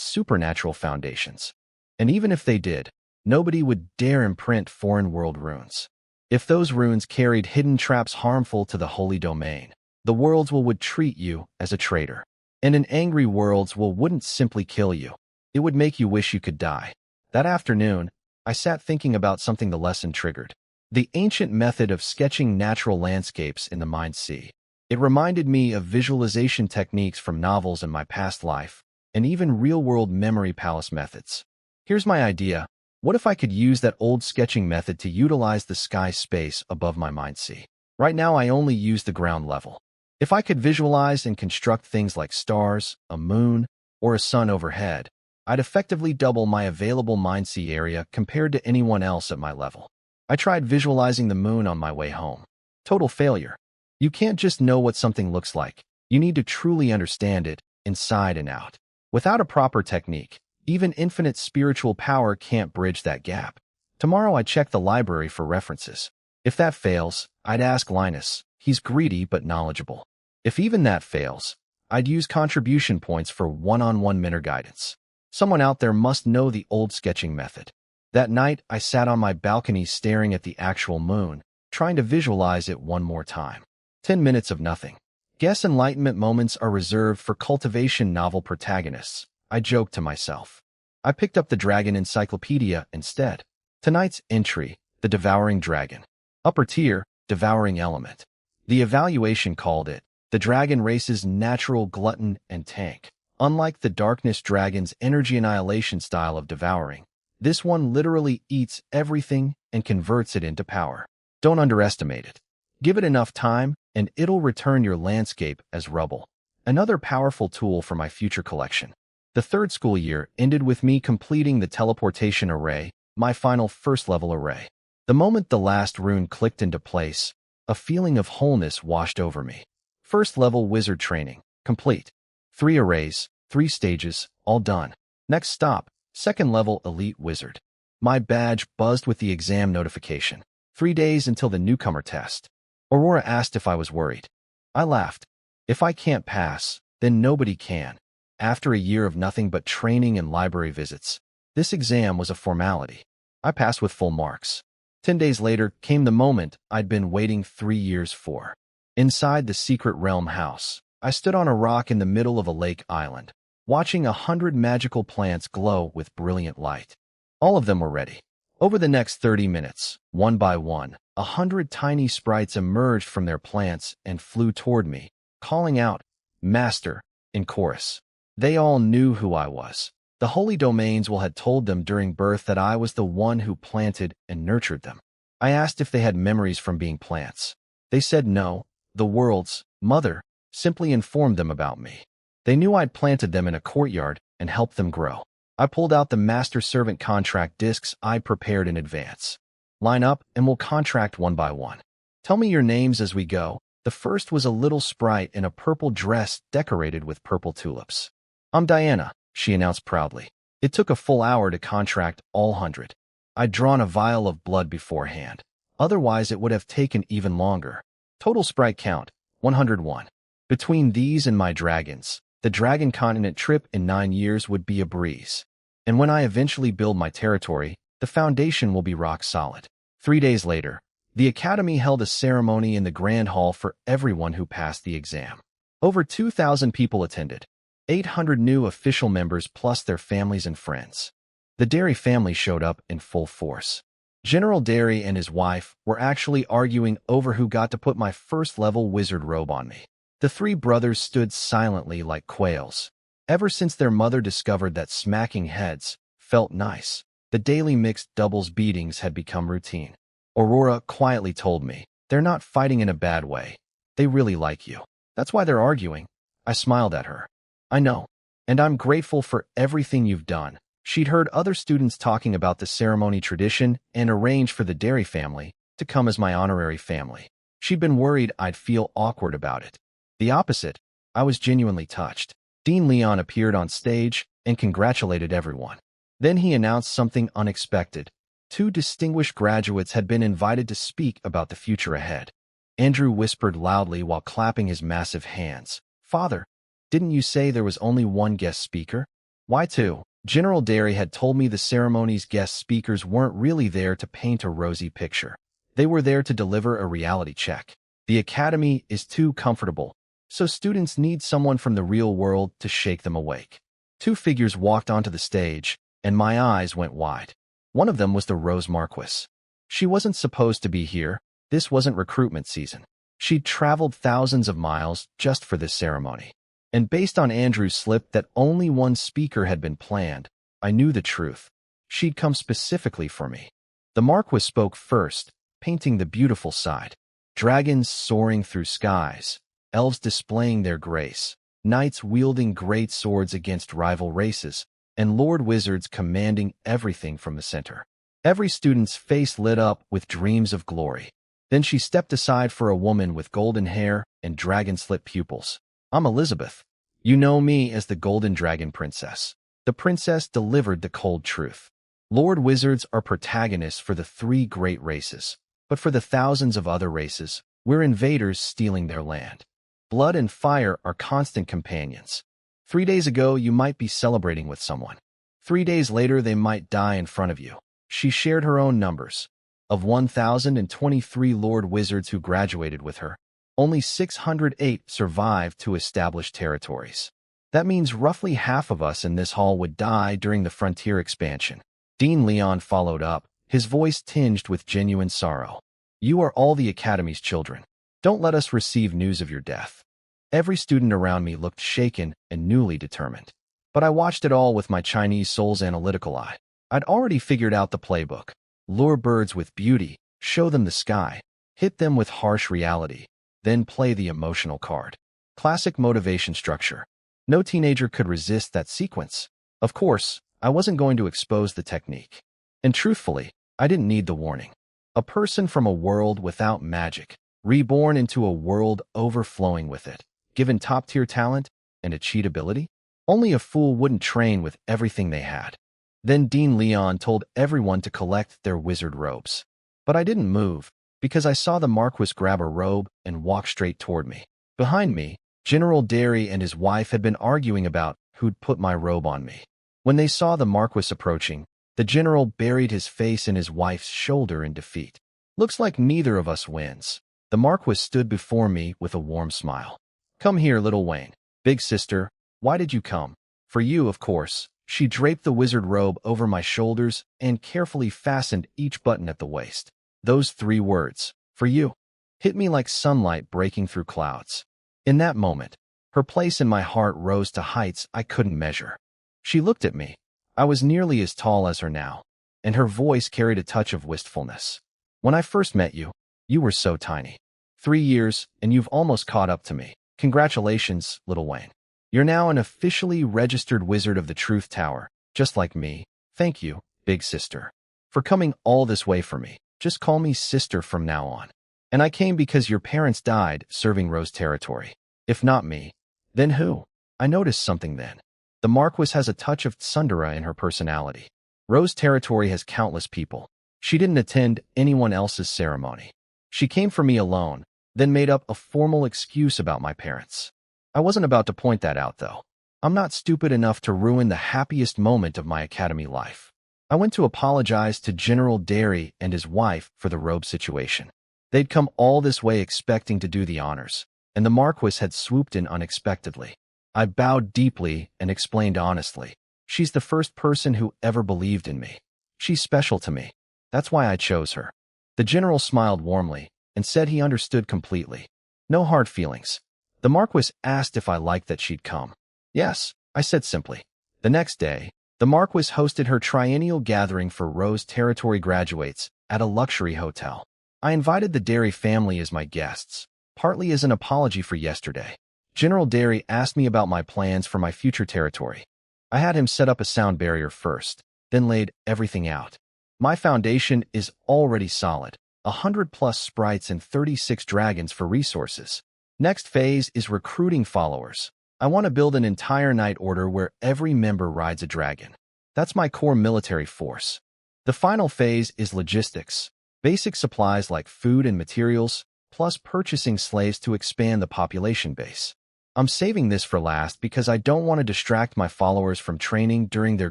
supernatural foundations. And even if they did, nobody would dare imprint foreign world runes. If those runes carried hidden traps harmful to the Holy Domain, the worlds would treat you as a traitor. And an angry worlds wouldn't simply kill you. It would make you wish you could die. That afternoon, I sat thinking about something the lesson triggered. The ancient method of sketching natural landscapes in the mind's sea. It reminded me of visualization techniques from novels in my past life, and even real-world memory palace methods. Here's my idea. What if I could use that old sketching method to utilize the sky space above my mind's sea? Right now, I only use the ground level. If I could visualize and construct things like stars, a moon, or a sun overhead, I'd effectively double my available Mindsea area compared to anyone else at my level. I tried visualizing the moon on my way home. Total failure. You can't just know what something looks like. You need to truly understand it, inside and out. Without a proper technique, even infinite spiritual power can't bridge that gap. Tomorrow I check the library for references. If that fails, I'd ask Linus. He's greedy but knowledgeable. If even that fails, I'd use contribution points for one-on-one mentor guidance. Someone out there must know the old sketching method. That night, I sat on my balcony staring at the actual moon, trying to visualize it one more time. 10 minutes of nothing. Guess enlightenment moments are reserved for cultivation novel protagonists, I joked to myself. I picked up the Dragon Encyclopedia instead. Tonight's entry, The Devouring Dragon. Upper tier, Devouring Element. The evaluation called it, the dragon race's natural glutton and tank. Unlike the Darkness Dragon's energy annihilation style of devouring, this one literally eats everything and converts it into power. Don't underestimate it. Give it enough time, and it'll return your landscape as rubble. Another powerful tool for my future collection. The third school year ended with me completing the teleportation array, my final first-level array. The moment the last rune clicked into place, a feeling of wholeness washed over me. First-level wizard training, complete. 3 arrays, 3 stages, all done. Next stop, second-level elite wizard. My badge buzzed with the exam notification. 3 days until the newcomer test. Aurora asked if I was worried. I laughed. If I can't pass, then nobody can. After a year of nothing but training and library visits, this exam was a formality. I passed with full marks. 10 days later came the moment I'd been waiting 3 years for. Inside the Secret Realm house, I stood on a rock in the middle of a lake island, watching 100 magical plants glow with brilliant light. All of them were ready. Over the next 30 minutes, one by one, 100 tiny sprites emerged from their plants and flew toward me, calling out, "Master," in chorus. They all knew who I was. The Holy Domains had told them during birth that I was the one who planted and nurtured them. I asked if they had memories from being plants. They said no. The world's mother simply informed them about me. They knew I'd planted them in a courtyard and helped them grow. I pulled out the master-servant contract discs I prepared in advance. Line up and we'll contract one by one. Tell me your names as we go. The first was a little sprite in a purple dress decorated with purple tulips. "I'm Diana," she announced proudly. It took a full hour to contract all 100. I'd drawn a vial of blood beforehand. Otherwise, it would have taken even longer. Total sprite count, 101. Between these and my dragons, The Dragon Continent trip in 9 years would be a breeze. And when I eventually build my territory, the foundation will be rock solid. 3 days later, the Academy held a ceremony in the Grand Hall for everyone who passed the exam. Over 2,000 people attended, 800 new official members plus their families and friends. The Derry family showed up in full force. General Derry and his wife were actually arguing over who got to put my first-level wizard robe on me. The three brothers stood silently like quails. Ever since their mother discovered that smacking heads felt nice, the daily mixed doubles beatings had become routine. Aurora quietly told me, "They're not fighting in a bad way. They really like you. That's why they're arguing." I smiled at her. "I know. And I'm grateful for everything you've done." She'd heard other students talking about the ceremony tradition and arranged for the Derry family to come as my honorary family. She'd been worried I'd feel awkward about it. The opposite, I was genuinely touched. Dean Leon appeared on stage and congratulated everyone. Then he announced something unexpected. 2 distinguished graduates had been invited to speak about the future ahead. Andrew whispered loudly while clapping his massive hands. "Father, didn't you say there was only one guest speaker? Why 2? General Derry had told me the ceremony's guest speakers weren't really there to paint a rosy picture. They were there to deliver a reality check. The Academy is too comfortable, so students need someone from the real world to shake them awake." 2 figures walked onto the stage, and my eyes went wide. One of them was the Rose Marquis. She wasn't supposed to be here. This wasn't recruitment season. She'd traveled thousands of miles just for this ceremony. And based on Andrew's slip that only one speaker had been planned, I knew the truth. She'd come specifically for me. The Marquis spoke first, painting the beautiful side. Dragons soaring through skies, elves displaying their grace, knights wielding great swords against rival races, and Lord Wizards commanding everything from the center. Every student's face lit up with dreams of glory. Then she stepped aside for a woman with golden hair and dragon-slit pupils. "I'm Elizabeth. You know me as the Golden Dragon Princess." The princess delivered the cold truth. Lord Wizards are protagonists for the 3 great races, but for the thousands of other races, we're invaders stealing their land. Blood and fire are constant companions. 3 days ago, you might be celebrating with someone. 3 days later, they might die in front of you. She shared her own numbers. Of 1,023 Lord Wizards who graduated with her, only 608 survived to establish territories. That means roughly half of us in this hall would die during the frontier expansion. Dean Leon followed up, his voice tinged with genuine sorrow. "You are all the Academy's children. Don't let us receive news of your death." Every student around me looked shaken and newly determined. But I watched it all with my Chinese soul's analytical eye. I'd already figured out the playbook. Lure birds with beauty, show them the sky, hit them with harsh reality, then play the emotional card. Classic motivation structure. No teenager could resist that sequence. Of course, I wasn't going to expose the technique. And truthfully, I didn't need the warning. A person from a world without magic, reborn into a world overflowing with it, given top-tier talent and a cheat ability? Only a fool wouldn't train with everything they had. Then Dean Leon told everyone to collect their wizard robes. But I didn't move, because I saw the Marquis grab a robe and walk straight toward me. Behind me, General Derry and his wife had been arguing about who'd put my robe on me. When they saw the Marquis approaching, the general buried his face in his wife's shoulder in defeat. "Looks like neither of us wins." The Marquis stood before me with a warm smile. "Come here, little Wayne. Big sister, why did you come?" "For you, of course." She draped the wizard robe over my shoulders and carefully fastened each button at the waist. Those 3 words, "for you," hit me like sunlight breaking through clouds. In that moment, her place in my heart rose to heights I couldn't measure. She looked at me. I was nearly as tall as her now, and her voice carried a touch of wistfulness. "When I first met you, you were so tiny. 3 years, and you've almost caught up to me. Congratulations, little Wayne. You're now an officially registered wizard of the Truth Tower, just like me. Thank you, big sister, for coming all this way for me. Just call me sister from now on. And I came because your parents died serving Rose territory. If not me, then who?" I noticed something then. The Marquis has a touch of tsundere in her personality. Rose territory has countless people. She didn't attend anyone else's ceremony. She came for me alone, then made up a formal excuse about my parents. I wasn't about to point that out, though. I'm not stupid enough to ruin the happiest moment of my academy life. I went to apologize to General Derry and his wife for the robe situation. They'd come all this way expecting to do the honors, and the Marquis had swooped in unexpectedly. I bowed deeply and explained honestly. She's the first person who ever believed in me. She's special to me. That's why I chose her. The general smiled warmly and said he understood completely. No hard feelings. The Marquis asked if I liked that she'd come. Yes, I said simply. The next day, the Marquis hosted her triennial gathering for Rose Territory graduates at a luxury hotel. I invited the Derry family as my guests, partly as an apology for yesterday. General Derry asked me about my plans for my future territory. I had him set up a sound barrier first, then laid everything out. My foundation is already solid, 100+ sprites and 36 dragons for resources. Next phase is recruiting followers. I want to build an entire knight order where every member rides a dragon. That's my core military force. The final phase is logistics, basic supplies like food and materials, plus purchasing slaves to expand the population base. I'm saving this for last because I don't want to distract my followers from training during their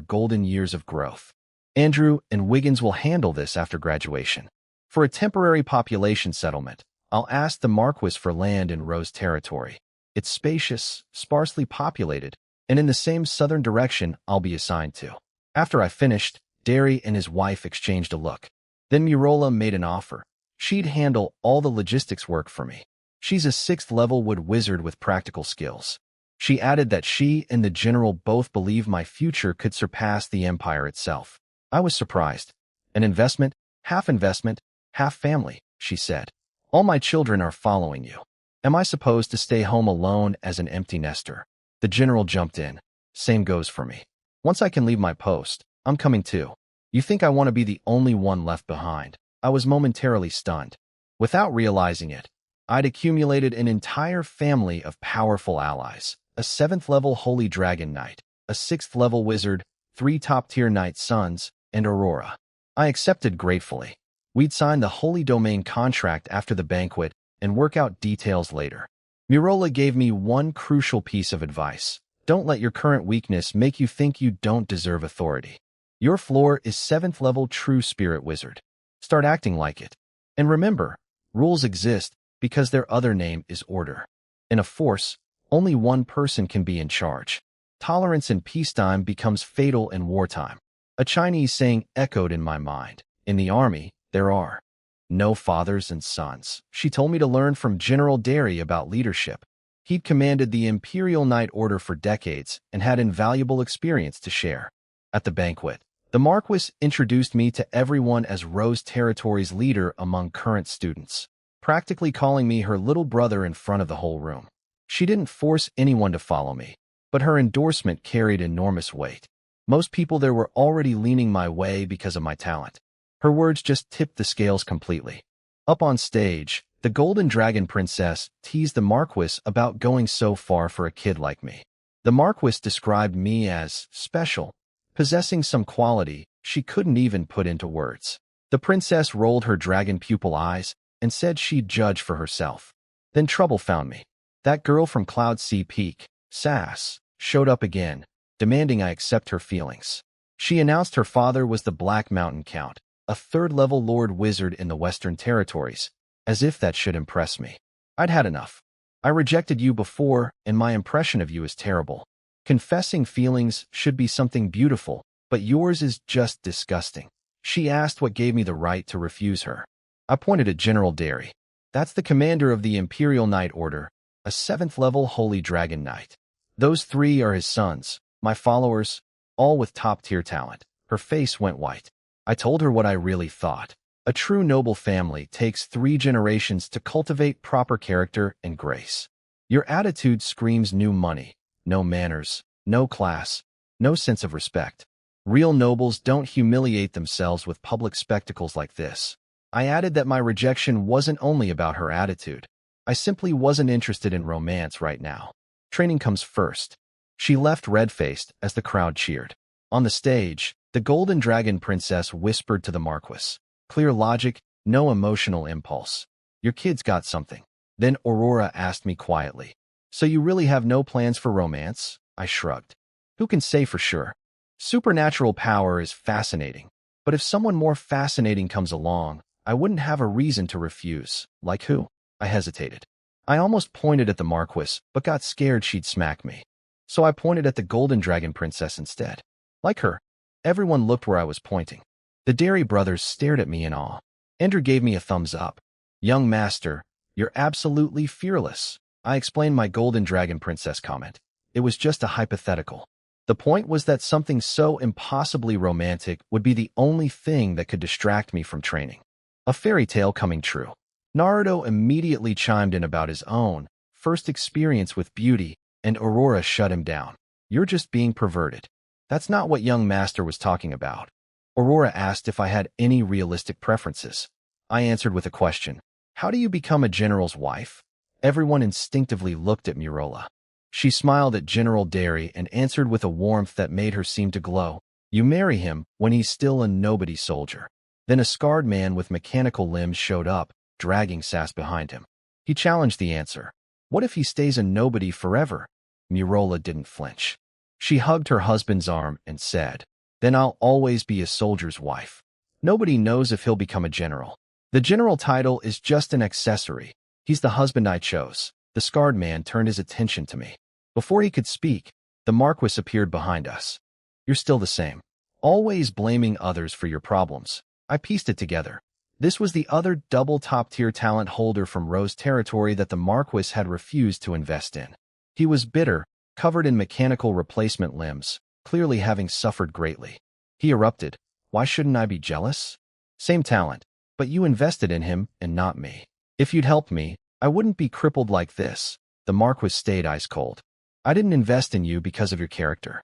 golden years of growth. Andrew and Wiggins will handle this after graduation. For a temporary population settlement, I'll ask the Marquis for land in Rose Territory. It's spacious, sparsely populated, and in the same southern direction I'll be assigned to. After I finished, Derry and his wife exchanged a look. Then Murola made an offer. She'd handle all the logistics work for me. She's a 6th-level wood wizard with practical skills. She added that she and the general both believe my future could surpass the empire itself. I was surprised. An investment, half family, she said. All my children are following you. Am I supposed to stay home alone as an empty nester? The general jumped in. Same goes for me. Once I can leave my post, I'm coming too. You think I want to be the only one left behind? I was momentarily stunned. Without realizing it, I'd accumulated an entire family of powerful allies. A 7th-level Holy Dragon Knight, a 6th-level wizard, 3 top-tier knight sons, and Aurora. I accepted gratefully. We'd sign the Holy Domain contract after the banquet and work out details later. Murola gave me one crucial piece of advice. Don't let your current weakness make you think you don't deserve authority. Your floor is 7th-level True Spirit Wizard. Start acting like it. And remember, rules exist because their other name is order. In a force, only one person can be in charge. Tolerance in peacetime becomes fatal in wartime. A Chinese saying echoed in my mind. In the army, there are no fathers and sons. She told me to learn from General Derry about leadership. He'd commanded the Imperial Knight Order for decades and had invaluable experience to share. At the banquet, the Marquis introduced me to everyone as Rose Territory's leader among current students, practically calling me her little brother in front of the whole room. She didn't force anyone to follow me, but her endorsement carried enormous weight. Most people there were already leaning my way because of my talent. Her words just tipped the scales completely. Up on stage, the Golden Dragon Princess teased the Marquis about going so far for a kid like me. The Marquis described me as special, possessing some quality she couldn't even put into words. The princess rolled her dragon pupil eyes and said she'd judge for herself. Then trouble found me. That girl from Cloud Sea Peak, Sass, showed up again, demanding I accept her feelings. She announced her father was the Black Mountain Count, a 3rd-level Lord Wizard in the Western Territories, as if that should impress me. I'd had enough. I rejected you before, and my impression of you is terrible. Confessing feelings should be something beautiful, but yours is just disgusting. She asked what gave me the right to refuse her. I pointed at General Derry. That's the commander of the Imperial Knight Order, a 7th-level Holy Dragon Knight. Those 3 are his sons, my followers, all with top-tier talent. Her face went white. I told her what I really thought. A true noble family takes 3 generations to cultivate proper character and grace. Your attitude screams new money, no manners, no class, no sense of respect. Real nobles don't humiliate themselves with public spectacles like this. I added that my rejection wasn't only about her attitude. I simply wasn't interested in romance right now. Training comes first. She left red-faced as the crowd cheered. On the stage, the Golden Dragon Princess whispered to the Marquis. Clear logic, no emotional impulse. Your kid's got something. Then Aurora asked me quietly. So you really have no plans for romance? I shrugged. Who can say for sure? Supernatural power is fascinating, but if someone more fascinating comes along, I wouldn't have a reason to refuse. Like who? I hesitated. I almost pointed at the Marquis, but got scared she'd smack me. So I pointed at the Golden Dragon Princess instead. Like her. Everyone looked where I was pointing. The Derry brothers stared at me in awe. Andrew gave me a thumbs up. Young master, you're absolutely fearless. I explained my Golden Dragon Princess comment. It was just a hypothetical. The point was that something so impossibly romantic would be the only thing that could distract me from training. A fairy tale coming true. Naruto immediately chimed in about his own first experience with beauty, and Aurora shut him down. You're just being perverted. That's not what young master was talking about. Aurora asked if I had any realistic preferences. I answered with a question. How do you become a general's wife? Everyone instinctively looked at Murola. She smiled at General Derry and answered with a warmth that made her seem to glow. You marry him when he's still a nobody soldier. Then a scarred man with mechanical limbs showed up, dragging Sass behind him. He challenged the answer. What if he stays a nobody forever? Murola didn't flinch. She hugged her husband's arm and said, Then I'll always be a soldier's wife. Nobody knows if he'll become a general. The general title is just an accessory. He's the husband I chose. The scarred man turned his attention to me. Before he could speak, the Marquis appeared behind us. You're still the same. Always blaming others for your problems. I pieced it together. This was the other double top-tier talent holder from Rose territory that the Marquis had refused to invest in. He was bitter, covered in mechanical replacement limbs, clearly having suffered greatly. He erupted. Why shouldn't I be jealous? Same talent, but you invested in him and not me. If you'd helped me, I wouldn't be crippled like this. The Marquis stayed ice cold. I didn't invest in you because of your character.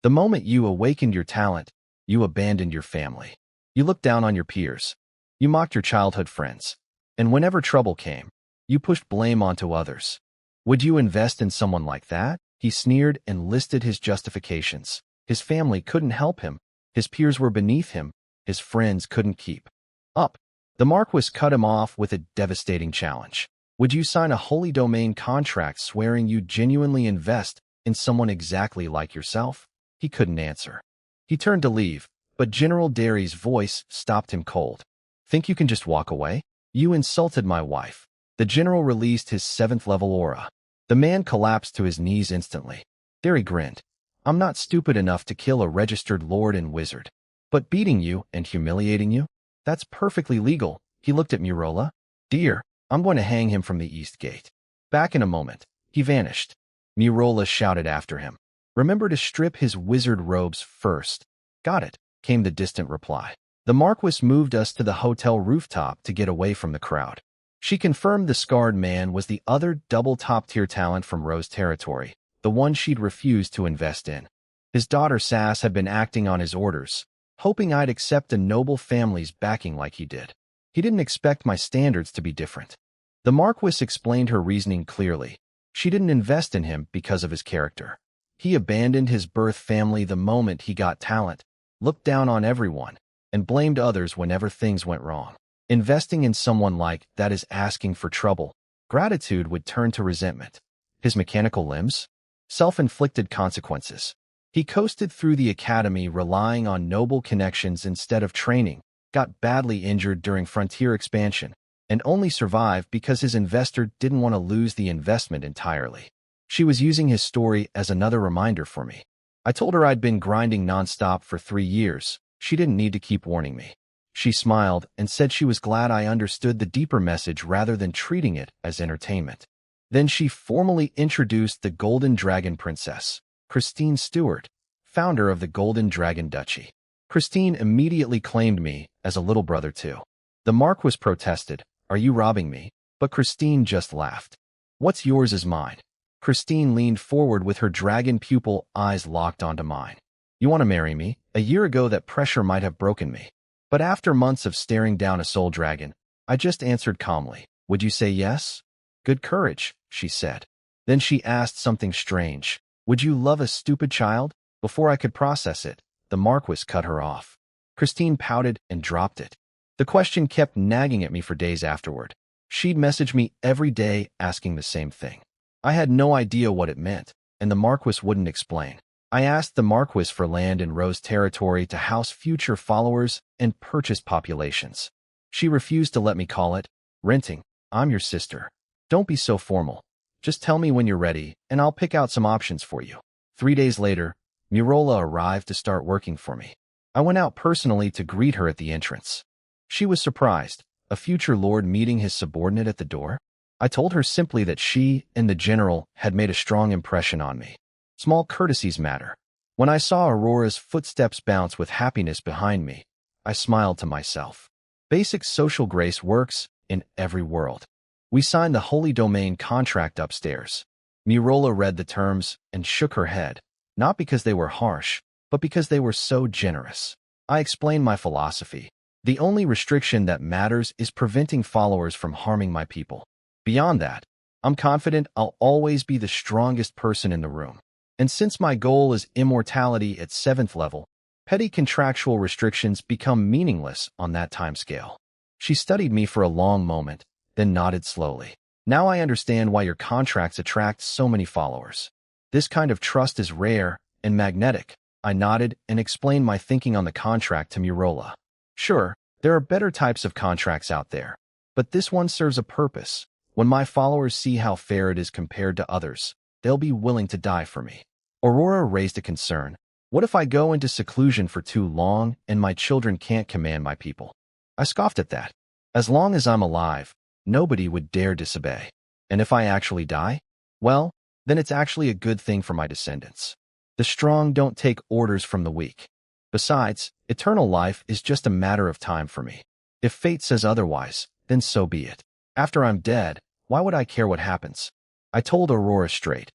The moment you awakened your talent, you abandoned your family. You looked down on your peers. You mocked your childhood friends. And whenever trouble came, you pushed blame onto others. Would you invest in someone like that? He sneered and listed his justifications. His family couldn't help him. His peers were beneath him. His friends couldn't keep up. The Marquis cut him off with a devastating challenge. Would you sign a holy domain contract swearing you'd genuinely invest in someone exactly like yourself? He couldn't answer. He turned to leave, but General Derry's voice stopped him cold. Think you can just walk away? You insulted my wife. The general released his 7th level aura. The man collapsed to his knees instantly. Derry grinned. I'm not stupid enough to kill a registered lord and wizard. But beating you and humiliating you? That's perfectly legal. He looked at Murola. Dear, I'm going to hang him from the east gate. Back in a moment. He vanished. Murola shouted after him. Remember to strip his wizard robes first. Got it, came the distant reply. The Marquis moved us to the hotel rooftop to get away from the crowd. She confirmed the scarred man was the other double top-tier talent from Rose territory, the one she'd refused to invest in. His daughter Sass had been acting on his orders, hoping I'd accept a noble family's backing like he did. He didn't expect my standards to be different. The Marquis explained her reasoning clearly. She didn't invest in him because of his character. He abandoned his birth family the moment he got talent, looked down on everyone, and blamed others whenever things went wrong. Investing in someone like that is asking for trouble. Gratitude would turn to resentment. His mechanical limbs? Self-inflicted consequences. He coasted through the academy relying on noble connections instead of training, got badly injured during frontier expansion, and only survived because his investor didn't want to lose the investment entirely. She was using his story as another reminder for me. I told her I'd been grinding nonstop for 3 years. She didn't need to keep warning me. She smiled and said she was glad I understood the deeper message rather than treating it as entertainment. Then she formally introduced the Golden Dragon Princess, Christine Stewart, founder of the Golden Dragon Duchy. Christine immediately claimed me as a little brother too. The Marquis protested, "Are you robbing me?" But Christine just laughed. "What's yours is mine." Christine leaned forward with her dragon pupil eyes locked onto mine. "You want to marry me?" A year ago that pressure might have broken me. But after months of staring down a soul dragon, I just answered calmly, "Would you say yes?" "Good courage," she said. Then she asked something strange. "Would you love a stupid child?" Before I could process it, the Marquis cut her off. Christine pouted and dropped it. The question kept nagging at me for days afterward. She'd message me every day asking the same thing. I had no idea what it meant. and the Marquis wouldn't explain. I asked the Marquis for land in Rose territory to house future followers and purchase populations. She refused to let me call it renting. I'm your sister. Don't be so formal. Just tell me when you're ready, and I'll pick out some options for you. 3 days later, Murola arrived to start working for me. I went out personally to greet her at the entrance. She was surprised, a future lord meeting his subordinate at the door. I told her simply that she and the general had made a strong impression on me. Small courtesies matter. When I saw Aurora's footsteps bounce with happiness behind me, I smiled to myself. Basic social grace works in every world. We signed the Holy Domain contract upstairs. Murola read the terms and shook her head, not because they were harsh, but because they were so generous. I explained my philosophy. The only restriction that matters is preventing followers from harming my people. Beyond that, I'm confident I'll always be the strongest person in the room. And since my goal is immortality at 7th level, petty contractual restrictions become meaningless on that timescale. She studied me for a long moment, then nodded slowly. Now I understand why your contracts attract so many followers. This kind of trust is rare and magnetic. I nodded and explained my thinking on the contract to Murola. Sure, there are better types of contracts out there, but this one serves a purpose. When my followers see how fair it is compared to others, they'll be willing to die for me. Aurora raised a concern. What if I go into seclusion for too long and my children can't command my people? I scoffed at that. As long as I'm alive, nobody would dare disobey. And if I actually die? Well, then it's actually a good thing for my descendants. The strong don't take orders from the weak. Besides, eternal life is just a matter of time for me. If fate says otherwise, then so be it. After I'm dead, why would I care what happens? I told Aurora straight.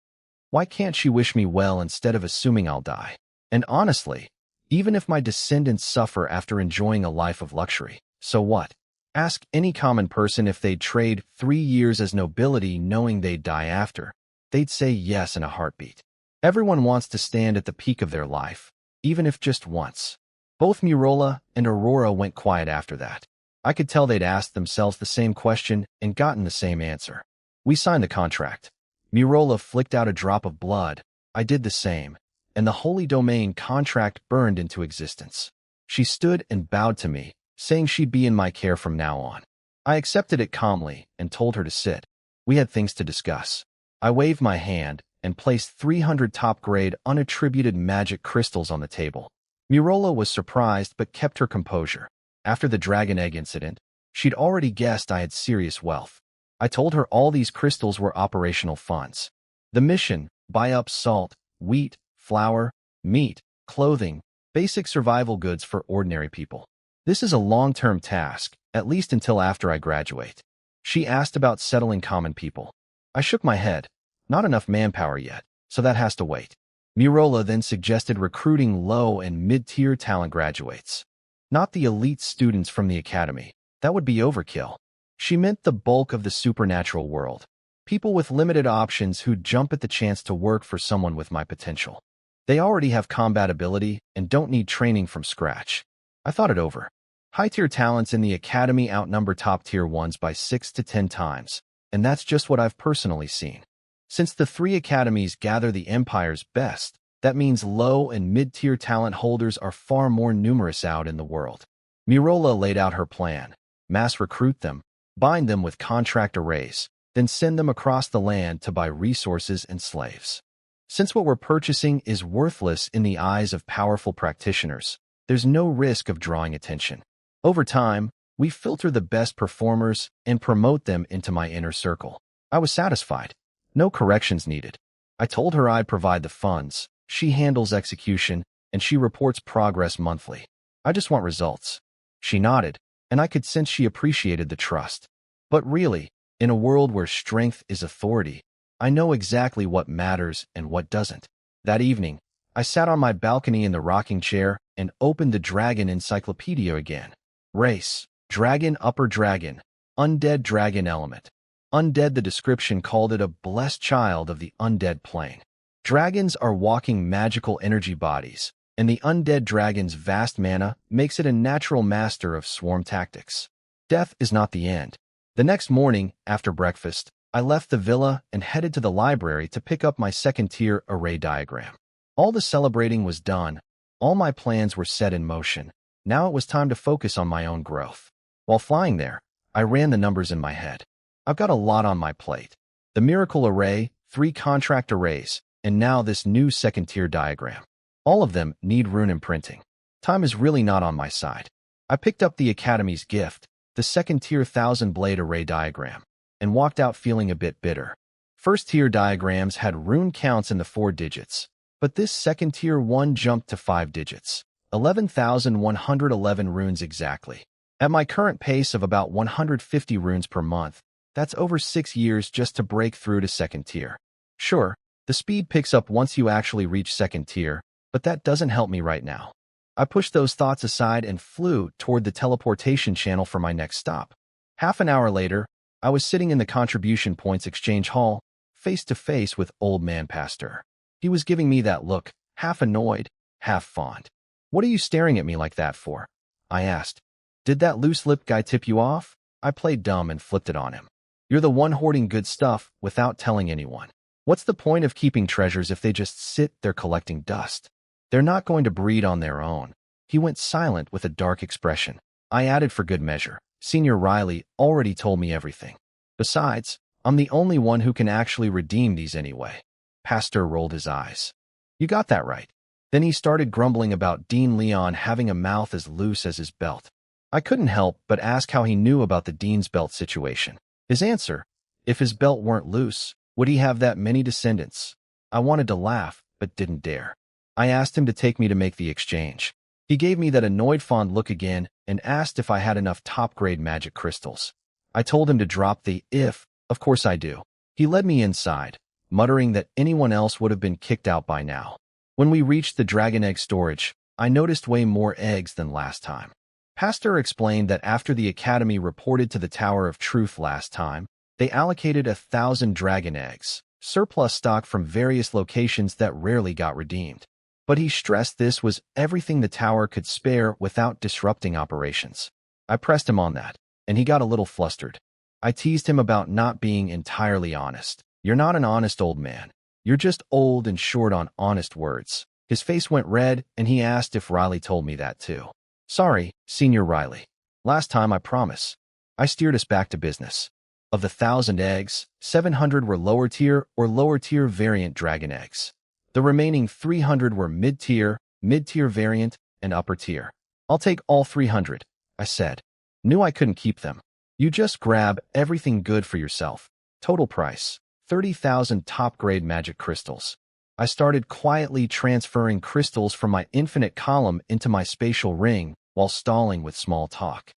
Why can't she wish me well instead of assuming I'll die? And honestly, even if my descendants suffer after enjoying a life of luxury, so what? Ask any common person if they'd trade 3 years as nobility knowing they'd die after. They'd say yes in a heartbeat. Everyone wants to stand at the peak of their life, even if just once. Both Murola and Aurora went quiet after that. I could tell they'd asked themselves the same question and gotten the same answer. We signed the contract. Murola flicked out a drop of blood. I did the same, and the Holy Domain contract burned into existence. She stood and bowed to me, saying she'd be in my care from now on. I accepted it calmly and told her to sit. We had things to discuss. I waved my hand and placed 300 top-grade unattributed magic crystals on the table. Murola was surprised but kept her composure. After the dragon egg incident, she'd already guessed I had serious wealth. I told her all these crystals were operational funds. The mission: buy up salt, wheat, flour, meat, clothing, basic survival goods for ordinary people. This is a long-term task, at least until after I graduate. She asked about settling common people. I shook my head. Not enough manpower yet, so that has to wait. Murola then suggested recruiting low and mid-tier talent graduates. Not the elite students from the academy. That would be overkill. She meant the bulk of the supernatural world. People with limited options who'd jump at the chance to work for someone with my potential. They already have combat ability and don't need training from scratch. I thought it over. High-tier talents in the academy outnumber top-tier ones by 6 to 10 times, and that's just what I've personally seen. Since the 3 academies gather the Empire's best, that means low and mid-tier talent holders are far more numerous out in the world. Murola laid out her plan. Mass recruit them, bind them with contract arrays, then send them across the land to buy resources and slaves. Since what we're purchasing is worthless in the eyes of powerful practitioners, there's no risk of drawing attention. Over time, we filter the best performers and promote them into my inner circle. I was satisfied. No corrections needed. I told her I'd provide the funds, she handles execution, and she reports progress monthly. I just want results. She nodded, and I could sense she appreciated the trust. But really, in a world where strength is authority, I know exactly what matters and what doesn't. That evening, I sat on my balcony in the rocking chair and opened the Dragon Encyclopedia again. Race: Dragon, Upper Dragon, Undead Dragon Element. Undead, the description called it a blessed child of the undead plane. Dragons are walking magical energy bodies, and the undead dragon's vast mana makes it a natural master of swarm tactics. Death is not the end. The next morning, after breakfast, I left the villa and headed to the library to pick up my second-tier array diagram. All the celebrating was done. All my plans were set in motion. Now it was time to focus on my own growth. While flying there, I ran the numbers in my head. I've got a lot on my plate. The miracle array, 3 contract arrays, and now this new second-tier diagram. All of them need rune imprinting. Time is really not on my side. I picked up the Academy's gift, the second-tier 1000-blade array diagram, and walked out feeling a bit bitter. First-tier diagrams had rune counts in the 4 digits, but this second-tier one jumped to 5 digits. 11,111 runes exactly. At my current pace of about 150 runes per month, that's over 6 years just to break through to second tier. Sure, the speed picks up once you actually reach second tier, but that doesn't help me right now. I pushed those thoughts aside and flew toward the teleportation channel for my next stop. Half an hour later, I was sitting in the contribution points exchange hall, face to face with Old Man Pasteur. He was giving me that look, half annoyed, half fond. "What are you staring at me like that for?" I asked. "Did that loose-lipped guy tip you off?" I played dumb and flipped it on him. "You're the one hoarding good stuff without telling anyone. What's the point of keeping treasures if they just sit there collecting dust? They're not going to breed on their own." He went silent with a dark expression. I added for good measure, "Senior Riley already told me everything. Besides, I'm the only one who can actually redeem these anyway." Pasteur rolled his eyes. "You got that right." Then he started grumbling about Dean Leon having a mouth as loose as his belt. I couldn't help but ask how he knew about the Dean's belt situation. His answer, if his belt weren't loose, would he have that many descendants? I wanted to laugh, but didn't dare. I asked him to take me to make the exchange. He gave me that annoyed fond look again and asked if I had enough top-grade magic crystals. I told him to drop the "if, of course I do." He led me inside, muttering that anyone else would have been kicked out by now. When we reached the dragon egg storage, I noticed way more eggs than last time. Pasteur explained that after the Academy reported to the Tower of Truth last time, they allocated 1,000 dragon eggs, surplus stock from various locations that rarely got redeemed. But he stressed this was everything the tower could spare without disrupting operations. I pressed him on that, and he got a little flustered. I teased him about not being entirely honest. "You're not an honest old man. You're just old and short on honest words." His face went red, and he asked if Riley told me that too. "Sorry, Senior Riley. Last time, I promise." I steered us back to business. Of the 1,000 eggs, 700 were lower-tier or lower-tier variant dragon eggs. The remaining 300 were mid-tier variant, and upper-tier. "I'll take all 300, I said. Knew I couldn't keep them. "You just grab everything good for yourself. Total price, 30,000 top-grade magic crystals." I started quietly transferring crystals from my infinite column into my spatial ring while stalling with small talk.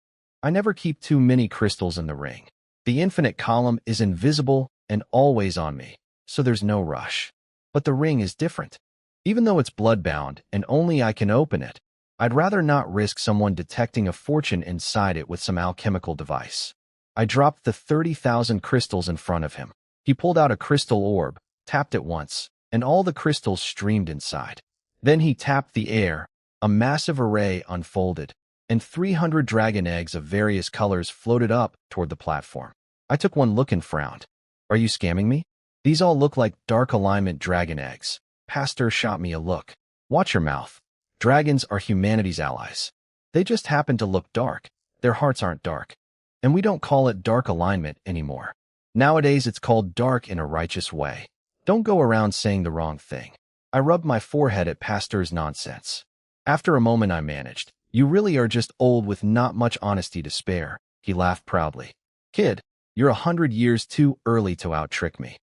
I never keep too many crystals in the ring. The infinite column is invisible and always on me, so there's no rush. But the ring is different. Even though it's blood-bound and only I can open it, I'd rather not risk someone detecting a fortune inside it with some alchemical device. I dropped the 30,000 crystals in front of him. He pulled out a crystal orb, tapped it once, and all the crystals streamed inside. Then he tapped the air, a massive array unfolded, and 300 dragon eggs of various colors floated up toward the platform. I took one look and frowned. "Are you scamming me? These all look like dark alignment dragon eggs." Pasteur shot me a look. "Watch your mouth. Dragons are humanity's allies. They just happen to look dark. Their hearts aren't dark. And we don't call it dark alignment anymore. Nowadays it's called dark in a righteous way. Don't go around saying the wrong thing." I rubbed my forehead at Pasteur's nonsense. After a moment I managed. "You really are just old with not much honesty to spare." He laughed proudly. "Kid, you're 100 years too early to out-trick me.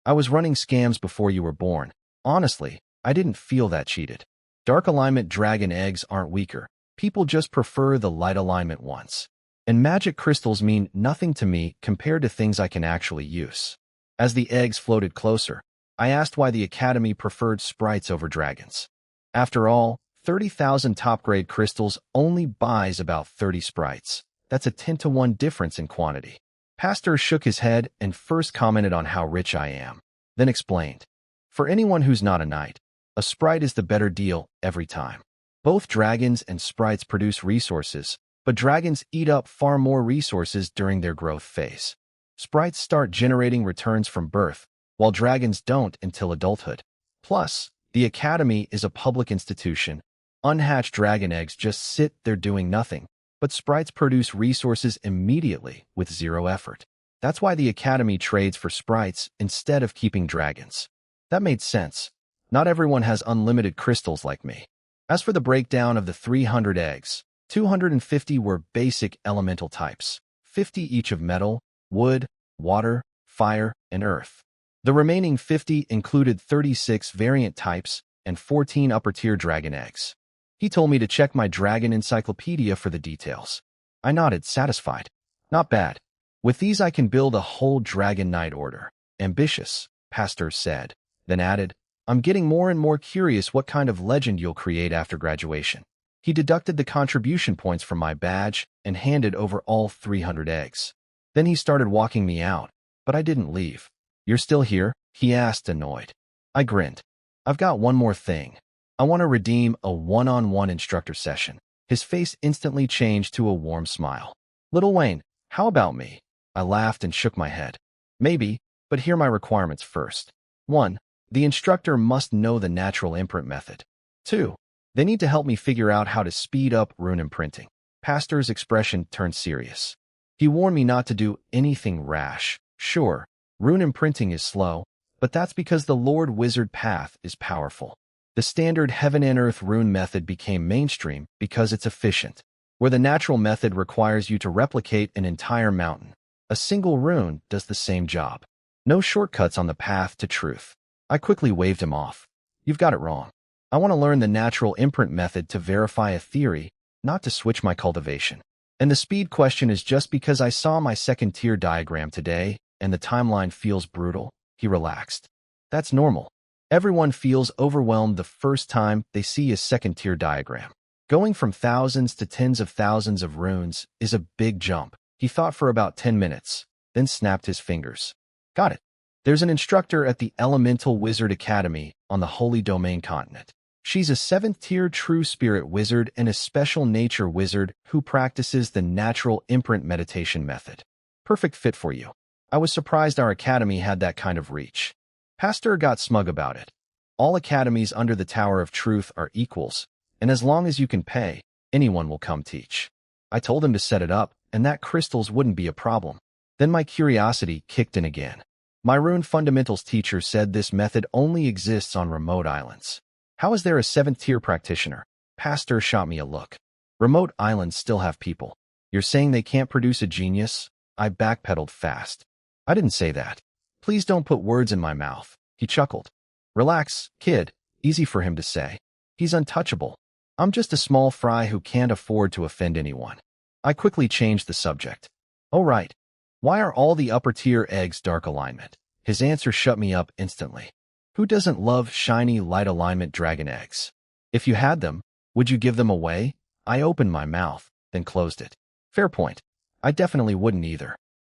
I was running scams before you were born. Honestly, I didn't feel that cheated. Dark alignment dragon eggs aren't weaker. People just prefer the light alignment ones. And magic crystals mean nothing to me compared to things I can actually use." As the eggs floated closer, I asked why the Academy preferred sprites over dragons. After all, 30,000 top-grade crystals only buys about 30 sprites. That's a 10-to-1 difference in quantity. Pasteur shook his head and first commented on how rich I am, then explained. "For anyone who's not a knight, a sprite is the better deal every time. Both dragons and sprites produce resources, but dragons eat up far more resources during their growth phase. Sprites start generating returns from birth, while dragons don't until adulthood. Plus, the Academy is a public institution. Unhatched dragon eggs just sit there doing nothing, but sprites produce resources immediately with zero effort. That's why the Academy trades for sprites instead of keeping dragons. That made sense. Not everyone has unlimited crystals like me. As for the breakdown of the 300 eggs, 250 were basic elemental types, 50 each of metal, wood, water, fire, and earth. The remaining 50 included 36 variant types and 14 upper-tier dragon eggs. He told me to check my dragon encyclopedia for the details. I nodded, satisfied. Not bad. With these I can build a whole Dragon Knight order. Ambitious, Pastor said, then added, I'm getting more and more curious what kind of legend you'll create after graduation. He deducted the contribution points from my badge and handed over all 300 eggs. Then he started walking me out, but I didn't leave. You're still here? He asked, annoyed. I grinned. I've got one more thing. I want to redeem a one-on-one instructor session. His face instantly changed to a warm smile. Little Wayne, how about me? I laughed and shook my head. Maybe, but here are my requirements first. 1. The instructor must know the natural imprint method. 2. They need to help me figure out how to speed up rune imprinting. Pastor's expression turned serious. He warned me not to do anything rash. Sure, rune imprinting is slow, but that's because the Lord Wizard path is powerful. The standard heaven and earth rune method became mainstream because it's efficient, where the natural method requires you to replicate an entire mountain. A single rune does the same job. No shortcuts on the path to truth. I quickly waved him off. You've got it wrong. I want to learn the natural imprint method to verify a theory, not to switch my cultivation. And the speed question is just because I saw my second-tier diagram today and the timeline feels brutal. He relaxed. That's normal. Everyone feels overwhelmed the first time they see a second-tier diagram. Going from thousands to tens of thousands of runes is a big jump. He thought for about 10 minutes, then snapped his fingers. Got it. There's an instructor at the Elemental Wizard Academy on the Holy Domain continent. She's a 7th-tier true spirit wizard and a special nature wizard who practices the natural imprint meditation method. Perfect fit for you. I was surprised our academy had that kind of reach. Pastor got smug about it. All academies under the Tower of Truth are equals, and as long as you can pay, anyone will come teach. I told him to set it up, and that crystals wouldn't be a problem. Then my curiosity kicked in again. My Rune Fundamentals teacher said this method only exists on remote islands. How is there a 7th-tier practitioner? Pastor shot me a look. Remote islands still have people. You're saying they can't produce a genius? I backpedaled fast. I didn't say that. Please don't put words in my mouth. He chuckled. Relax, kid. Easy for him to say. He's untouchable. I'm just a small fry who can't afford to offend anyone. I quickly changed the subject. Oh right. Why are all the upper-tier eggs dark alignment? His answer shut me up instantly. Who doesn't love shiny light alignment dragon eggs? If you had them, would you give them away? I opened my mouth, then closed it. Fair point. I definitely wouldn't either.